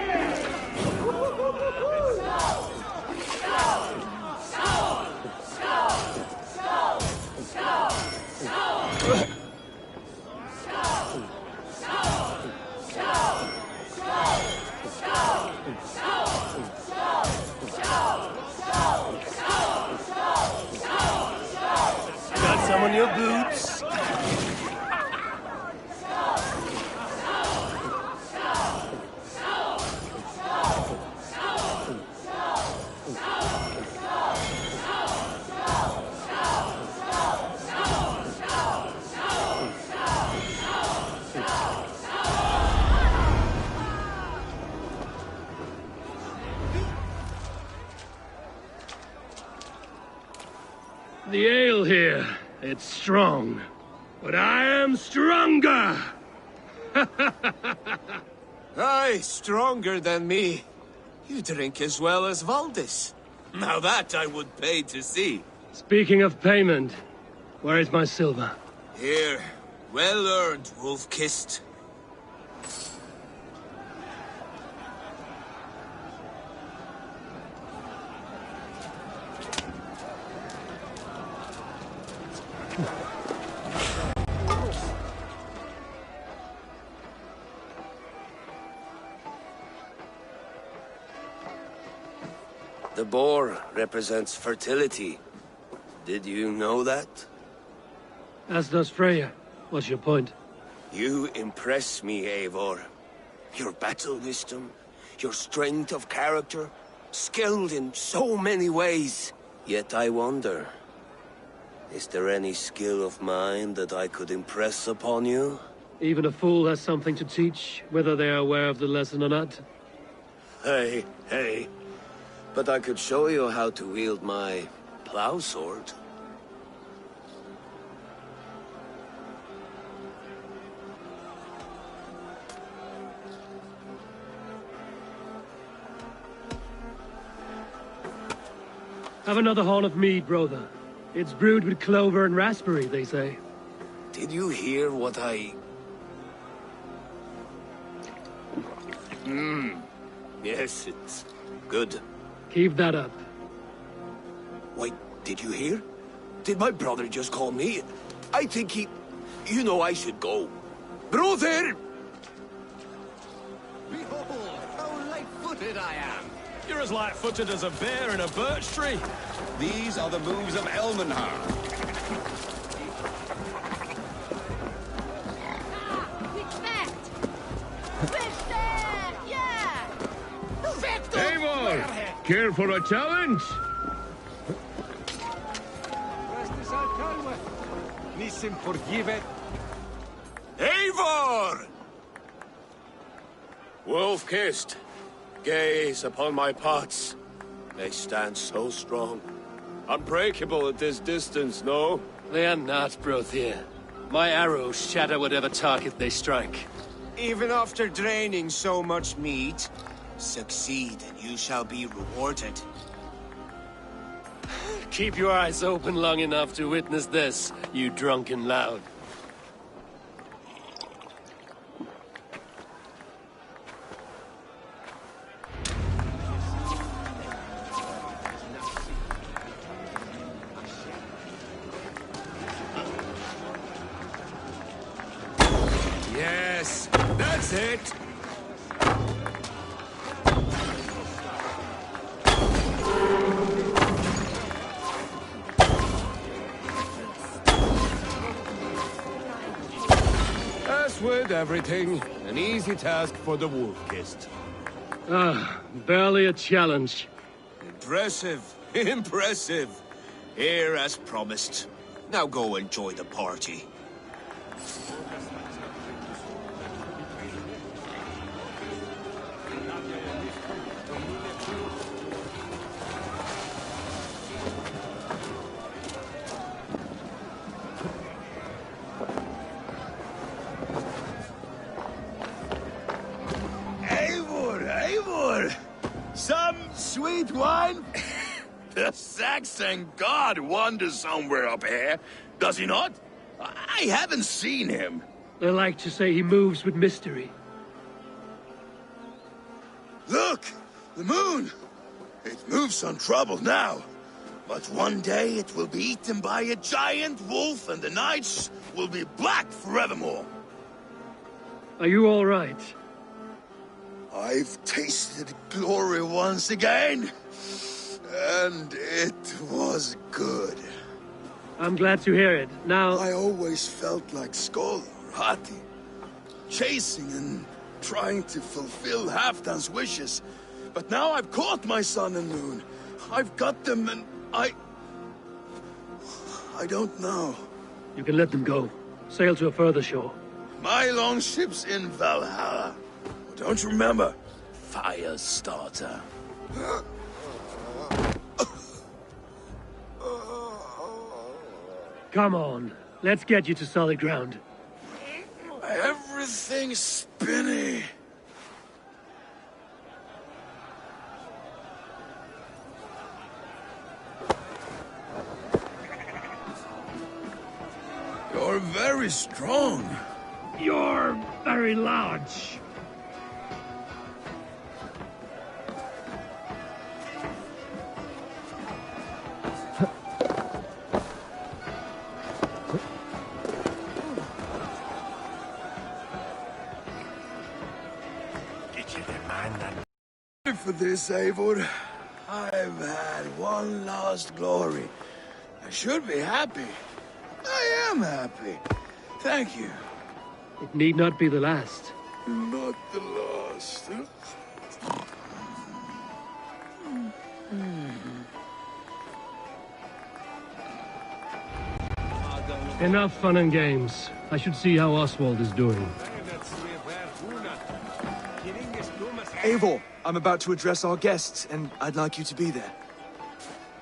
C: Got some on your boots?
I: The ale here, it's strong. But I am stronger!
O: Aye, stronger than me. You drink as well as Valdis. Now that I would pay to see.
I: Speaking of payment, where is my silver?
O: Here, well earned, Wolf-Kissed. The boar represents fertility. Did you know that?
I: As does Freya. What's your point?
O: You impress me, Eivor. Your battle wisdom, your strength of character, skilled in so many ways. Yet I wonder, is there any skill of mine that I could impress upon you?
I: Even a fool has something to teach, whether they are aware of the lesson or not.
O: Hey. But I could show you how to wield my plow sword.
I: Have another horn of mead, brother. It's brewed with clover and raspberry, they say.
O: Did you hear what I... Yes, it's good.
I: Keep that up.
O: Wait, did you hear? Did my brother just call me? I think he... You know I should go. Brother!
U: Behold, how light-footed I am!
T: You're as light-footed as a bear in a birch tree.
U: These are the moves of Elmenhar.
P: Eivor, care for a challenge?
O: Eivor! Wolf-kissed, gaze upon my pots. They stand so strong. Unbreakable at this distance, no?
C: They are not, Brothir. My arrows shatter whatever target they strike.
O: Even after draining so much meat, succeed and you shall be rewarded.
C: Keep your eyes open long enough to witness this, you drunken loud.
O: Yes, that's it!
U: As with everything, an easy task for the wolf-kissed.
I: Barely a challenge.
O: Impressive, impressive. Here as promised. Now go enjoy the party.
D: Eivor! Some sweet wine? The Saxon god wanders somewhere up here, does he not? I haven't seen him.
I: They like to say he moves with mystery.
D: Look! The moon! It moves untroubled now. But one day it will be eaten by a giant wolf and the nights will be black forevermore.
I: Are you all right?
D: I've tasted glory once again. And it was good.
I: I'm glad to hear it. Now...
D: I always felt like Skolorati, chasing and trying to fulfill Halfdan's wishes. But now I've caught my sun and moon. I've got them and I don't know.
I: You can let them go. Sail to a further shore.
D: My longship's in Valhalla. Don't you remember? Firestarter.
I: Come on. Let's get you to solid ground.
D: Everything's spinny. You're very strong.
I: You're very large.
D: For this, Eivor, I've had one last glory,
P: I should be happy. I am happy. Thank you.
I: It need not be the last.
P: Not the last.
I: Enough fun and games. I should see how Oswald is doing.
Q: Eivor, I'm about to address our guests, and I'd like you to be there.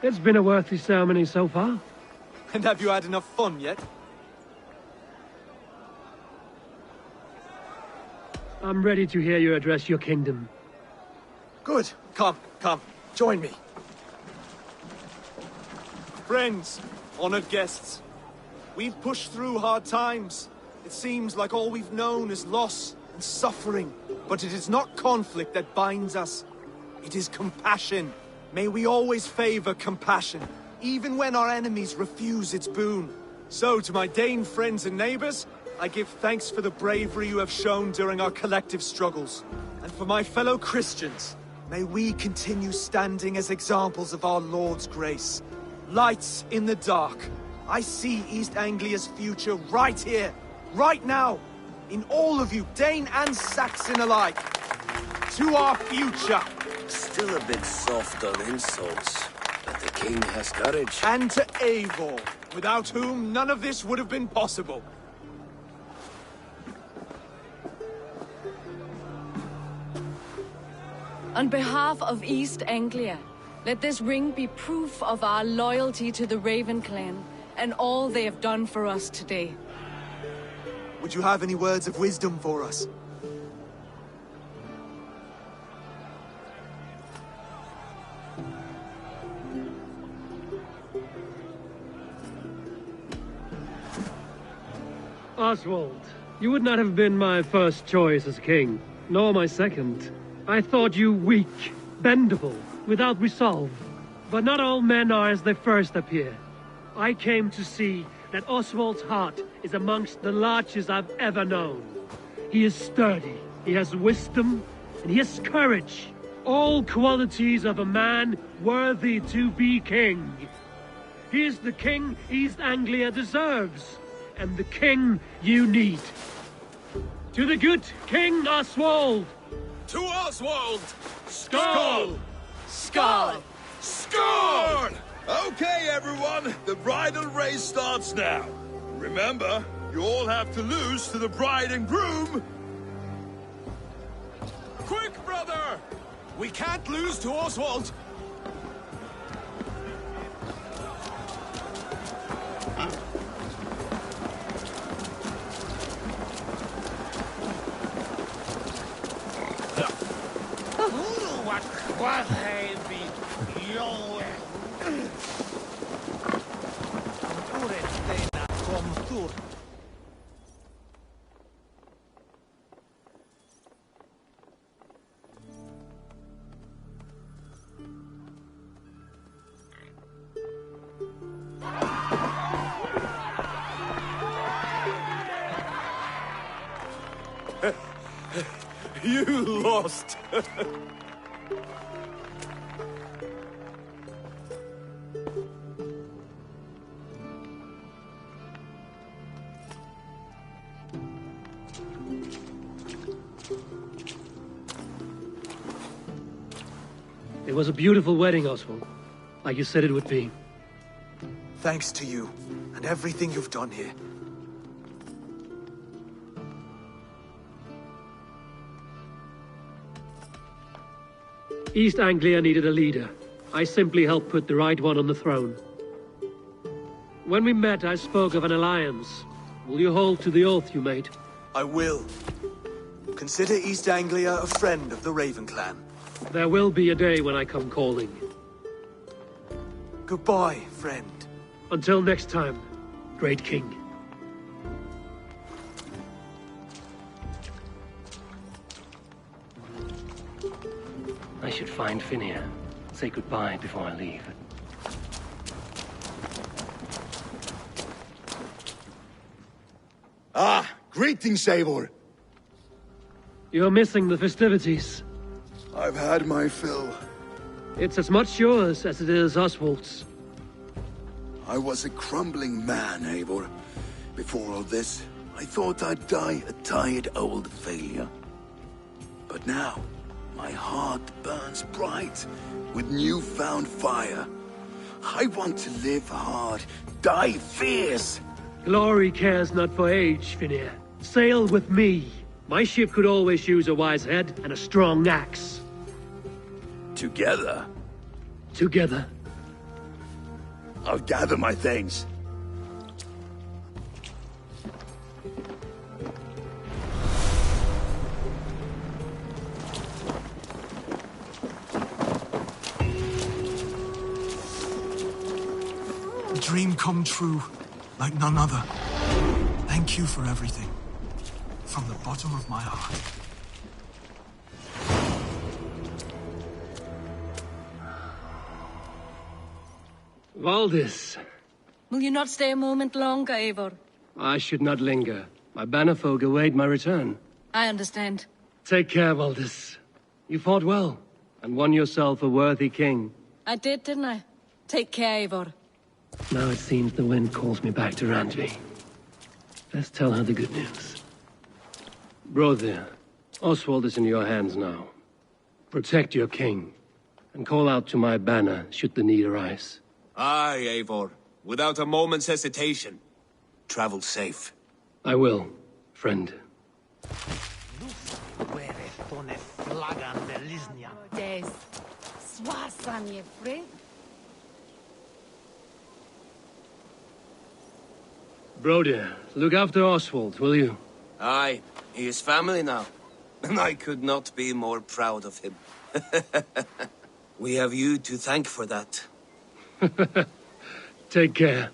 I: It's been a worthy ceremony so far.
Q: And have you had enough fun yet?
I: I'm ready to hear you address your kingdom.
Q: Good. Come. Join me. Friends, honored guests. We've pushed through hard times. It seems like all we've known is loss and suffering. But it is not conflict that binds us. It is compassion. May we always favor compassion, even when our enemies refuse its boon. So, to my Dane friends and neighbors, I give thanks for the bravery you have shown during our collective struggles. And for my fellow Christians, may we continue standing as examples of our Lord's grace. Lights in the dark. I see East Anglia's future right here, right now, in all of you, Dane and Saxon alike. To our future.
O: Still a bit soft on insults, but the king has courage.
Q: And to Eivor, without whom none of this would have been possible.
S: On behalf of East Anglia, let this ring be proof of our loyalty to the Raven clan and all they have done for us today.
Q: Would you have any words of wisdom for us?
I: Oswald, you would not have been my first choice as king, nor my second. I thought you weak, bendable, without resolve. But not all men are as they first appear. I came to see that Oswald's heart is amongst the largest I've ever known. He is sturdy, he has wisdom, and he has courage. All qualities of a man worthy to be king. He is the king East Anglia deserves, and the king you need. To the good King Oswald!
T: To Oswald!
P: Skull!
T: Skull!
P: Skull! Okay, everyone, the bridal race starts now. Remember, you all have to lose to the bride and groom.
T: Quick, brother! We can't lose to Oswald!
Q: You lost!
I: It was a beautiful wedding, Oswald. Like you said it would be.
Q: Thanks to you, and everything you've done here.
I: East Anglia needed a leader. I simply helped put the right one on the throne. When we met, I spoke of an alliance. Will you hold to the oath you made?
Q: I will. Consider East Anglia a friend of the Raven clan.
I: There will be a day when I come calling.
Q: Goodbye, friend.
I: Until next time, great king. I should find Finia. Say goodbye before I leave.
D: Ah, greetings, Eivor.
I: You're missing the festivities.
D: I've had my fill.
I: It's as much yours as it is Oswald's.
D: I was a crumbling man, Eivor. Before all this, I thought I'd die a tired old failure. But now, my heart burns bright with newfound fire. I want to live hard, die fierce.
I: Glory cares not for age, Finir. Sail with me. My ship could always use a wise head and a strong axe.
D: Together?
I: Together.
D: I'll gather my things.
K: A dream come true, like none other. Thank you for everything. From the bottom of my heart.
I: Valdis.
S: Will you not stay a moment longer, Eivor?
I: I should not linger. My banner folk await my return.
S: I understand.
I: Take care, Valdis. You fought well, and won yourself a worthy king.
S: I did, didn't I? Take care, Eivor.
I: Now it seems the wind calls me back to Randvi. Let's tell her the good news. Brother, Oswald is in your hands now. Protect your king, and call out to my banner should the need arise.
O: Aye, Eivor. Without a moment's hesitation. Travel safe.
I: I will, friend.
L: Des. Swasanie, friend.
I: Broder, look after Oswald, will you?
O: Aye, he is family now. And I could not be more proud of him. We have you to thank for that.
I: Take care.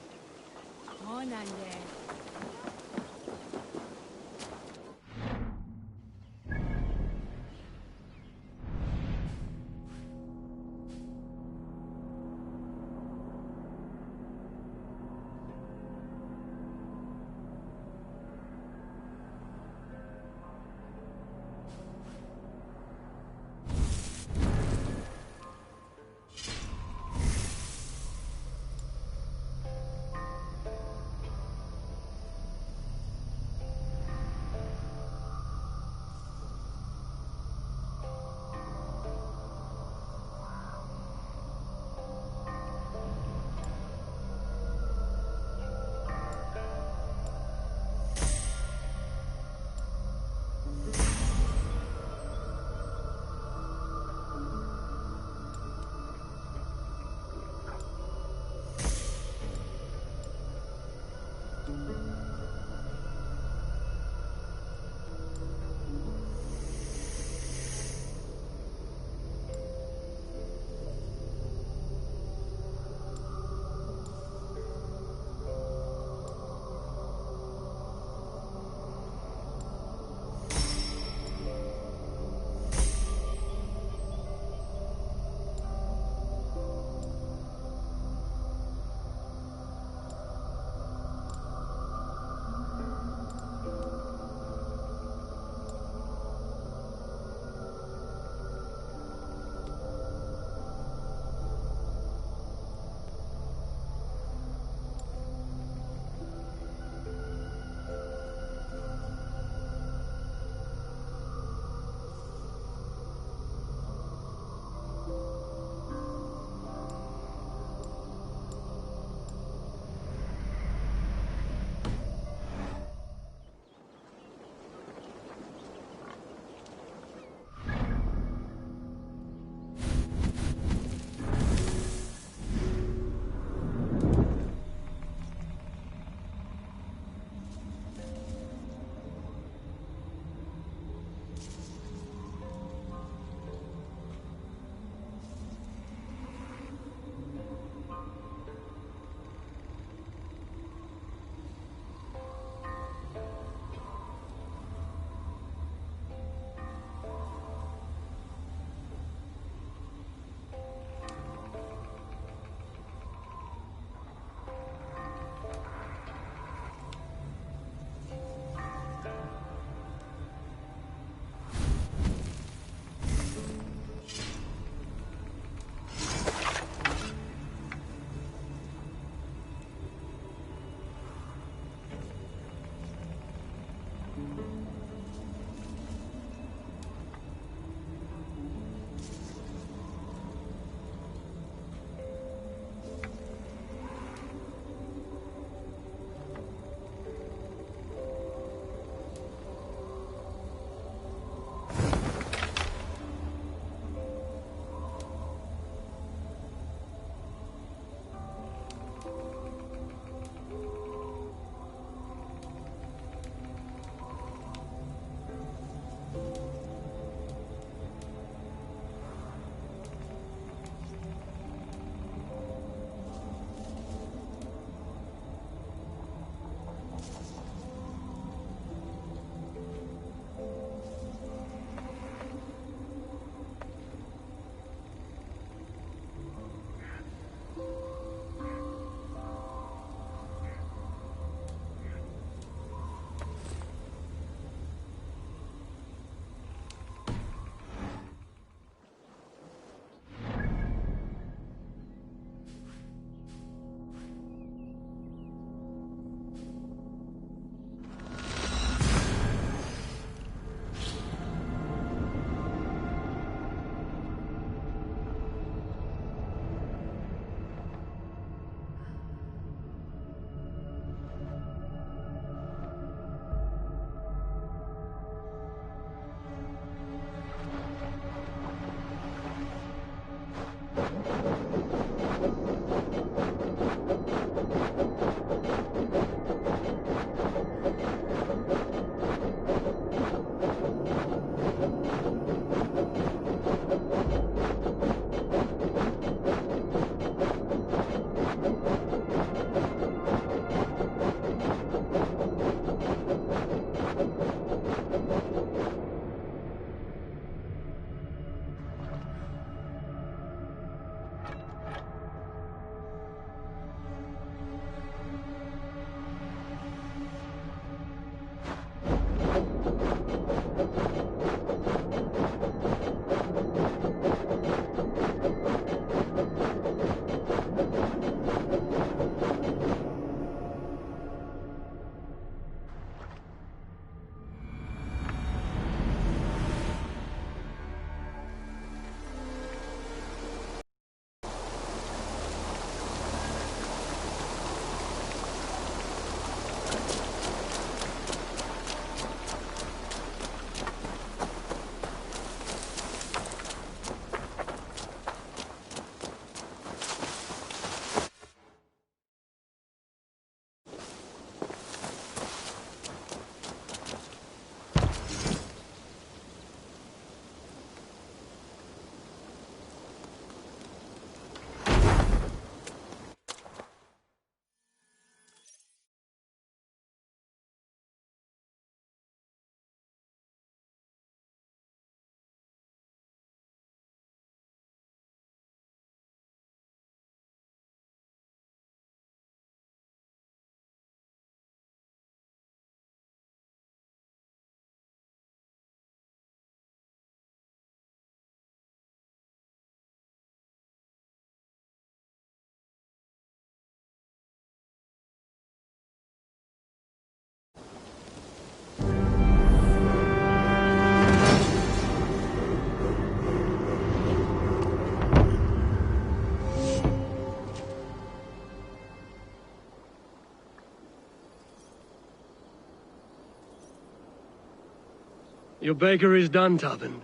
I: Your bakery is done, Tobin.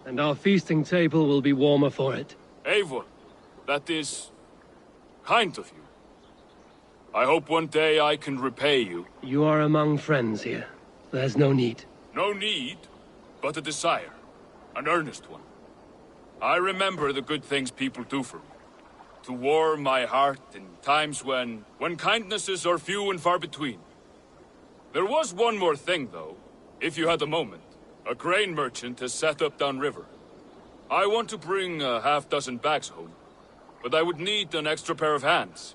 I: And our feasting table will be warmer for it.
G: Eivor, that is kind of you. I hope one day I can repay you.
I: You are among friends here. There's no need.
G: No need, but a desire. An earnest one. I remember the good things people do for me. To warm my heart in times when kindnesses are few and far between. There was one more thing, though, if you had a moment. A grain merchant has set up downriver. I want to bring a half-dozen bags home, but I would need an extra pair of hands.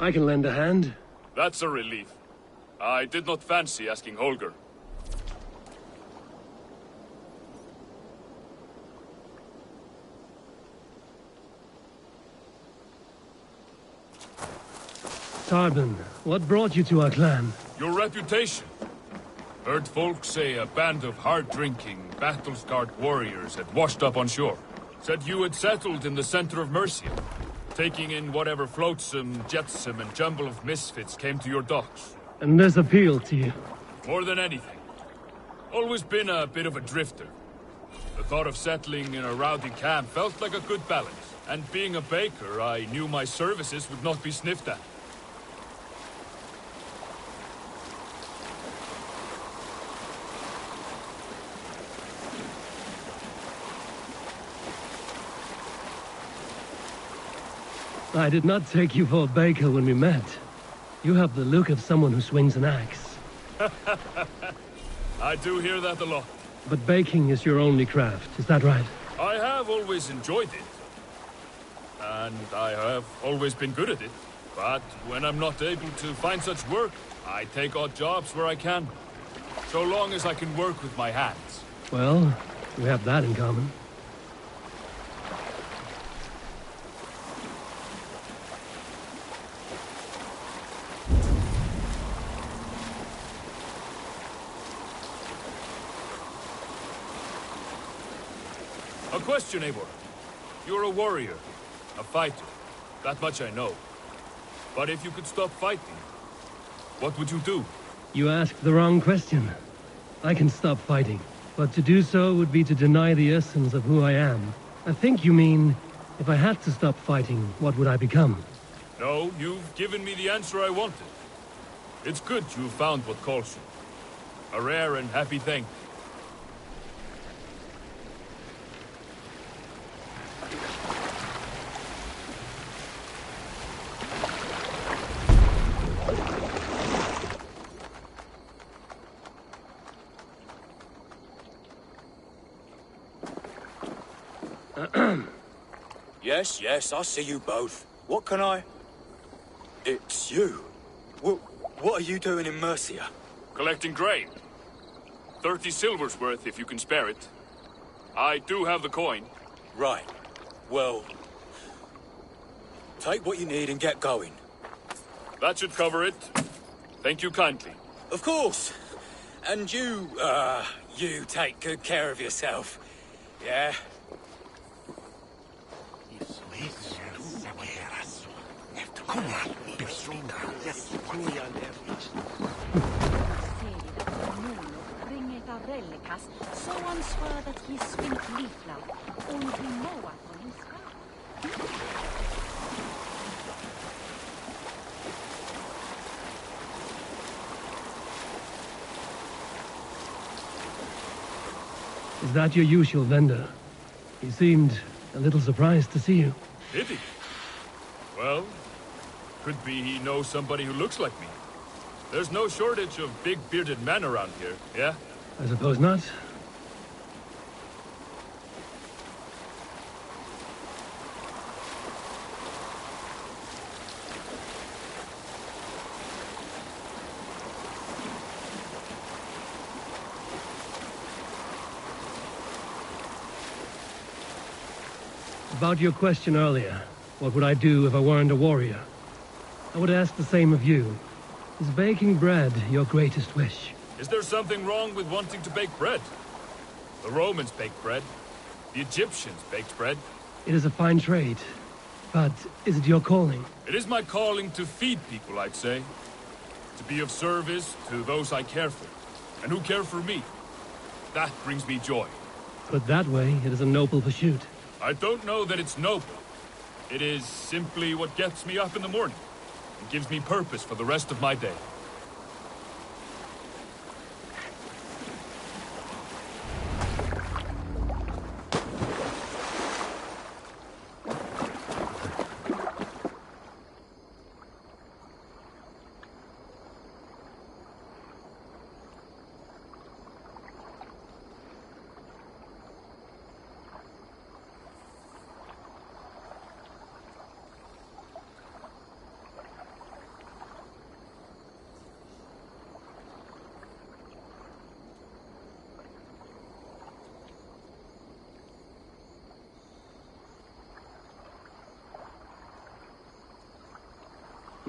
I: I can lend a hand.
G: That's a relief. I did not fancy asking Holger.
I: Tarbin, what brought you to our clan?
G: Your reputation. Heard folks say a band of hard-drinking, battle-scarred warriors had washed up on shore. Said you had settled in the center of Mercia, taking in whatever flotsam, jetsam, and jumble of misfits came to your docks.
I: And this appealed to you?
G: More than anything. Always been a bit of a drifter. The thought of settling in a rowdy camp felt like a good balance. And being a baker, I knew my services would not be sniffed at.
I: I did not take you for a baker when we met. You have the look of someone who swings an axe.
G: I do hear that a lot.
I: But baking is your only craft, is that right?
G: I have always enjoyed it. And I have always been good at it. But when I'm not able to find such work, I take odd jobs where I can. So long as I can work with my hands.
I: Well, we have that in common.
G: A question, Eivor. You're a warrior, a fighter. That much I know. But if you could stop fighting, what would you do?
I: You asked the wrong question. I can stop fighting, but to do so would be to deny the essence of who I am. I think you mean, if I had to stop fighting, what would I become?
G: No, you've given me the answer I wanted. It's good you found what calls you. A rare and happy thing.
O: Yes, I see you both. What can I... It's you. What are you doing in Mercia?
G: Collecting grain. 30 silver's worth if you can spare it. I do have the coin.
O: Right. Well... take what you need and get going.
G: That should cover it. Thank you kindly.
O: Of course. And you take good care of yourself. Yeah?
L: Så ansvarar att ge svint liknad och vi må att hon ska.
I: Is that your usual vendor? He seemed a little surprised to see you.
G: Did he? Well, could be he knows somebody who looks like me. There's no shortage of big bearded men around here, yeah?
I: I suppose not. About your question earlier, what would I do if I weren't a warrior? I would ask the same of you. Is baking bread your greatest wish?
G: Is there something wrong with wanting to bake bread? The Romans baked bread. The Egyptians baked bread.
I: It is a fine trade. But is it your calling?
G: It is my calling to feed people, I'd say. To be of service to those I care for. and who care for me. That brings me joy.
I: Put that way, it is a noble pursuit.
G: I don't know that it's noble. It is simply what gets me up in the morning and gives me purpose for the rest of my day.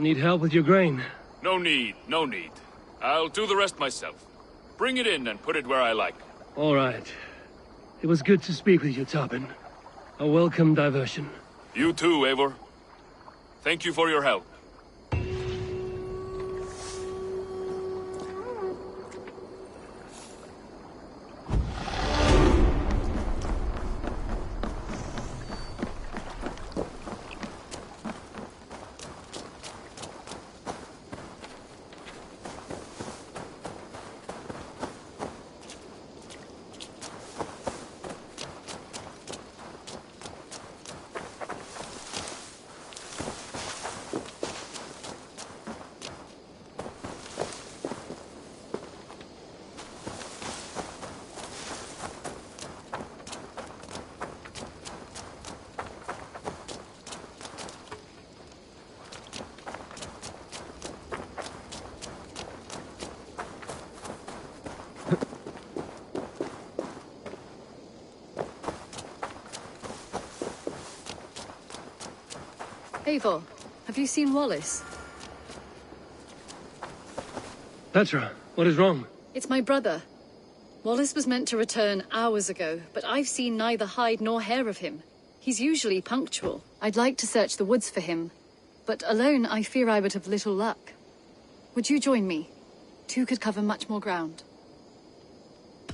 I: Need help with your grain?
G: No need, no need. I'll do the rest myself. Bring it in and put it where I like.
I: All right. It was good to speak with you, Tobin. A welcome diversion.
G: You too, Eivor. Thank you for your help.
E: Eivor, have you seen Wallace?
I: Petra, what is wrong?
E: It's my brother. Wallace was meant to return hours ago, but I've seen neither hide nor hair of him. He's usually punctual. I'd like to search the woods for him, but alone I fear I would have little luck. Would you join me? Two could cover much more ground.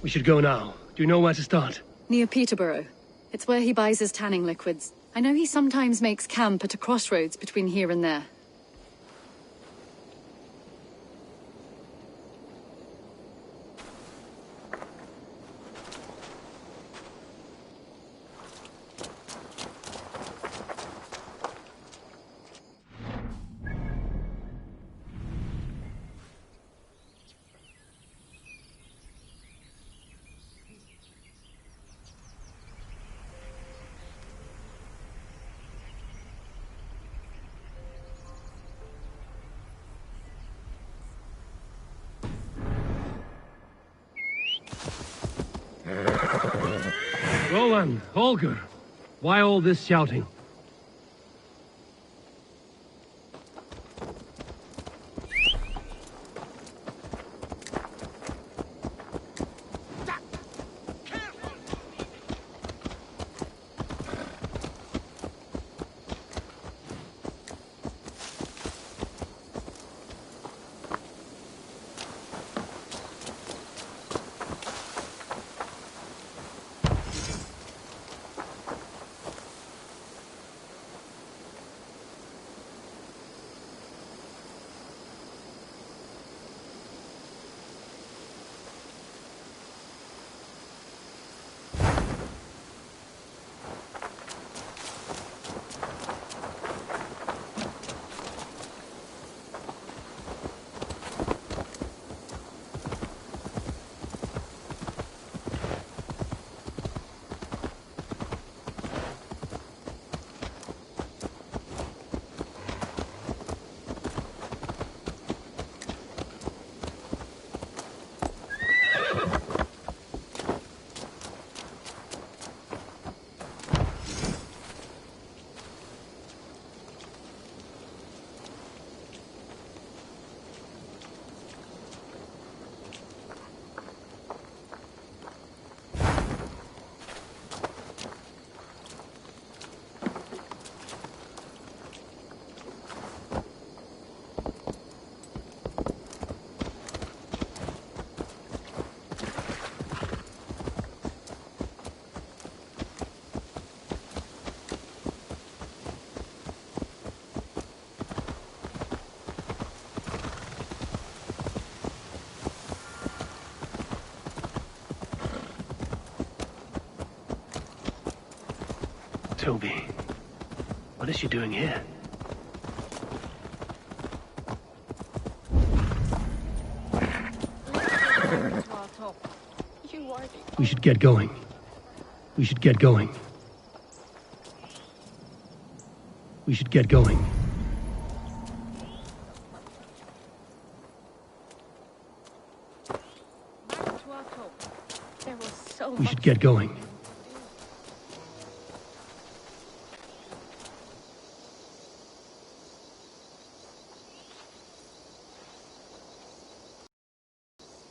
I: We should go now. Do you know where to start?
E: Near Peterborough. It's where he buys his tanning liquids. I know he sometimes makes camp at a crossroads between here and there.
I: Roland, Holger, why all this shouting?
C: Toby. What is she doing here? We should get going. We should get going. We should get going.
S: There was so
C: We
S: much.
C: should get going.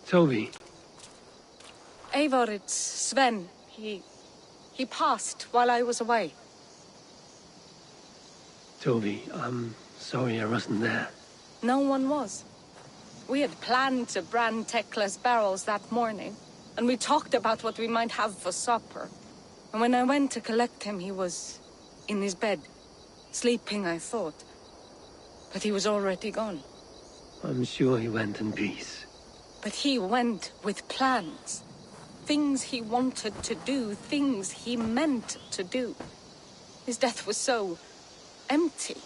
C: Toby.
S: Eivor, it's Sven. He passed while I was away.
C: Toby, I'm sorry I wasn't there.
S: No one was. We had planned to brand Tekla's barrels that morning, and we talked about what we might have for supper. And when I went to collect him, he was in his bed, sleeping, I thought. But he was already gone.
C: I'm sure he went in peace.
S: But he went with plans. Things he wanted to do, things he meant to do. His death was so empty,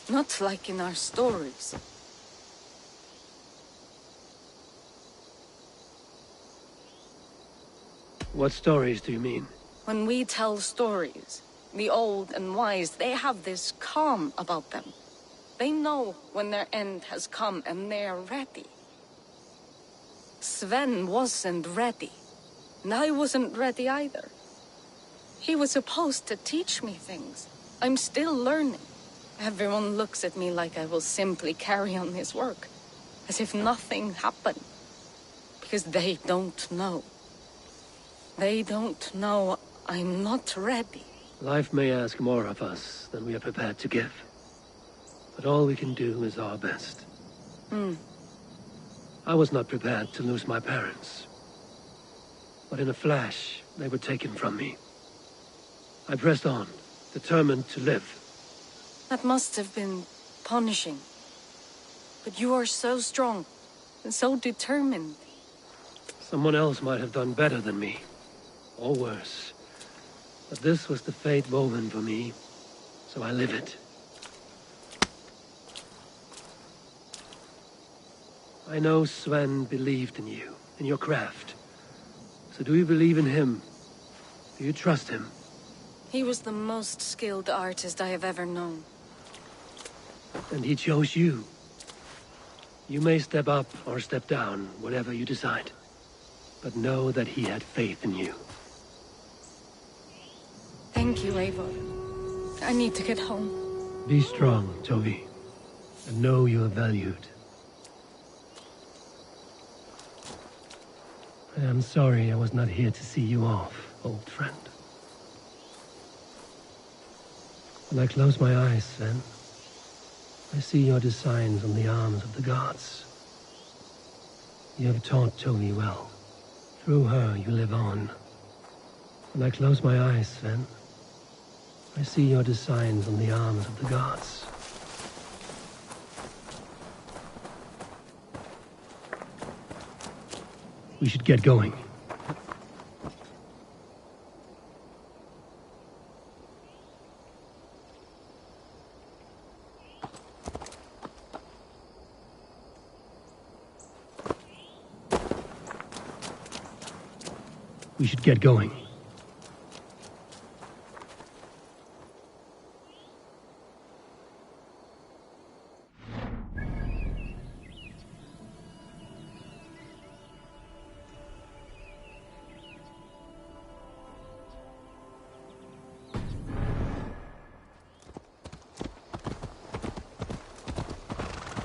S: not like in our stories.
C: What stories do you mean?
S: When we tell stories, the old and wise, they have this calm about them. They know when their end has come and they're ready. Sven wasn't ready. And I wasn't ready either. He was supposed to teach me things. I'm still learning. Everyone looks at me like I will simply carry on his work, as if nothing happened. Because they don't know. They don't know I'm not ready.
C: Life may ask more of us than we are prepared to give. But all we can do is our best. I was not prepared to lose my parents. But in a flash, they were taken from me. I pressed on, determined to live.
S: That must have been punishing. But you are so strong, and so determined.
C: Someone else might have done better than me, or worse. But this was the fate woven for me, so I live it. I know Sven believed in you, in your craft. So do you believe in him? Do you trust him?
S: He was the most skilled artist I have ever known.
C: And he chose you. You may step up or step down, whatever you decide. But know that he had faith in you.
S: Thank you, Eivor. I need to get home.
C: Be strong, Toby. And know you are valued. I am sorry I was not here to see you off, old friend. When I close my eyes, Sven, I see your designs on the arms of the gods. You have taught Toby well. Through her, you live on. When I close my eyes, Sven, I see your designs on the arms of the gods. We should get going. We should get going.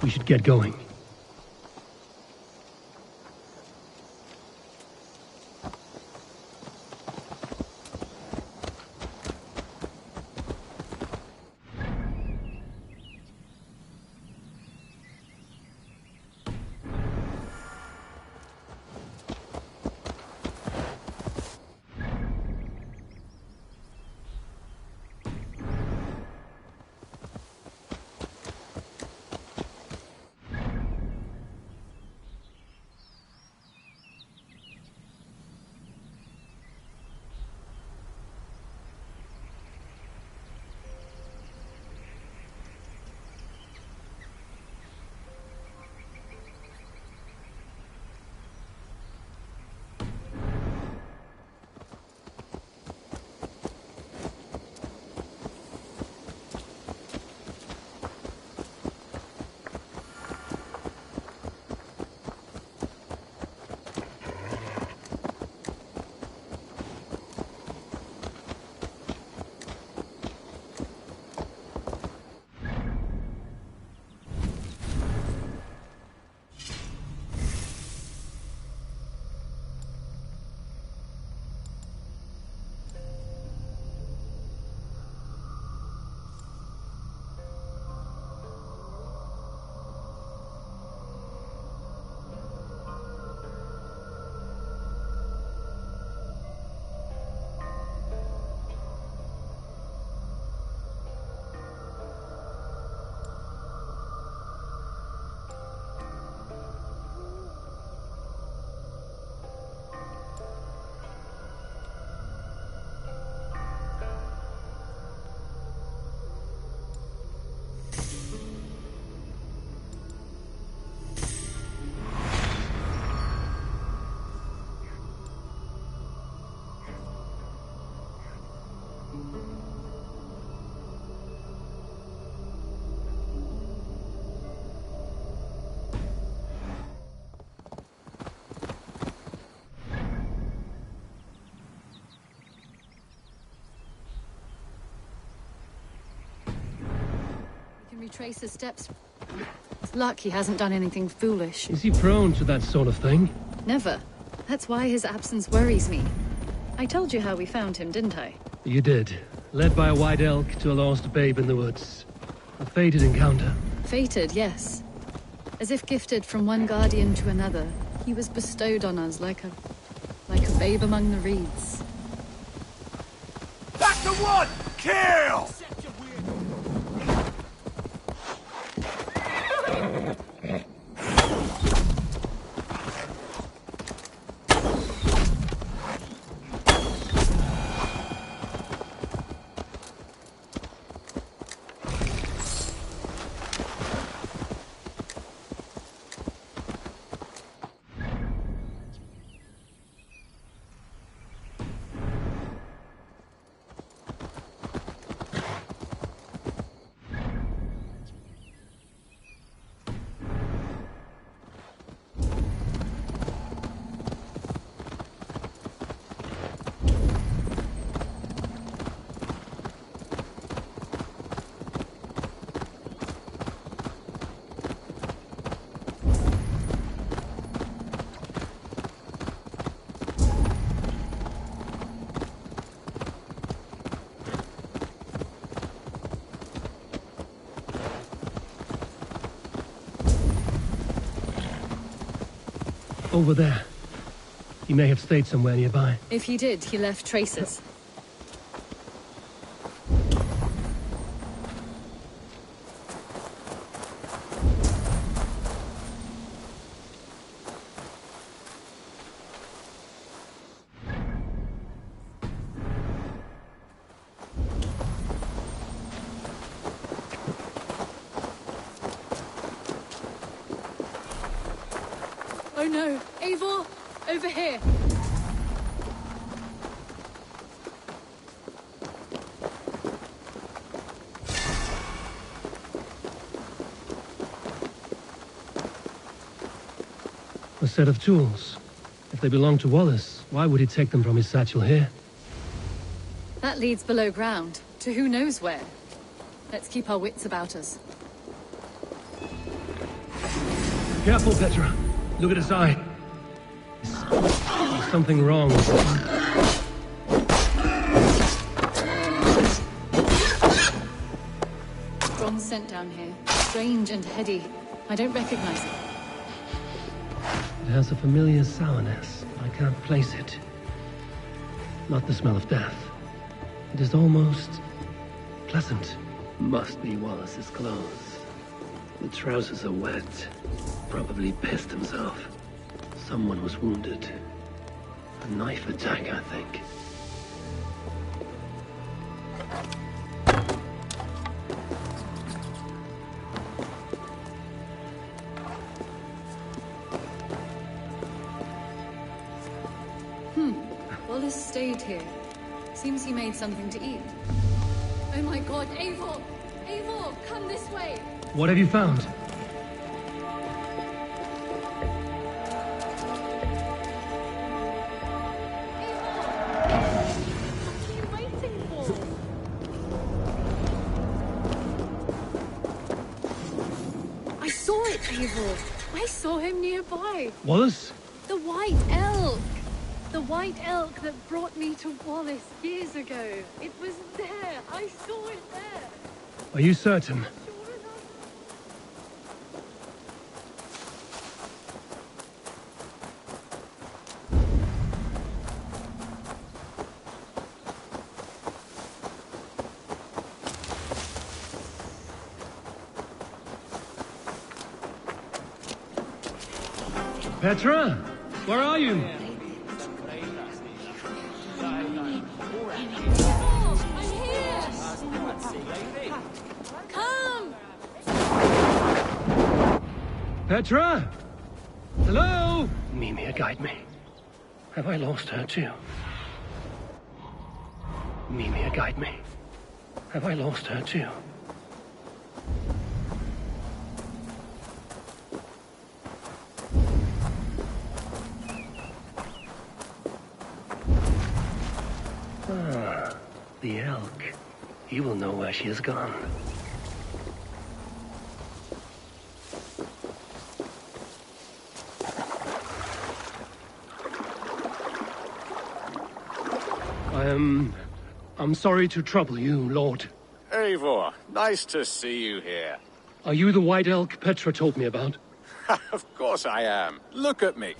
C: We should get going.
E: retrace his steps. It's luck he hasn't done anything foolish.
I: Is he prone to that sort of thing?
E: Never. That's why his absence worries me. I told you how we found him, didn't I?
I: You did. Led by a white elk to a lost babe in the woods. A fated encounter.
E: Fated, yes. As if gifted from one guardian to another, he was bestowed on us like a babe among the reeds.
H: Back to one! Kill!
I: Over there. He may have stayed somewhere nearby.
E: If he did, he left traces. Oh no! Eivor! Over here!
I: A set of tools. If they belong to Wallace, why would he take them from his satchel here?
E: That leads below ground, to who knows where. Let's keep our wits about us.
I: Careful, Petra. Look at his eye. There's something wrong.
E: Strong scent down here. Strange and heady. I don't recognize it.
I: It has a familiar sourness. I can't place it. Not the smell of death. It is almost pleasant. Must be Wallace's clothes. The trousers are wet. Probably pissed himself. Someone was wounded. A knife attack, I think.
E: Wallace stayed here. Seems he made something to eat. Oh my god, Eivor! Eivor, come this way!
I: What have you found?
E: I saw it, Eivor! I saw him nearby!
I: Wallace?
E: The white elk! The white elk that brought me to Wallace years ago. It was there! I saw it there!
I: Are you certain? Petra? Where are you?
E: Come!
I: Petra? Hello? Mimir, guide me. Have I lost her too? Mimir, guide me. Have I lost her too? Ah, the elk. He will know where she has gone. I'm sorry to trouble you, Lord.
R: Eivor, nice to see you here.
I: Are you the white elk Petra told me about?
R: Of course I am. Look at me.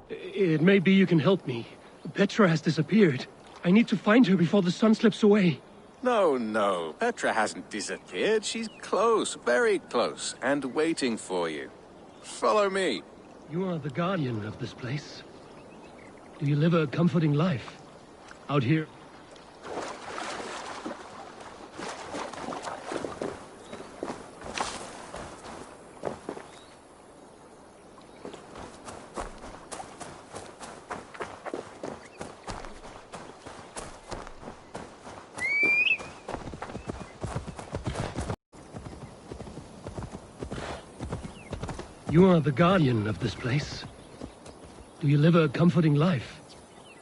I: It may be you can help me. Petra has disappeared. I need to find her before the sun slips away.
R: No. Petra hasn't disappeared. She's close, very close, and waiting for you. Follow me.
I: You are the guardian of this place. Do you live a comforting life out here? You are the guardian of this place. Do you live a comforting life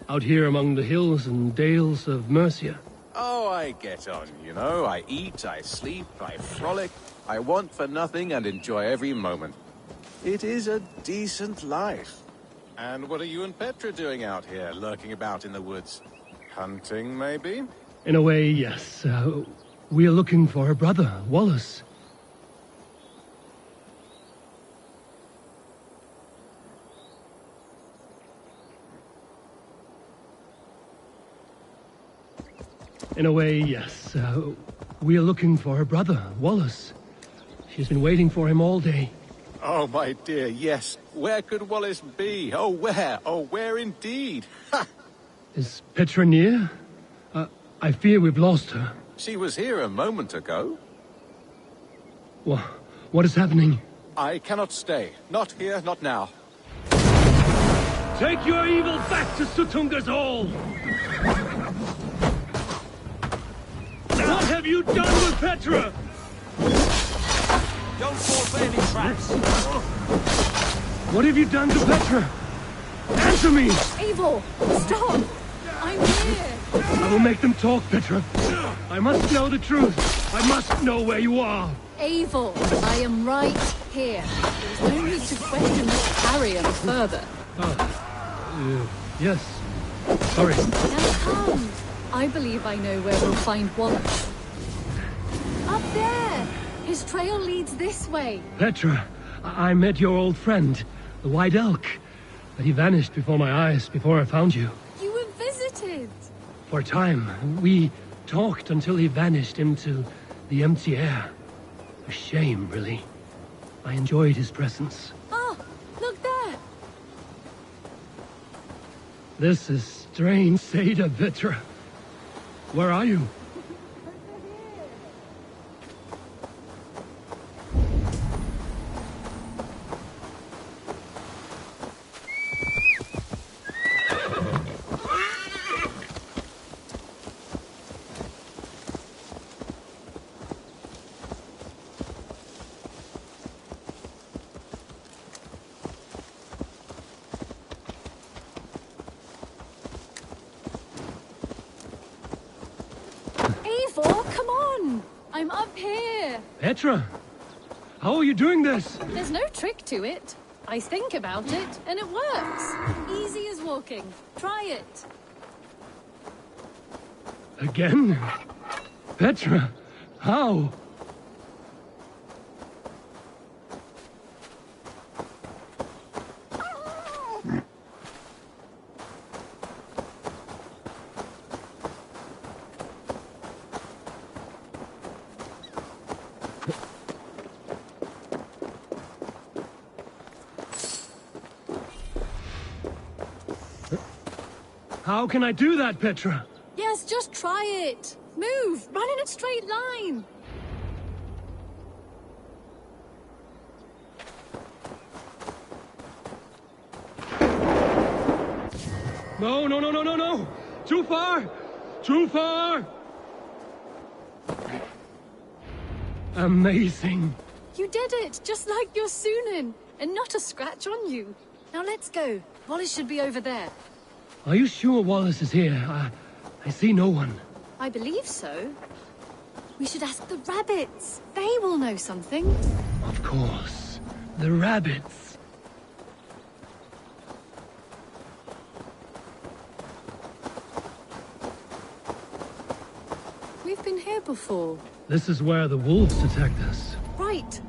I: out here among the hills and dales of Mercia?
R: Oh, I get on, you know. I eat, I sleep, I frolic. I want for nothing and enjoy every moment. It is a decent life. And what are you and Petra doing out here, lurking about in the woods? Hunting, maybe?
I: In a way, yes. We are looking for her brother, Wallace. In a way, yes. We are looking for her brother, Wallace. She's been waiting for him all day.
R: Oh, my dear, yes. Where could Wallace be? Oh, where? Oh, where indeed? Ha!
I: Is Petra near? I fear we've lost her.
R: She was here a moment ago.
I: What is happening?
R: I cannot stay. Not here, not now.
I: Take your evil back to Sutunga's hall! What have you done with Petra?
T: Don't fall for any traps!
I: What have you done to Petra? Answer me!
E: Eivor, stop! I'm here!
I: I will make them talk, Petra. I must know the truth. I must know where you are.
E: Eivor, I am right here. There's no need to question this carrion further.
I: Yes. Sorry.
E: Now come. I believe I know where we'll find Wallace. Up there! His trail leads this way.
I: Petra, I met your old friend, the White Elk. But he vanished before my eyes, before I found you.
E: You were visited.
I: For a time, we talked until he vanished into the empty air. A shame, really. I enjoyed his presence.
E: Ah, look there!
I: This is strange, Seda Petra. Where are you?
E: I'm up here!
I: Petra! How are you doing this?
E: There's no trick to it. I think about it, and it works. Easy as walking. Try it.
I: Again? Petra, how? How can I do that, Petra?
E: Yes, just try it. Move! Run in a straight line!
I: No, no, no, no, no, no! Too far! Too far! Amazing.
E: You did it, just like your Sunan, and not a scratch on you. Now let's go. Wallace should be over there.
I: Are you sure Wallace is here? I see no one.
E: I believe so. We should ask the rabbits. They will know something.
I: Of course. The rabbits.
E: We've been here before.
I: This is where the wolves attacked us.
E: Right.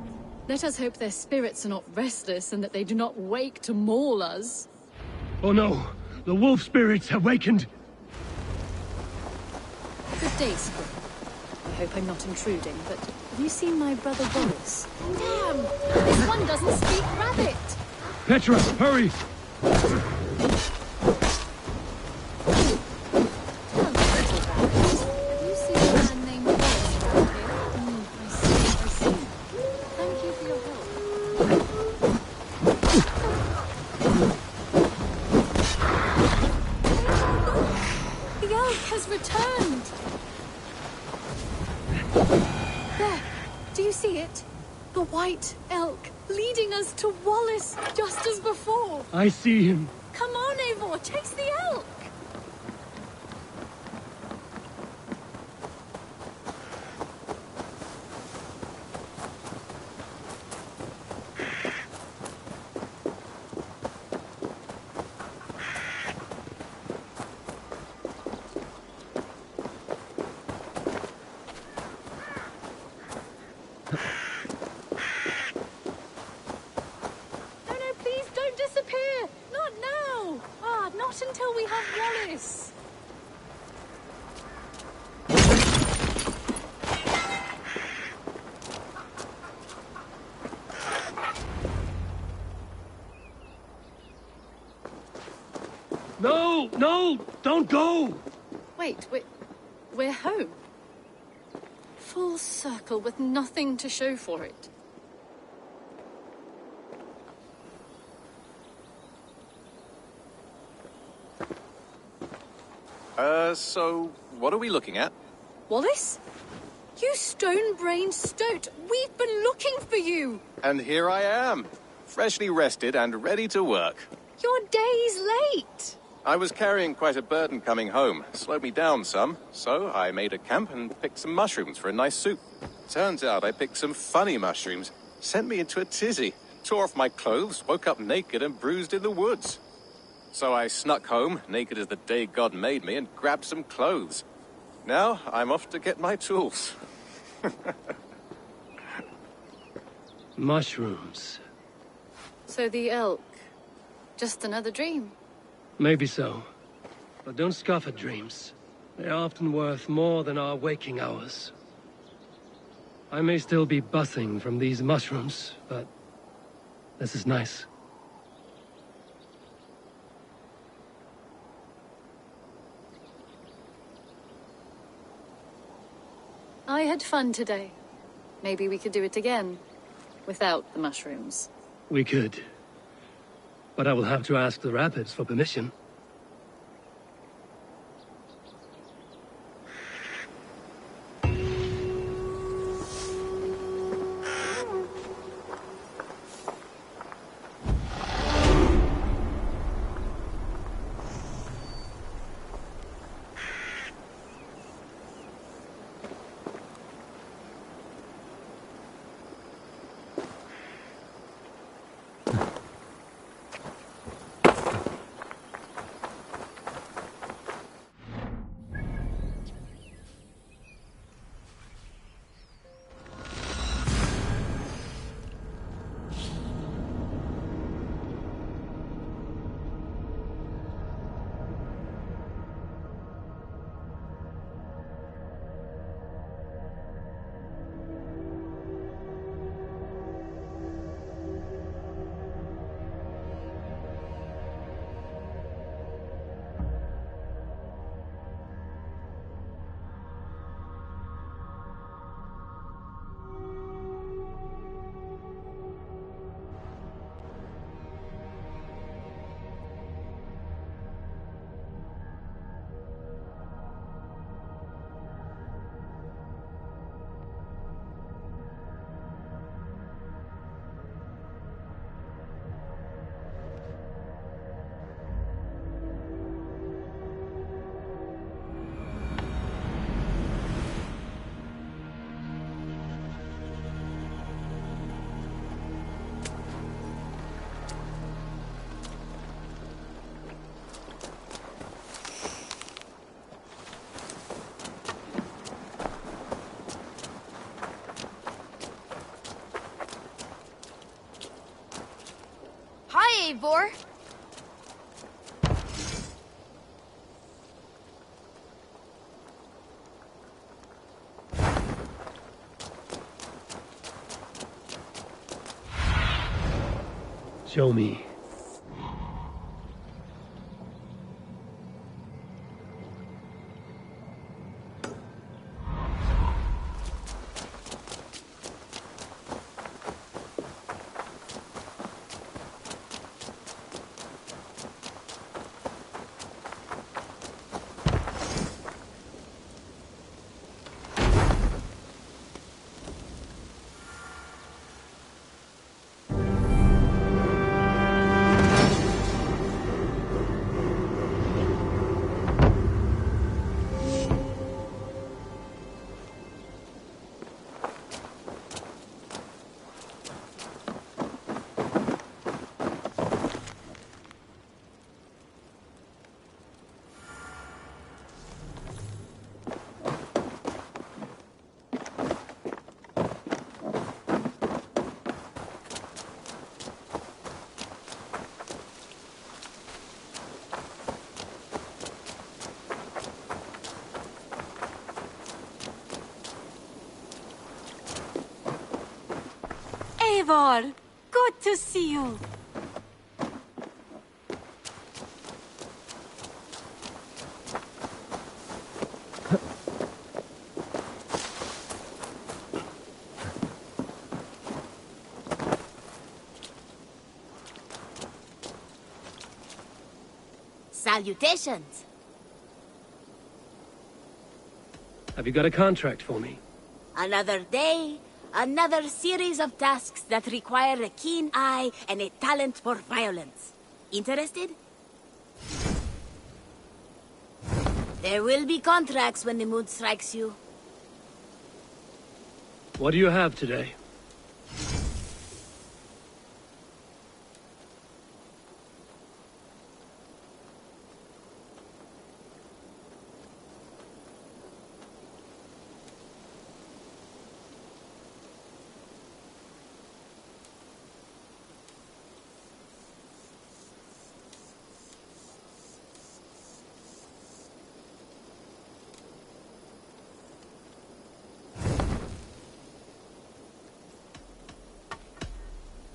E: Let us hope their spirits are not restless and that they do not wake to maul us.
I: Oh no! The wolf spirits have wakened!
E: Good day, Squid. I hope I'm not intruding, but have you seen my brother Wallace? Damn! This one doesn't speak rabbit!
I: Petra, hurry!
E: White elk, leading us to Wallace, just as before.
I: I see him.
E: Come on, Eivor, chase the elk. No! No! Don't go! Wait, we're home. Full circle with nothing to show for it.
R: So what are we looking at?
S: Wallace? You stone-brained stoat! We've been looking for you!
R: And here I am, freshly rested and ready to work.
S: You're days late!
R: I was carrying quite a burden coming home. Slowed me down some, so I made a camp and picked some mushrooms for a nice soup. Turns out I picked some funny mushrooms. Sent me into a tizzy. Tore off my clothes, woke up naked and bruised in the woods. So I snuck home, naked as the day God made me, and grabbed some clothes. Now I'm off to get my tools.
I: Mushrooms.
S: So the elk, just another dream?
I: Maybe so. But don't scoff at dreams. They're often worth more than our waking hours. I may still be buzzing from these mushrooms, but this is nice.
S: I had fun today. Maybe we could do it again, without the mushrooms.
I: We could. But I will have to ask the rapids for permission.
F: Hi, Eivor.
I: Show me.
E: Eivor, good to see you.
A: Salutations.
I: Have you got a contract for me?
M: Another day, another series of tasks that require a keen eye and a talent for violence. Interested? There will be contracts when the mood strikes you.
I: What do you have today?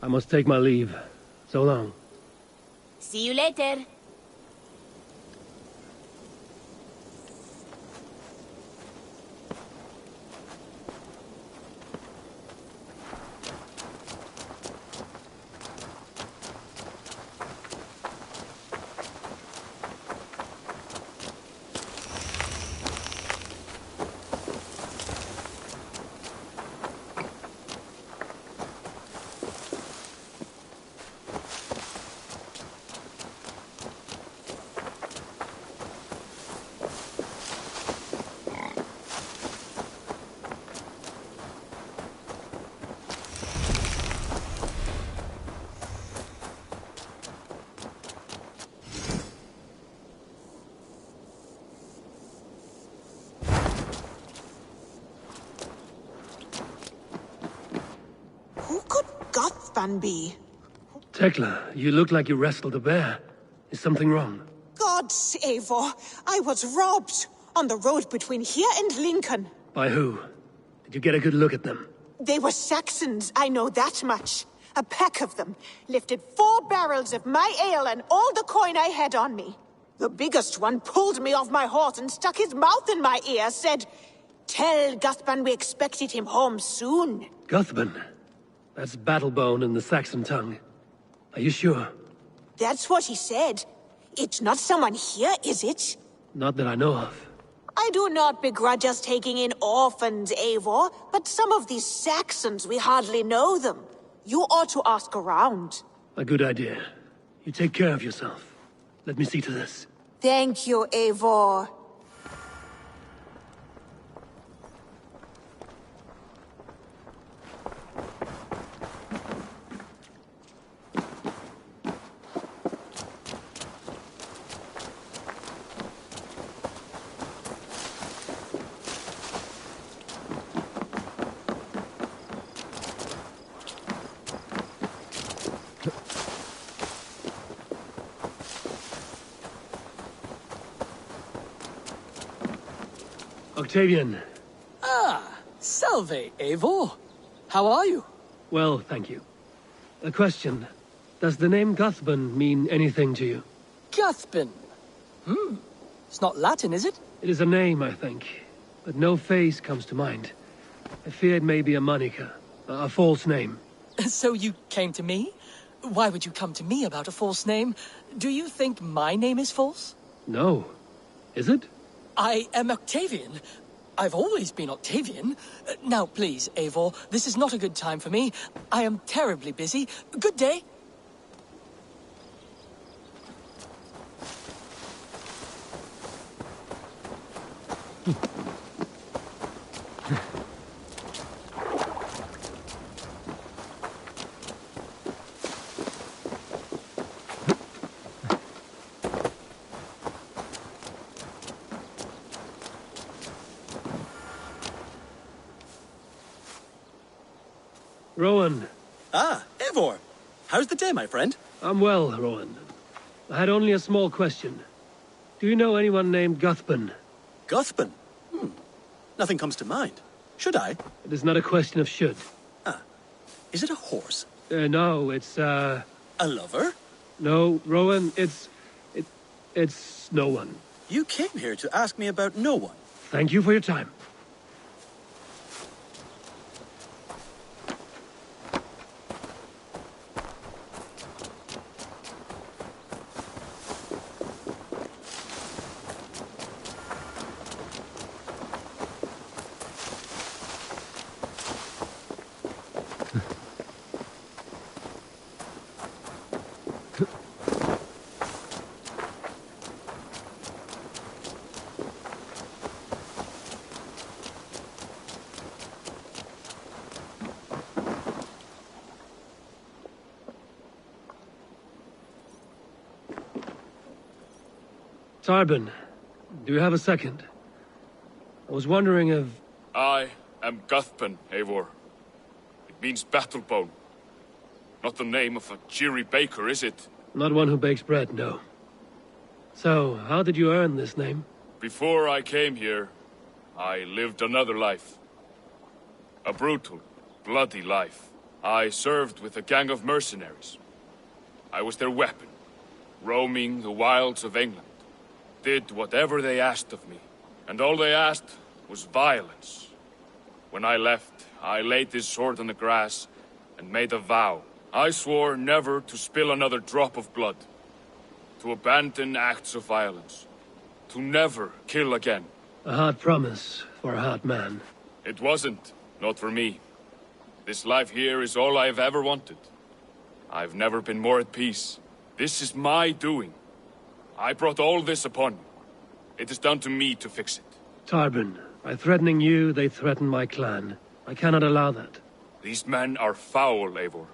I: I must take my leave. So long.
M: See you later.
A: Be.
I: Tekla, you look like you wrestled a bear. Is something wrong?
A: Gods, Eivor, I was robbed on the road between here and Lincoln.
I: By who? Did you get a good look at them?
A: They were Saxons, I know that much. A pack of them lifted 4 barrels of my ale and all the coin I had on me. The biggest one pulled me off my horse and stuck his mouth in my ear, said, "Tell Guthban we expected him home soon."
I: Guthban? That's Battlebone in the Saxon tongue. Are you sure?
A: That's what he said. It's not someone here, is it?
I: Not that I know of.
A: I do not begrudge us taking in orphans, Eivor, but some of these Saxons, we hardly know them. You ought to ask around.
I: A good idea. You take care of yourself. Let me see to this.
A: Thank you, Eivor.
I: Octavian.
V: Ah, salve, Eivor. How are you?
I: Well, thank you. A question. Does the name Guthban mean anything to you?
V: Guthban? It's not Latin, is it?
I: It is a name, I think. But no face comes to mind. I fear it may be a moniker. A false name.
V: So you came to me? Why would you come to me about a false name? Do you think my name is false?
I: No. Is it?
V: I am Octavian. I've always been Octavian. Now, please, Eivor, this is not a good time for me. I am terribly busy. Good day.
I: Rowan.
W: Ah, Eivor. How's the day, my friend?
I: I'm well, Rowan. I had only a small question. Do you know anyone named Guthban?
W: Guthban? Nothing comes to mind. Should I?
I: It is not a question of should.
W: Ah. Is it a horse?
I: No, it's,
W: A lover?
I: No, Rowan, it's no one.
W: You came here to ask me about no one.
I: Thank you for your time. Tarbin, do you have a second? I was wondering if...
G: I am Guthpen, Eivor. It means battlebone. Not the name of a cheery baker, is it?
I: Not one who bakes bread, no. So, how did you earn this name?
G: Before I came here, I lived another life. A brutal, bloody life. I served with a gang of mercenaries. I was their weapon, roaming the wilds of England. Did whatever they asked of me. And all they asked was violence. When I left, I laid this sword on the grass and made a vow. I swore never to spill another drop of blood. To abandon acts of violence. To never kill again.
I: A hard promise for a hard man.
G: It wasn't. Not for me. This life here is all I've ever wanted. I've never been more at peace. This is my doing. I brought all this upon you. It is down to me to fix it.
I: Tarbin, by threatening you, they threaten my clan. I cannot allow that.
G: These men are foul, Eivor.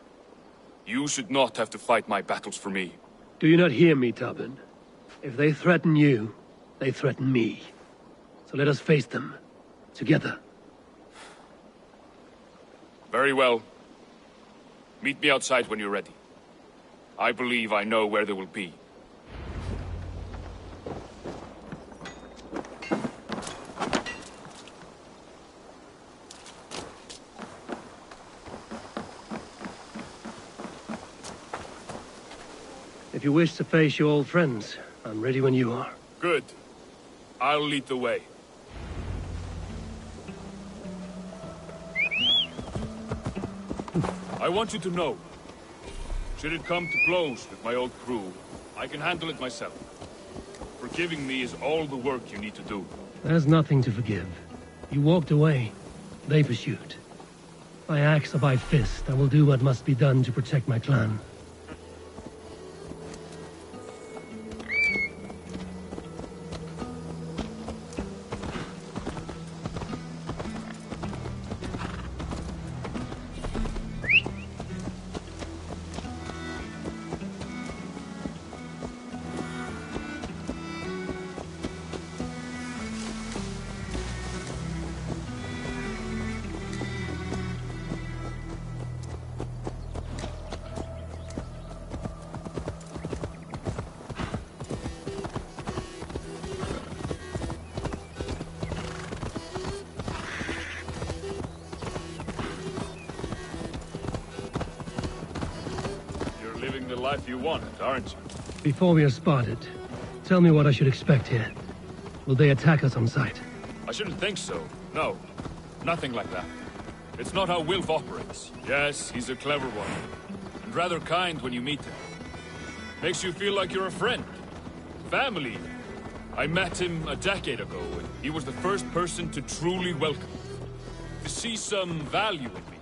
G: You should not have to fight my battles for me.
I: Do you not hear me, Tarbin? If they threaten you, they threaten me. So let us face them. Together.
G: Very well. Meet me outside when you're ready. I believe I know where they will be.
I: If you wish to face your old friends, I'm ready when you are.
G: Good. I'll lead the way. I want you to know, should it come to blows with my old crew, I can handle it myself. Forgiving me is all the work you need to do.
I: There's nothing to forgive. You walked away. They pursued. By axe or by fist, I will do what must be done to protect my clan.
G: The life you want, aren't you?
I: Before we are spotted, tell me what I should expect here. Will they attack us on sight?
G: I shouldn't think so. No. Nothing like that. It's not how Wilf operates. Yes, he's a clever one. And rather kind when you meet him. Makes you feel like you're a friend. Family. I met him a decade ago, and he was the first person to truly welcome me. To see some value in me.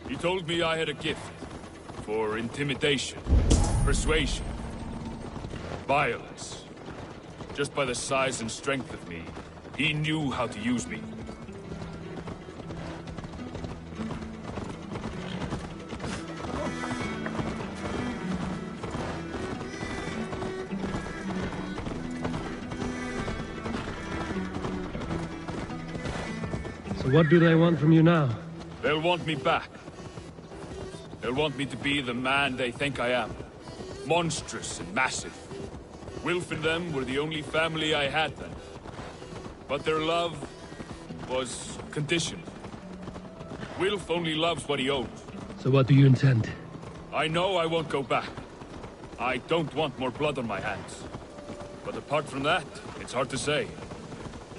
G: He told me I had a gift. For intimidation, persuasion, violence. Just by the size and strength of me, he knew how to use me.
I: So what do they want from you now?
G: They'll want me back. They'll want me to be the man they think I am. Monstrous and massive. Wilf and them were the only family I had then. But their love was conditioned. Wilf only loves what he owns.
I: So what do you intend?
G: I know I won't go back. I don't want more blood on my hands. But apart from that, it's hard to say.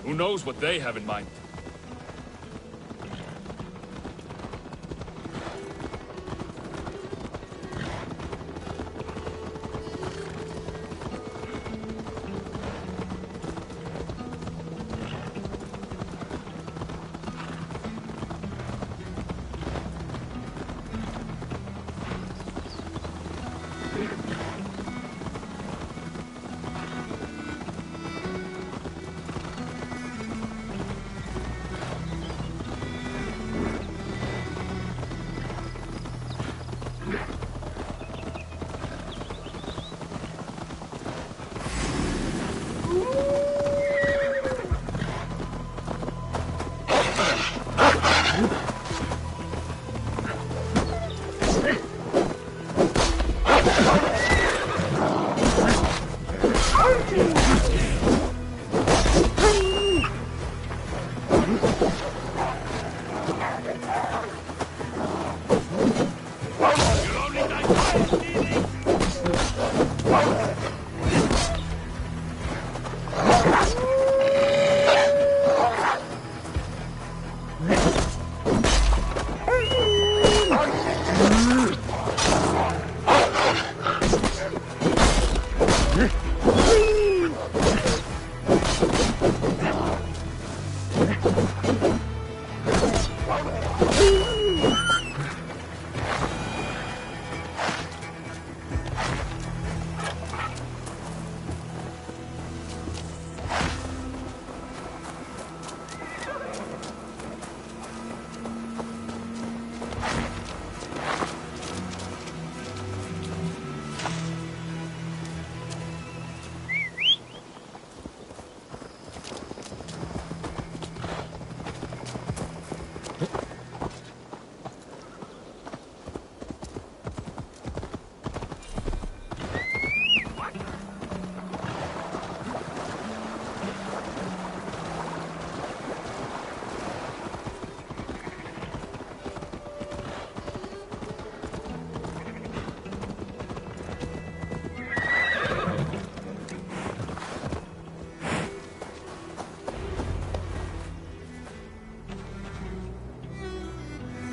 G: Who knows what they have in mind?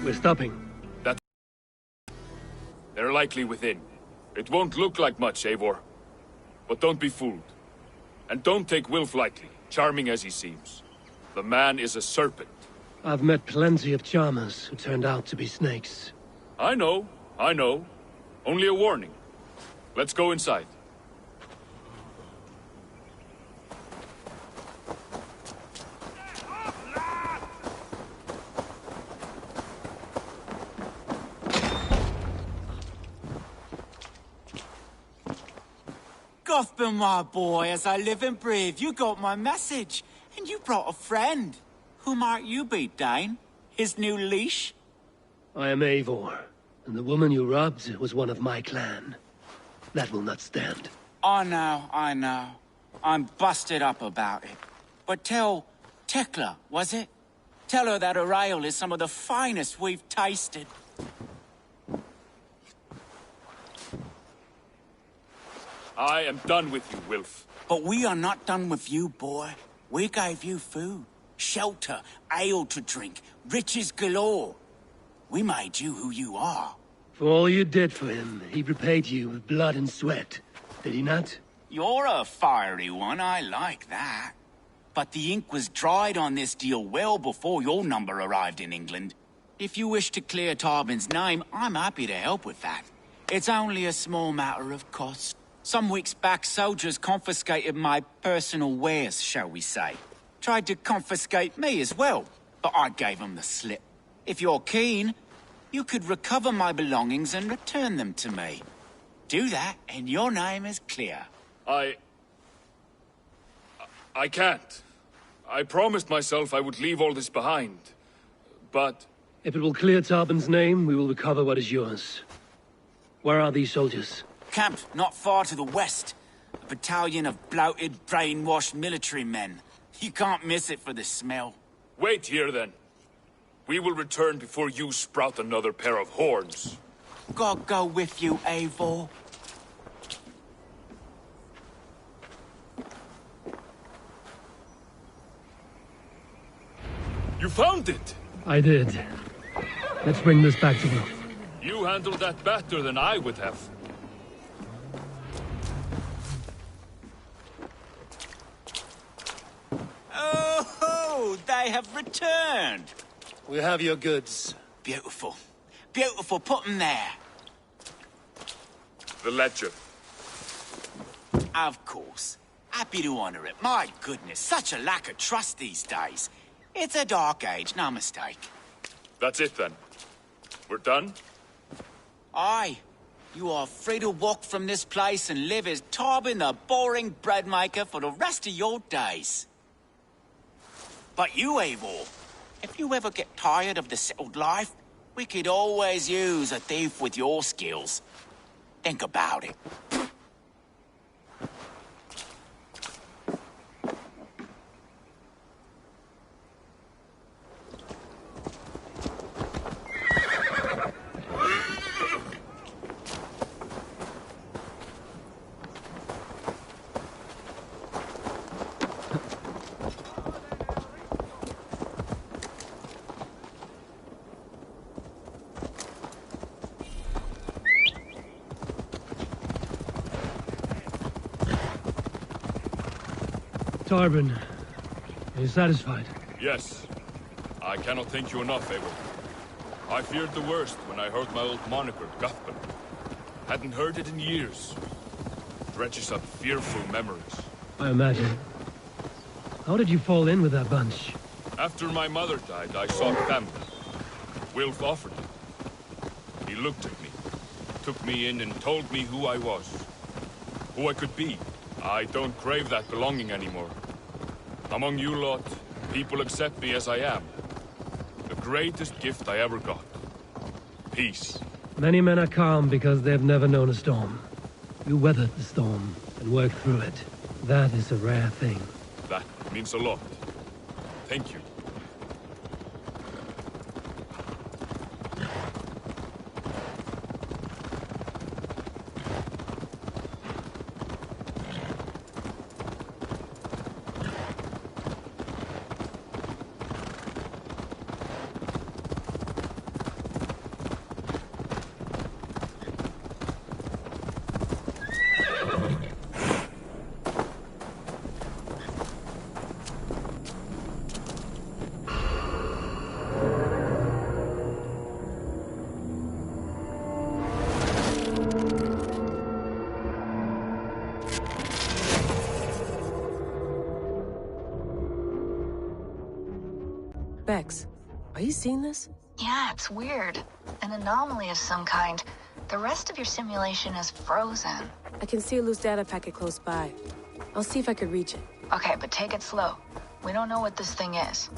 C: We're stopping.
G: They're likely within. It won't look like much, Eivor. But don't be fooled. And don't take Wilf lightly, charming as he seems. The man is a serpent.
C: I've met plenty of charmers who turned out to be snakes.
G: I know. Only a warning. Let's go inside.
B: Gothman, my boy, as I live and breathe, you got my message. And you brought a friend. Who might you be, Dane? His new leash?
C: I am Eivor, and the woman you robbed was one of my clan. That will not stand.
B: I know. I'm busted up about it. But tell Tekla, was it? Tell her that her ale is some of the finest we've tasted.
G: I am done with you, Wilf.
B: But we are not done with you, boy. We gave you food, shelter, ale to drink, riches galore. We made you who you are.
C: For all you did for him, he repaid you with blood and sweat. Did he not?
B: You're a fiery one, I like that. But the ink was dried on this deal well before your number arrived in England. If you wish to clear Tarbin's name, I'm happy to help with that. It's only a small matter of cost. Some weeks back, soldiers confiscated my personal wares, shall we say. Tried to confiscate me as well, but I gave them the slip. If you're keen, you could recover my belongings and return them to me. Do that, and your name is clear.
G: I can't. I promised myself I would leave all this behind. But...
C: If it will clear Tarbin's name, we will recover what is yours. Where are these soldiers?
B: Camped not far to the west. A battalion of bloated, brainwashed military men. You can't miss it for the smell.
G: Wait here, then. We will return before you sprout another pair of horns.
B: God go with you, Eivor.
G: You found it!
C: I did. Let's bring this back to Wilf.
G: You handled that better than I would have.
B: Oh, they have returned.
C: We have your goods.
B: Beautiful. Beautiful, put them there.
G: The ledger.
B: Of course. Happy to honor it. My goodness, such a lack of trust these days. It's a dark age, no mistake.
G: That's it, then. We're done?
B: Aye. You are free to walk from this place and live as Tarbin the boring bread maker for the rest of your days. But you, Eivor, if you ever get tired of the settled life, we could always use a thief with your skills. Think about it.
I: Tharbin, are you satisfied?
G: Yes. I cannot thank you enough, Eivor. I feared the worst when I heard my old moniker, Guthbin. Hadn't heard it in years. Dredges up fearful memories.
I: I imagine. How did you fall in with that bunch?
G: After my mother died, I sought family. Wilf offered it. He looked at me, took me in and told me who I was. Who I could be. I don't crave that belonging anymore. Among you lot, people accept me as I am. The greatest gift I ever got. Peace.
I: Many men are calm because they've never known a storm. You weathered the storm and worked through it. That is a rare thing.
G: That means a lot. Thank you.
J: Bex, are you seeing this?
N: Yeah, it's weird. An anomaly of some kind. The rest of your simulation is frozen.
J: I can see a loose data packet close by. I'll see if I could reach it.
N: Okay, but take it slow. We don't know what this thing is.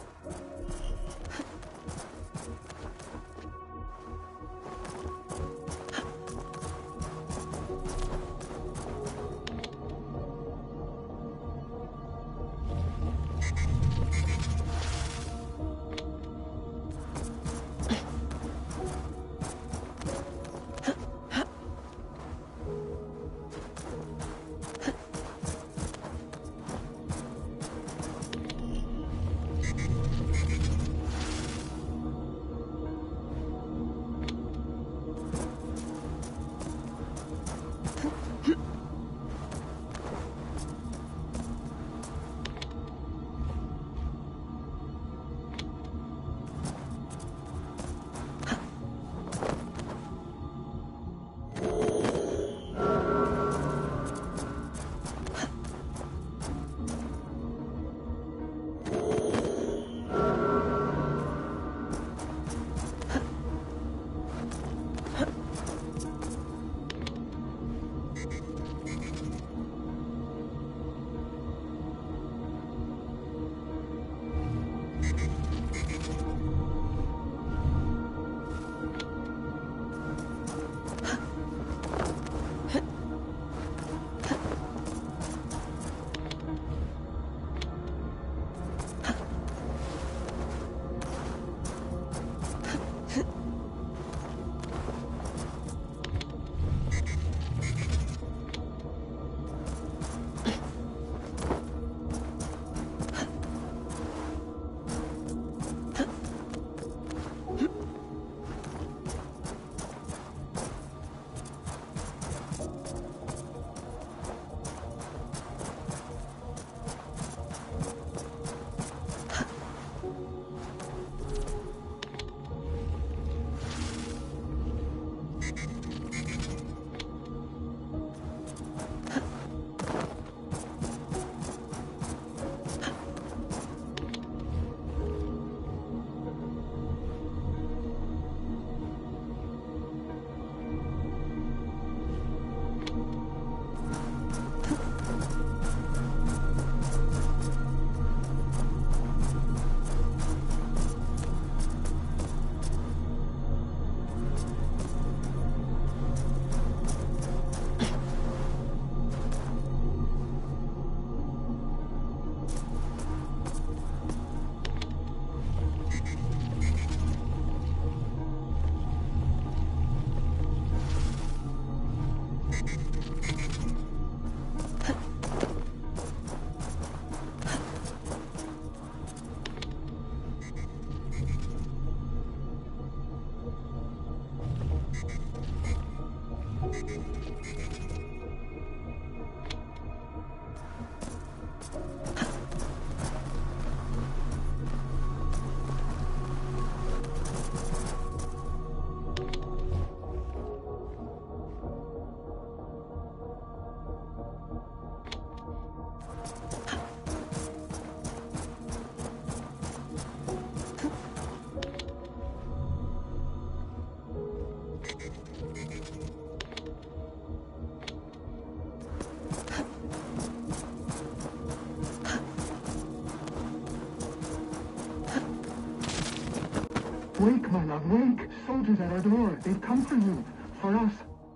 P: Wake, my love, wake! Soldiers at our door. They've come for you. For us.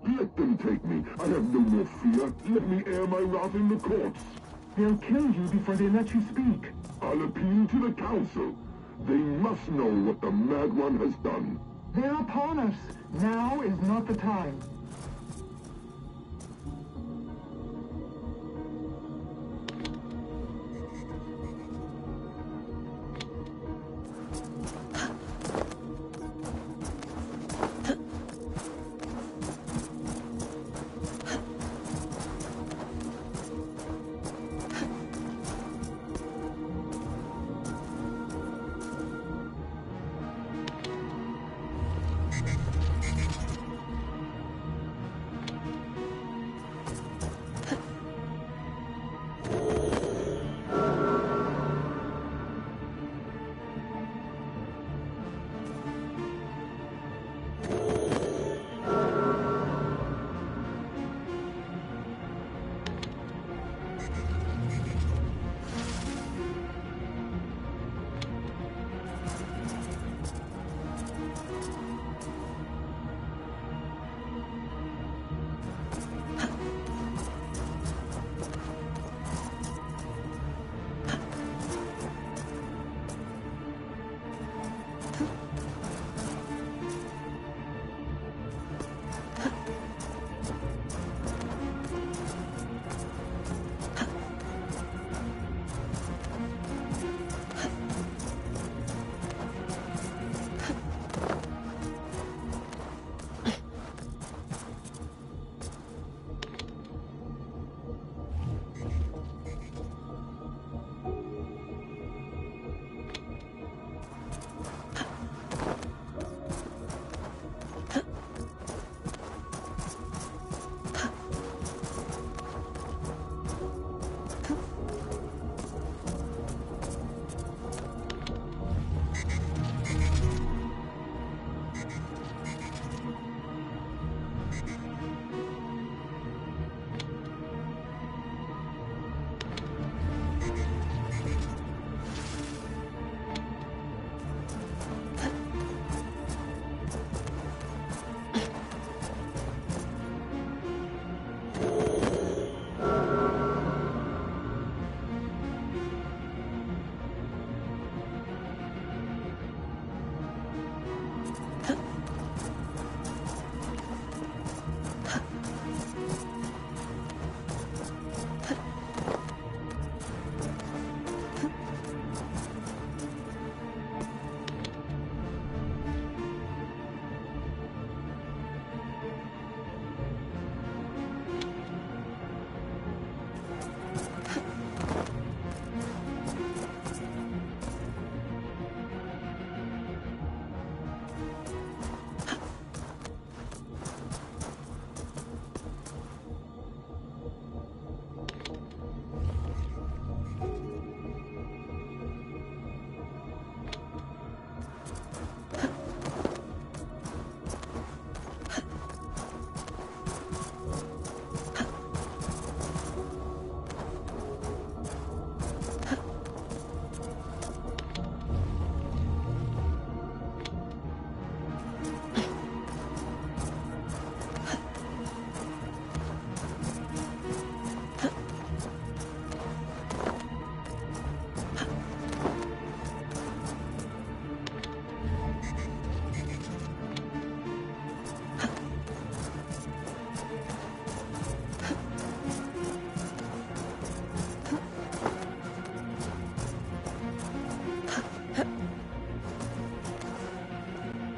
Q: Let them take me. I have no more fear. Let me air my wrath in the courts.
P: They'll kill you before they let you speak.
Q: I'll appeal to the council. They must know what the Mad One has done.
P: They're upon us. Now is not the time.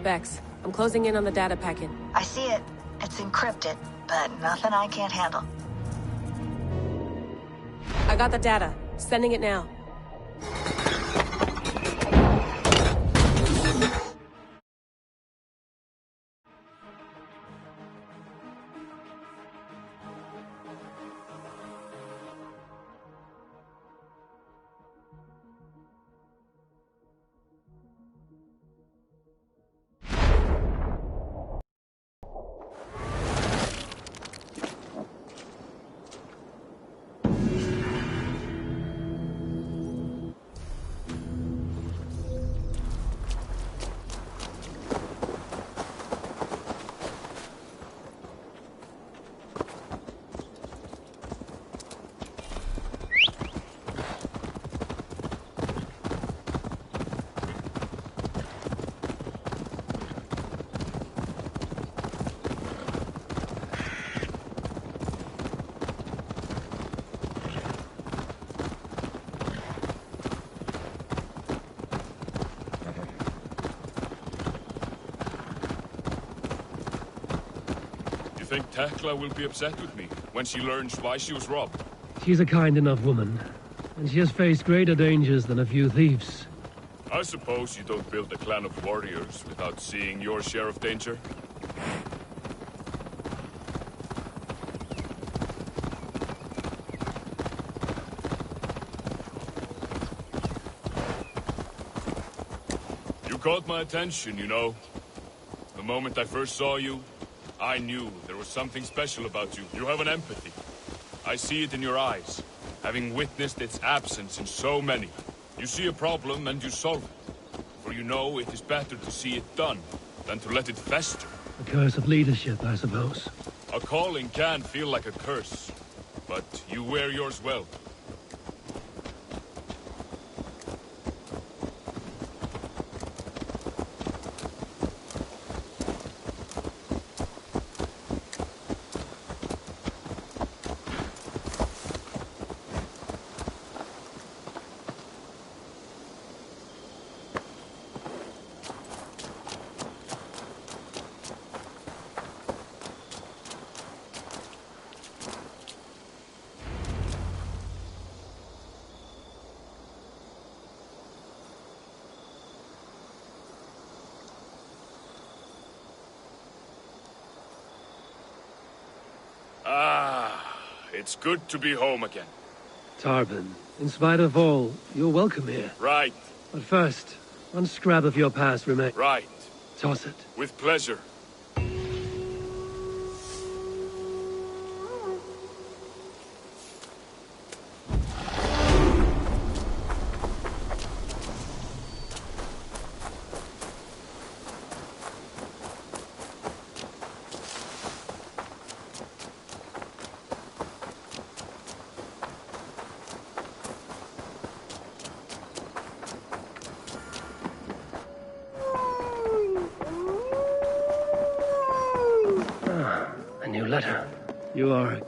J: Vex, I'm closing in on the data packet.
N: I see it. It's encrypted, but nothing I can't handle.
J: I got the data. Sending it now.
G: think Tekla will be upset with me when she learns why she was robbed?
I: She's a kind enough woman, and she has faced greater dangers than a few thieves.
G: I suppose you don't build a clan of warriors without seeing your share of danger? You caught my attention, you know. The moment I first saw you, I knew there was something special about you. You have an empathy. I see it in your eyes, having witnessed its absence in so many. You see a problem and you solve it. For you know it is better to see it done than to let it fester.
I: A curse of leadership, I suppose.
G: A calling can feel like a curse, but you wear yours well. It's good to be home again.
I: Tarbin, in spite of all, you're welcome here.
G: Right.
I: But first, one scrap of your past remains.
G: Right.
I: Toss it.
G: With pleasure.
I: Letter. You are...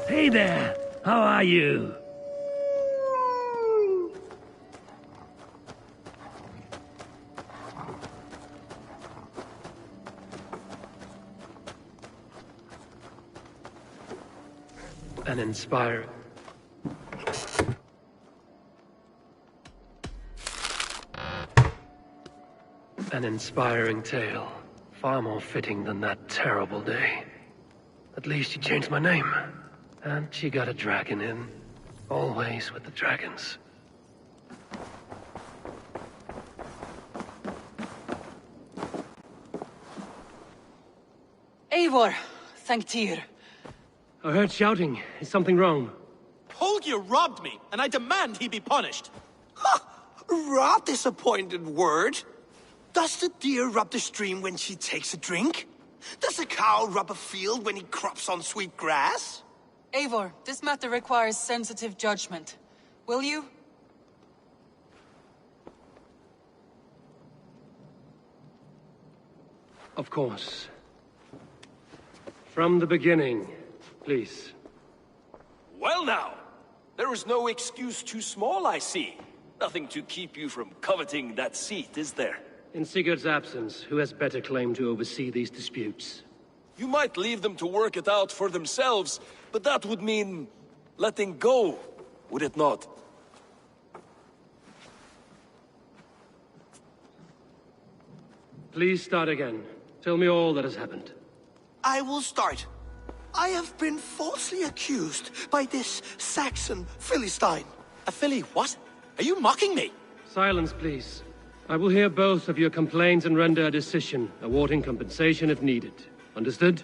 I: Hey there! How are you? An inspiring... An inspiring tale. Far more fitting than that terrible day. At least she changed my name. And she got a dragon in. Always with the dragons.
V: Eivor, thank Tyr.
I: I heard shouting. Is something wrong?
D: Holger robbed me, and I demand he be punished. Ha! Rot disappointed word. Does the deer rub the stream when she takes a drink? Does a cow rub a field when he crops on sweet grass?
K: Eivor, this matter requires sensitive judgment. Will you?
I: Of course. From the beginning, please.
T: Well now, there is no excuse too small, I see. Nothing to keep you from coveting that seat, is there?
I: In Sigurd's absence, who has better claim to oversee these disputes?
T: You might leave them to work it out for themselves, but that would mean letting go, would it not?
I: Please start again. Tell me all that has happened.
D: I will start. I have been falsely accused by this Saxon Philistine. A Philly what? Are you mocking me?
I: Silence, please. I will hear both of your complaints and render a decision, awarding compensation if needed. Understood?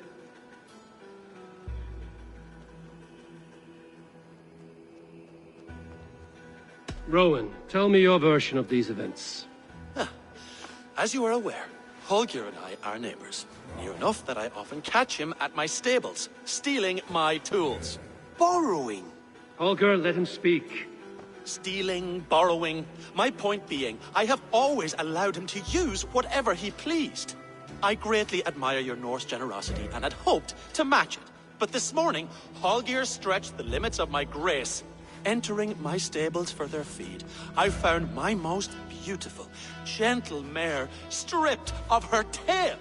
I: Rowan, tell me your version of these events.
D: As you are aware, Holger and I are neighbors. Near enough that I often catch him at my stables, stealing my tools. Borrowing.
I: Holger, let him speak.
D: Stealing, borrowing. My point being, I have always allowed him to use whatever he pleased. I greatly admire your Norse generosity and had hoped to match it. But this morning, Hallgeir stretched the limits of my grace. Entering my stables for their feed, I found my most beautiful, gentle mare stripped of her tail.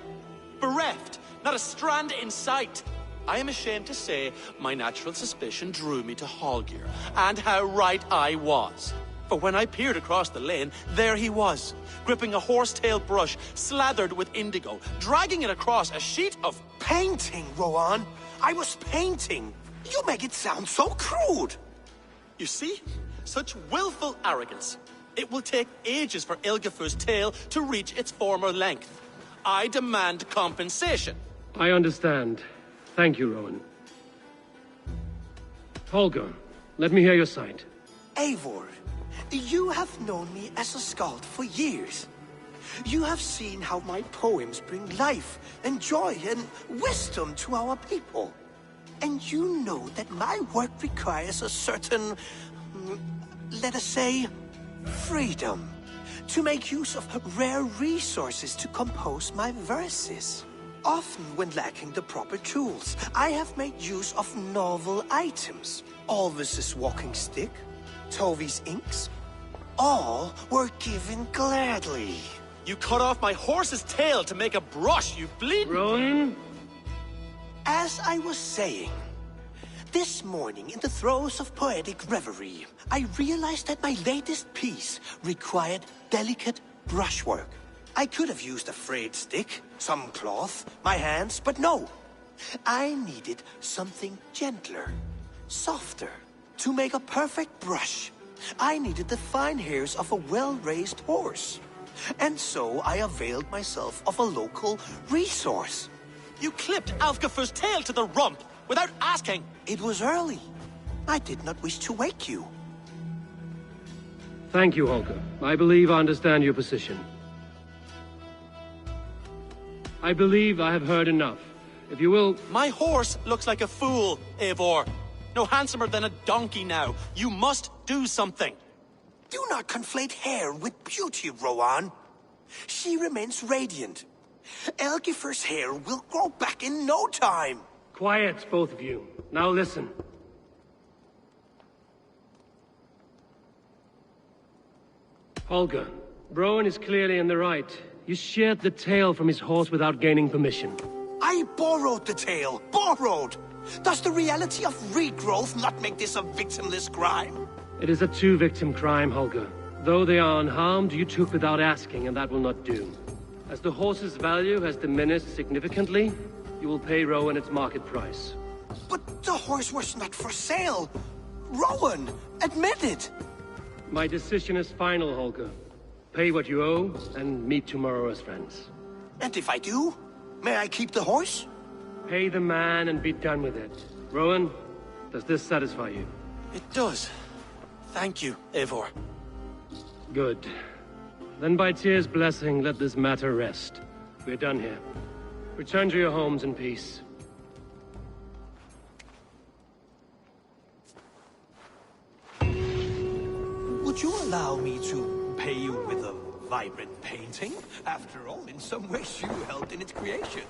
D: Bereft, not a strand in sight. I am ashamed to say my natural suspicion drew me to Hallgeir, and how right I was. For when I peered across the lane, there he was, gripping a horsetail brush slathered with indigo, dragging it across a sheet of painting, Rowan. I was painting. You make it sound so crude. You see? Such willful arrogance. It will take ages for Ilgafur's tail to reach its former length. I demand compensation.
I: I understand. Thank you, Rowan. Holger, let me hear your side.
D: Eivor, you have known me as a skald for years. You have seen how my poems bring life and joy and wisdom to our people. And you know that my work requires a certain, let us say, freedom. To make use of rare resources to compose my verses. Often when lacking the proper tools, I have made use of novel items. Alvis's walking stick, Tovi's inks, all were given gladly. You cut off my horse's tail to make a brush, you bleed...
I: Rowan?
D: As I was saying, this morning in the throes of poetic reverie, I realized that my latest piece required delicate brushwork. I could have used a frayed stick, some cloth, my hands, but no. I needed something gentler, softer. To make a perfect brush, I needed the fine hairs of a well-raised horse. And so I availed myself of a local resource. You clipped Alfgafur's tail to the rump, without asking. It was early. I did not wish to wake you.
I: Thank you, Holger. I believe I understand your position. I believe I have heard enough. If you will...
D: My horse looks like a fool, Eivor. No handsomer than a donkey now. You must do something. Do not conflate hair with beauty, Rowan. She remains radiant. Elgifur's hair will grow back in no time.
I: Quiet, both of you. Now listen. Holger, Rowan is clearly in the right. You sheared the tail from his horse without gaining permission.
D: I borrowed the tail. Borrowed! Does the reality of regrowth not make this a victimless crime?
I: It is a two-victim crime, Holger. Though they are unharmed, you took without asking, and that will not do. As the horse's value has diminished significantly, you will pay Rowan its market price.
D: But the horse was not for sale. Rowan, admit it.
I: My decision is final, Holger. Pay what you owe, and meet tomorrow as friends.
D: And if I do, may I keep the horse?
I: Pay the man and be done with it. Rowan, does this satisfy you?
D: It does. Thank you, Eivor.
I: Good. Then by Tyr's blessing, let this matter rest. We're done here. Return to your homes in peace.
D: Would you allow me to pay you with a vibrant painting? After all, in some ways you helped in its creation.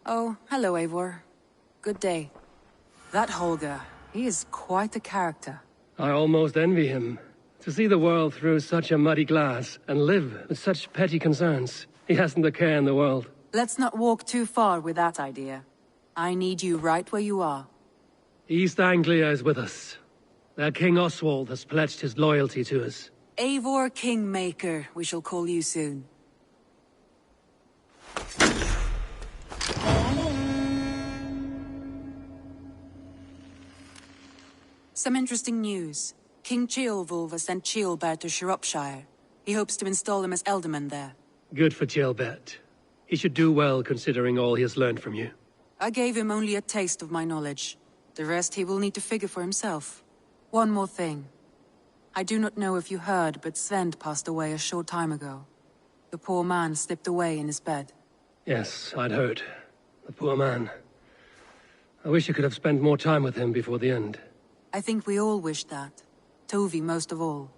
L: Oh, hello, Eivor. Good day. That Holger, he is quite a character.
I: I almost envy him. To see the world through such a muddy glass, and live with such petty concerns. He hasn't a care in the world.
L: Let's not walk too far with that idea. I need you right where you are.
I: East Anglia is with us. Their King Oswald has pledged his loyalty to us.
L: Eivor Kingmaker, we shall call you soon. Some interesting news. King Ceolwulf has sent Ceolbert to Shropshire. He hopes to install him as Elderman there.
I: Good for Ceolbert. He should do well considering all he has learned from you.
L: I gave him only a taste of my knowledge. The rest he will need to figure for himself. One more thing. I do not know if you heard, but Svend passed away a short time ago. The poor man slipped away in his bed.
I: Yes, I'd heard. The poor man. I wish I could have spent more time with him before the end.
L: I think we all wish that. Tovi most of all.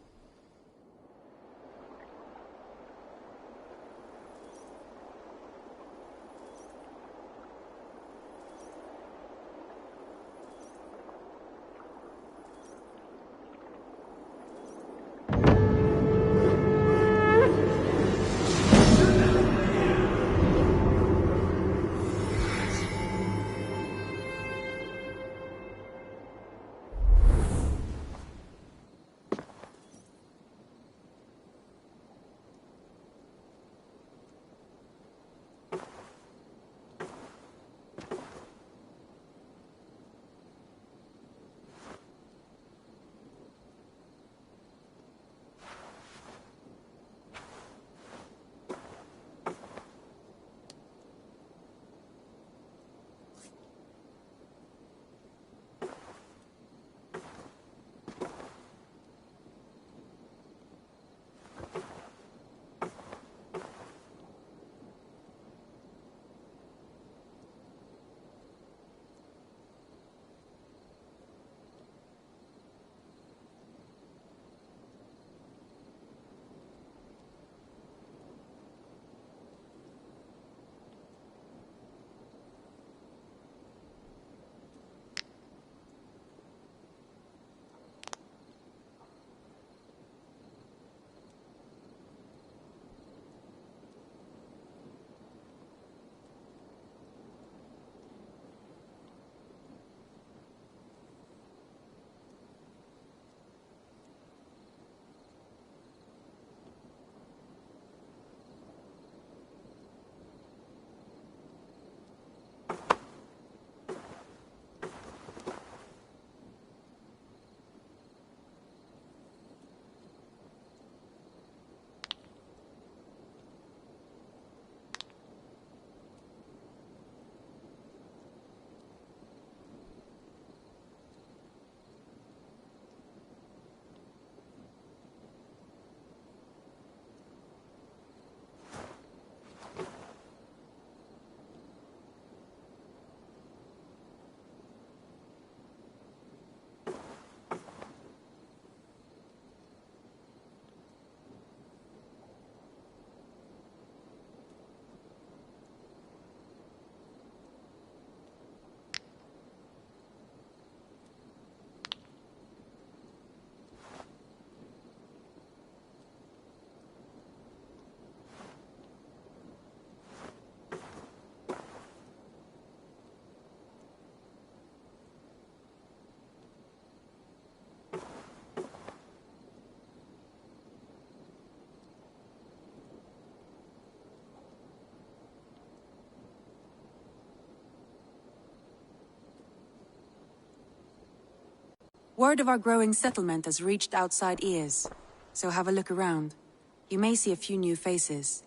L: Word of our growing settlement has reached outside ears, so have a look around. You may see a few new faces.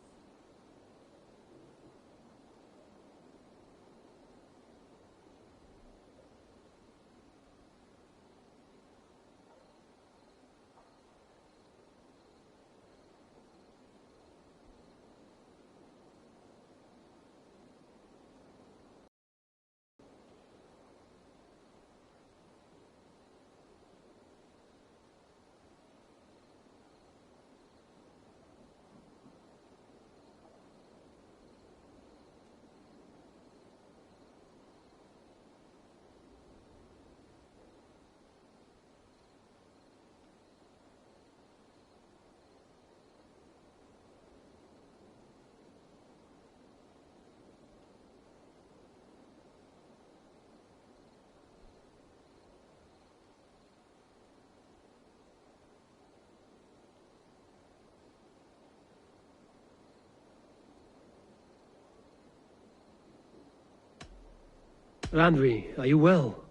I: Randvi, are you well?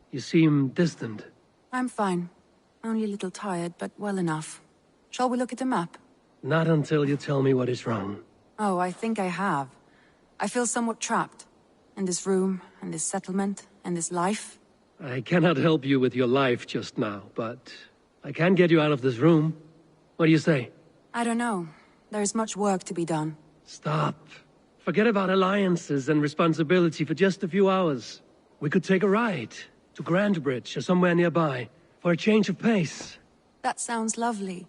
I: You seem distant.
L: I'm fine. Only a little tired, but well enough. Shall we look at the map?
I: Not until you tell me what is wrong.
L: Oh, I think I have. I feel somewhat trapped. In this room, and this settlement, and this life.
I: I cannot help you with your life just now, but I can get you out of this room. What do you say?
L: I don't know. There is much work to be done.
I: Stop. Forget about alliances and responsibility for just a few hours. We could take a ride to Grandbridge or somewhere nearby for a change of pace.
L: That sounds lovely.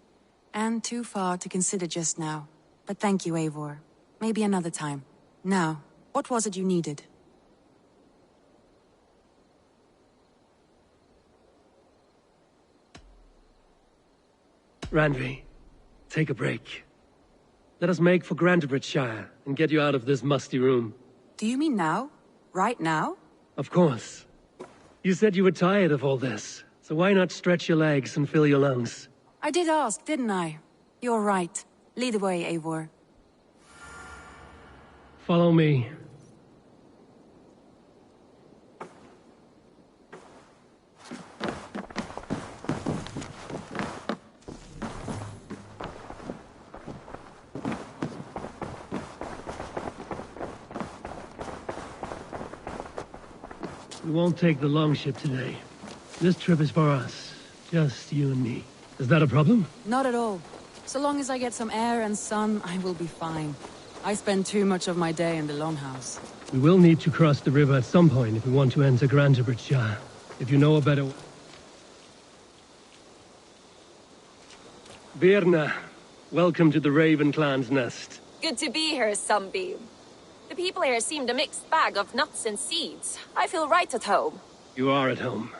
L: And too far to consider just now. But thank you, Eivor. Maybe another time. Now, what was it you needed?
I: Randvi, take a break. Let us make for Grandbridgeshire and get you out of this musty room.
L: Do you mean now? Right now?
I: Of course. You said you were tired of all this, so why not stretch your legs and fill your lungs?
L: I did ask, didn't I? You're right. Lead the way, Eivor.
I: Follow me. We won't take the longship today. This trip is for us. Just you and me. Is that a problem?
L: Not at all. So long as I get some air and sun, I will be fine. I spend too much of my day in the longhouse.
I: We will need to cross the river at some point if we want to enter Grandbridgeshire. If you know a better... Birna, welcome to the Raven Clan's nest.
H: Good to be here, Sunbeam. The people here seemed a mixed bag of nuts and seeds. I feel right at home.
I: You are at home.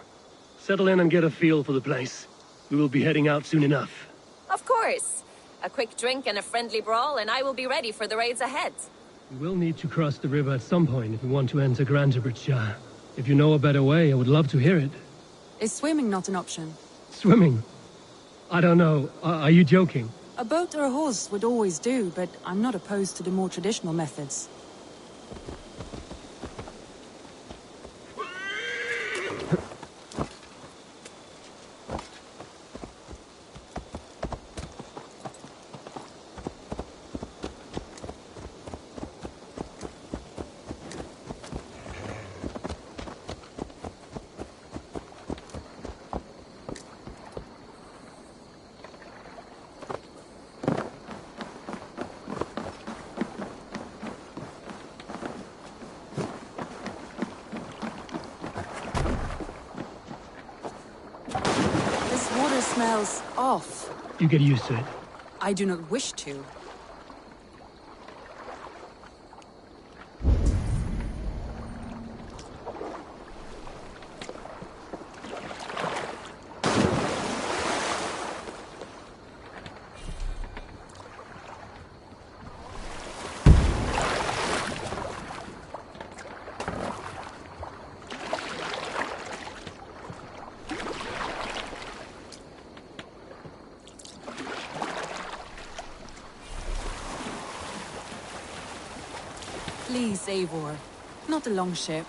I: Settle in and get a feel for the place. We will be heading out soon enough.
H: Of course. A quick drink and a friendly brawl, and I will be ready for the raids ahead.
I: We will need to cross the river at some point if we want to enter Grandbridgeshire. If you know a better way, I would love to hear it.
L: Is swimming not an option?
I: Swimming? I don't know. Are you joking?
L: A boat or a horse would always do, but I'm not opposed to the more traditional methods. Smells off.
I: You get used to it.
L: I do not wish to. Please, Eivor. Not a longship.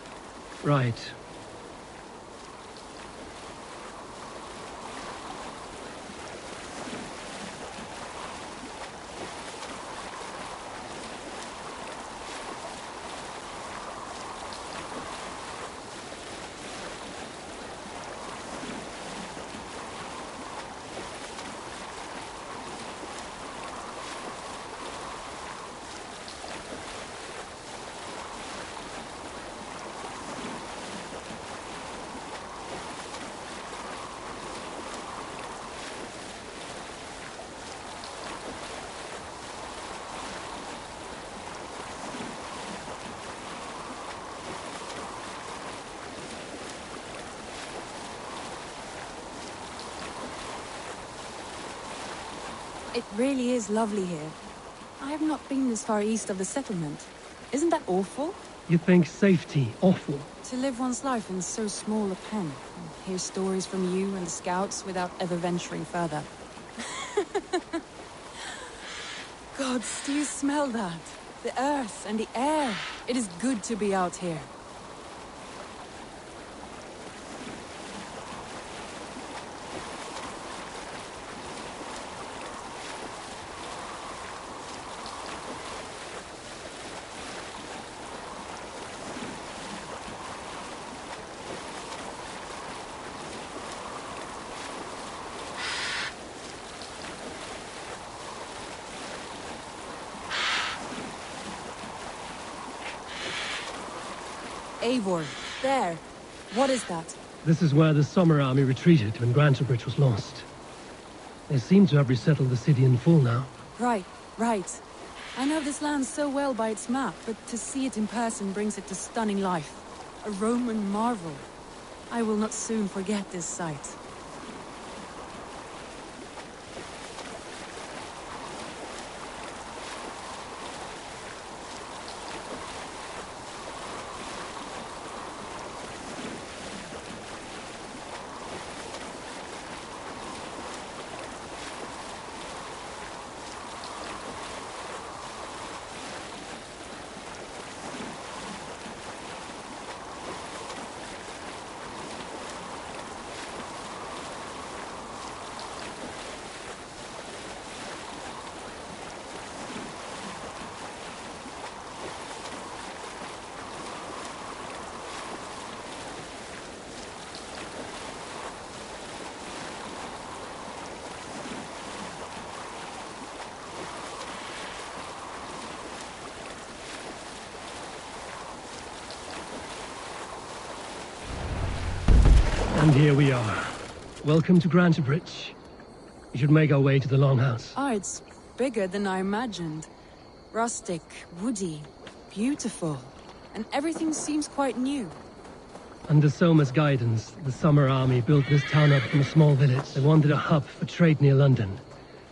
I: Right.
L: It really is lovely here. I have not been this far east of the settlement. Isn't that awful?
I: You think safety awful?
L: To live one's life in so small a pen, and hear stories from you and the scouts without ever venturing further. Gods, do you smell that? The earth and the air. It is good to be out here. Eivor, there. What is that?
I: This is where the Summer Army retreated when Grantebridge was lost. They seem to have resettled the city in full now.
L: Right. I know this land so well by its map, but to see it in person brings it to stunning life. A Roman marvel. I will not soon forget this sight.
I: And here we are. Welcome to Grantebridge. We should make our way to the Longhouse.
L: Ah, it's bigger than I imagined. Rustic, woody, beautiful. And everything seems quite new.
I: Under Soma's guidance, the Summer Army built this town up from a small village. They wanted a hub for trade near London,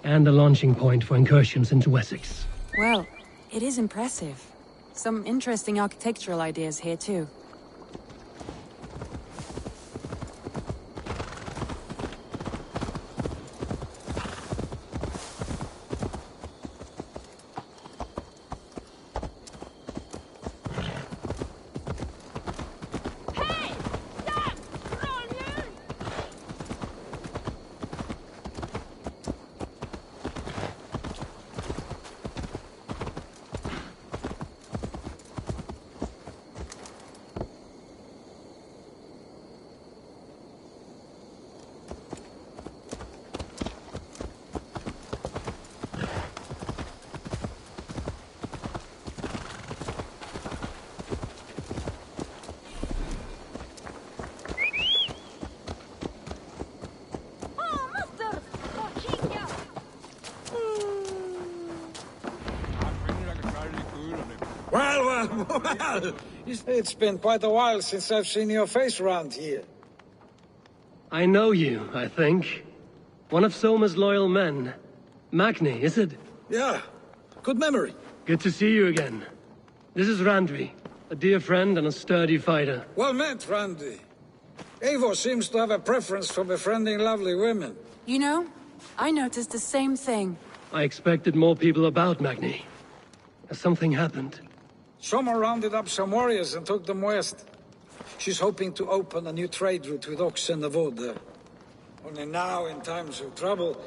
I: and a launching point for incursions into Wessex.
L: Well, it is impressive. Some interesting architectural ideas here too.
O: Well, it's been quite a while since I've seen your face around here.
I: I know you, I think. One of Soma's loyal men. Magni, is it?
O: Yeah, good memory.
I: Good to see you again. This is Randvi, a dear friend and a sturdy fighter.
O: Well met, Randy. Eivor seems to have a preference for befriending lovely women.
L: You know, I noticed the same thing.
I: I expected more people about Magni. Has something happened?
O: Soma rounded up some warriors and took them west. She's hoping to open a new trade route with oxen of wood there. Only now, in times of trouble,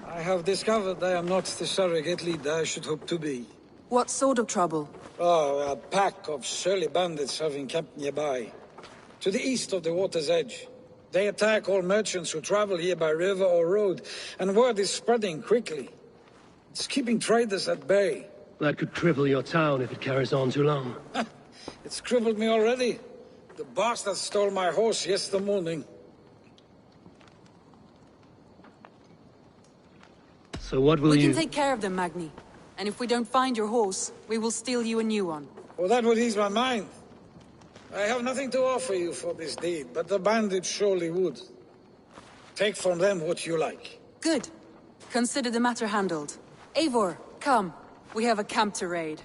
O: I have discovered I am not the surrogate leader I should hope to be.
L: What sort of trouble?
O: Oh, a pack of surly bandits have encamped nearby. To the east of the water's edge. They attack all merchants who travel here by river or road, and word is spreading quickly. It's keeping traders at bay.
I: That could cripple your town if it carries on too long.
O: It's crippled me already. The bastard stole my horse yesterday morning.
I: So what will
L: We
I: you...
L: can take care of them, Magni. And if we don't find your horse, we will steal you a new one.
O: Well, that would ease my mind. I have nothing to offer you for this deed, but the bandits surely would. Take from them what you like.
L: Good. Consider the matter handled. Eivor, come. We have a camp to raid.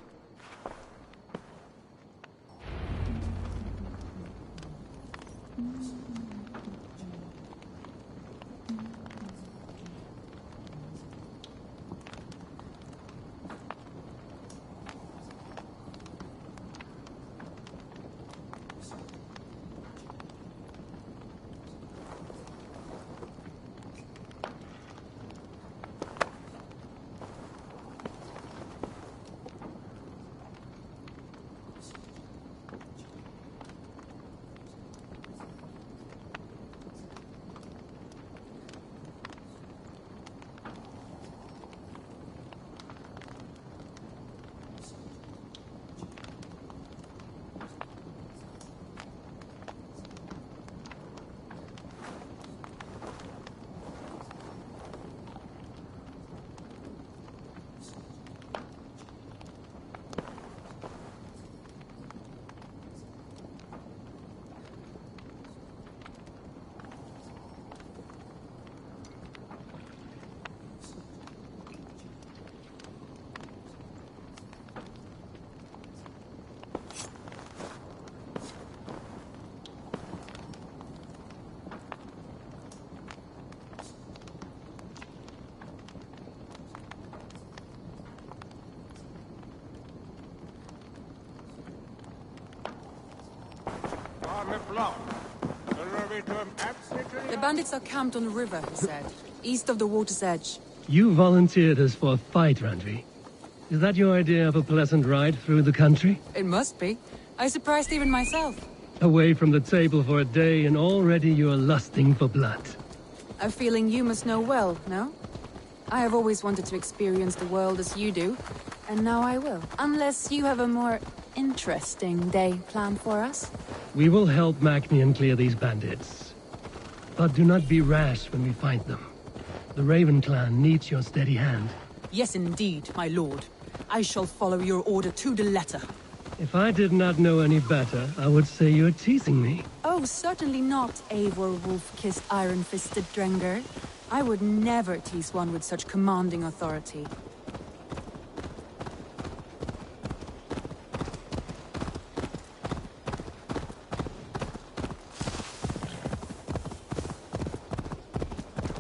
L: The bandits are camped on the river, he said. East of the water's edge.
I: You volunteered us for a fight, Randvi. Is that your idea of a pleasant ride through the country?
L: It must be. I surprised even myself.
I: Away from the table for a day and already you are lusting for blood.
L: A feeling you must know well, no? I have always wanted to experience the world as you do, and now I will. Unless you have a more interesting day planned for us.
I: We will help Magnian clear these bandits. But do not be rash when we find them. The Raven clan needs your steady hand.
L: Yes, indeed, my lord. I shall follow your order to the letter.
I: If I did not know any better, I would say you're teasing me.
L: Oh, certainly not, Eivor wolf-kissed iron-fisted Drenger. I would never tease one with such commanding authority.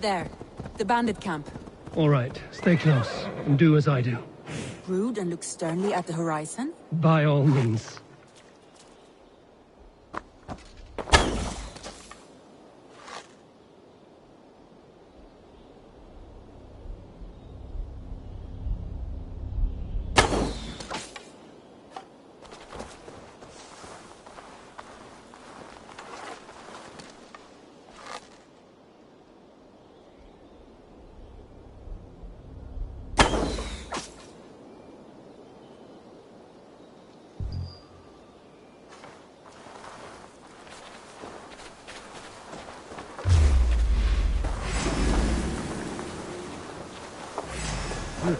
L: There, the bandit camp.
I: All right, stay close, and do as I do.
L: Brood and look sternly at the horizon?
I: By all means.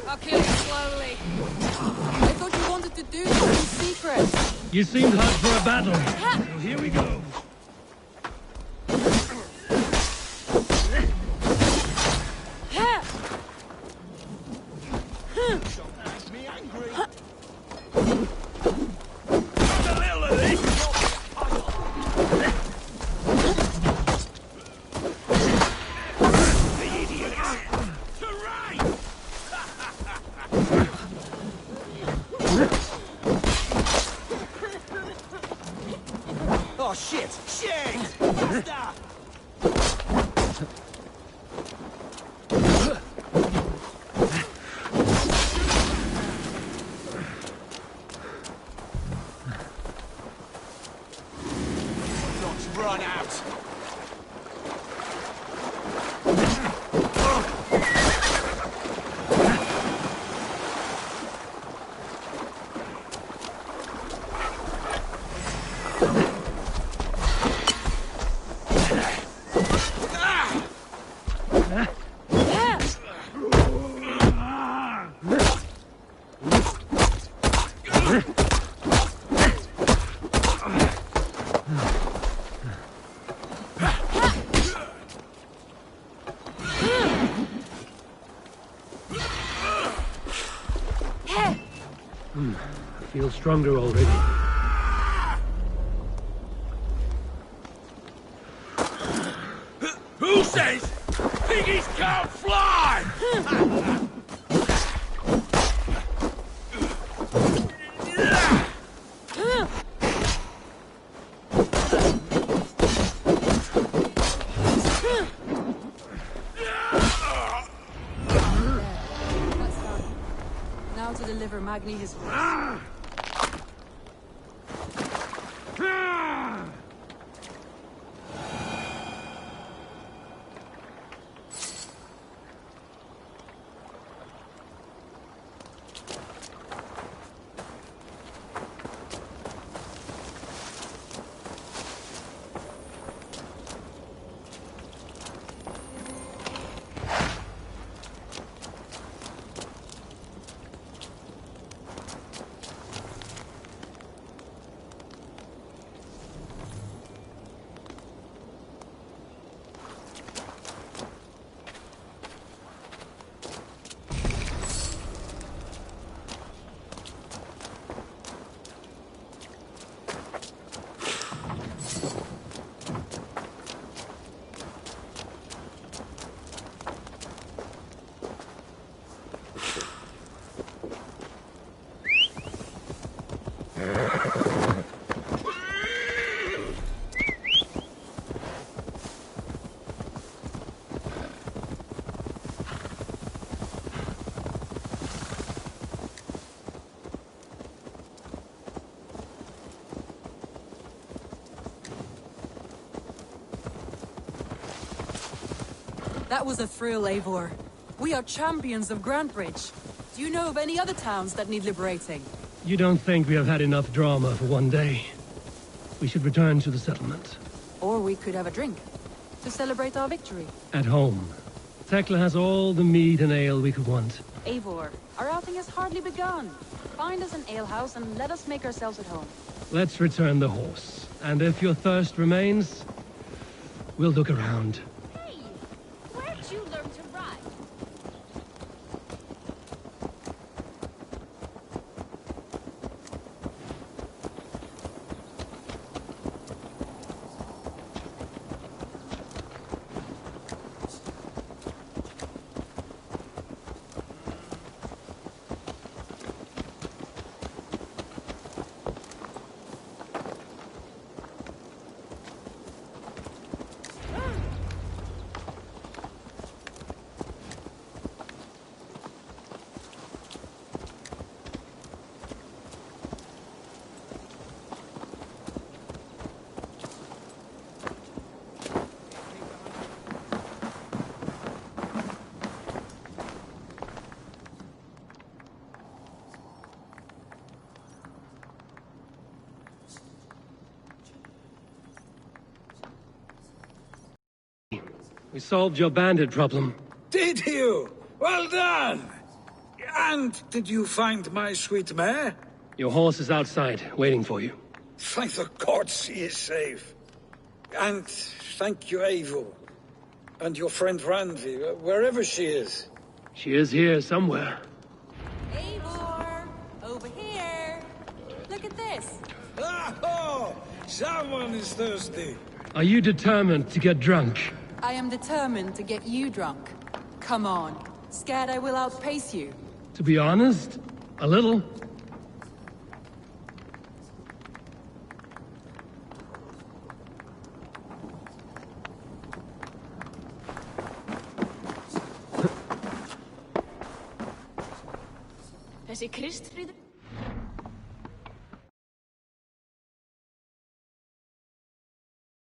K: I'll kill you slowly.
L: I thought you wanted to do this in secret.
I: You seemed hot for a battle, so here we go.
D: Oh, shit!
I: I feel stronger already.
G: Who says piggies can't fly?
L: Now to deliver Magni his horse. That was a thrill, Eivor. We are champions of Grantebridge. Do you know of any other towns that need liberating?
I: You don't think we have had enough drama for one day? We should return to the settlement.
L: Or we could have a drink, to celebrate our victory.
I: At home. Tekla has all the mead and ale we could want.
L: Eivor, our outing has hardly begun. Find us an alehouse and let us make ourselves at home.
I: Let's return the horse. And if your thirst remains, we'll look around.
F: Hey! Where'd you learn to ride?
I: We solved your bandit problem.
O: Did you? Well done! And did you find my sweet mare?
I: Your horse is outside, waiting for you.
O: Thank the gods she is safe. And thank you, Eivor. And your friend Randvi, wherever she is.
I: She is here somewhere.
L: Eivor! Over here! Look at this!
O: Oh! Someone is thirsty.
I: Are you determined to get drunk?
L: I am determined to get you drunk. Come on. Scared I will outpace you?
I: To be honest, a little.
F: Þessi Kristfríður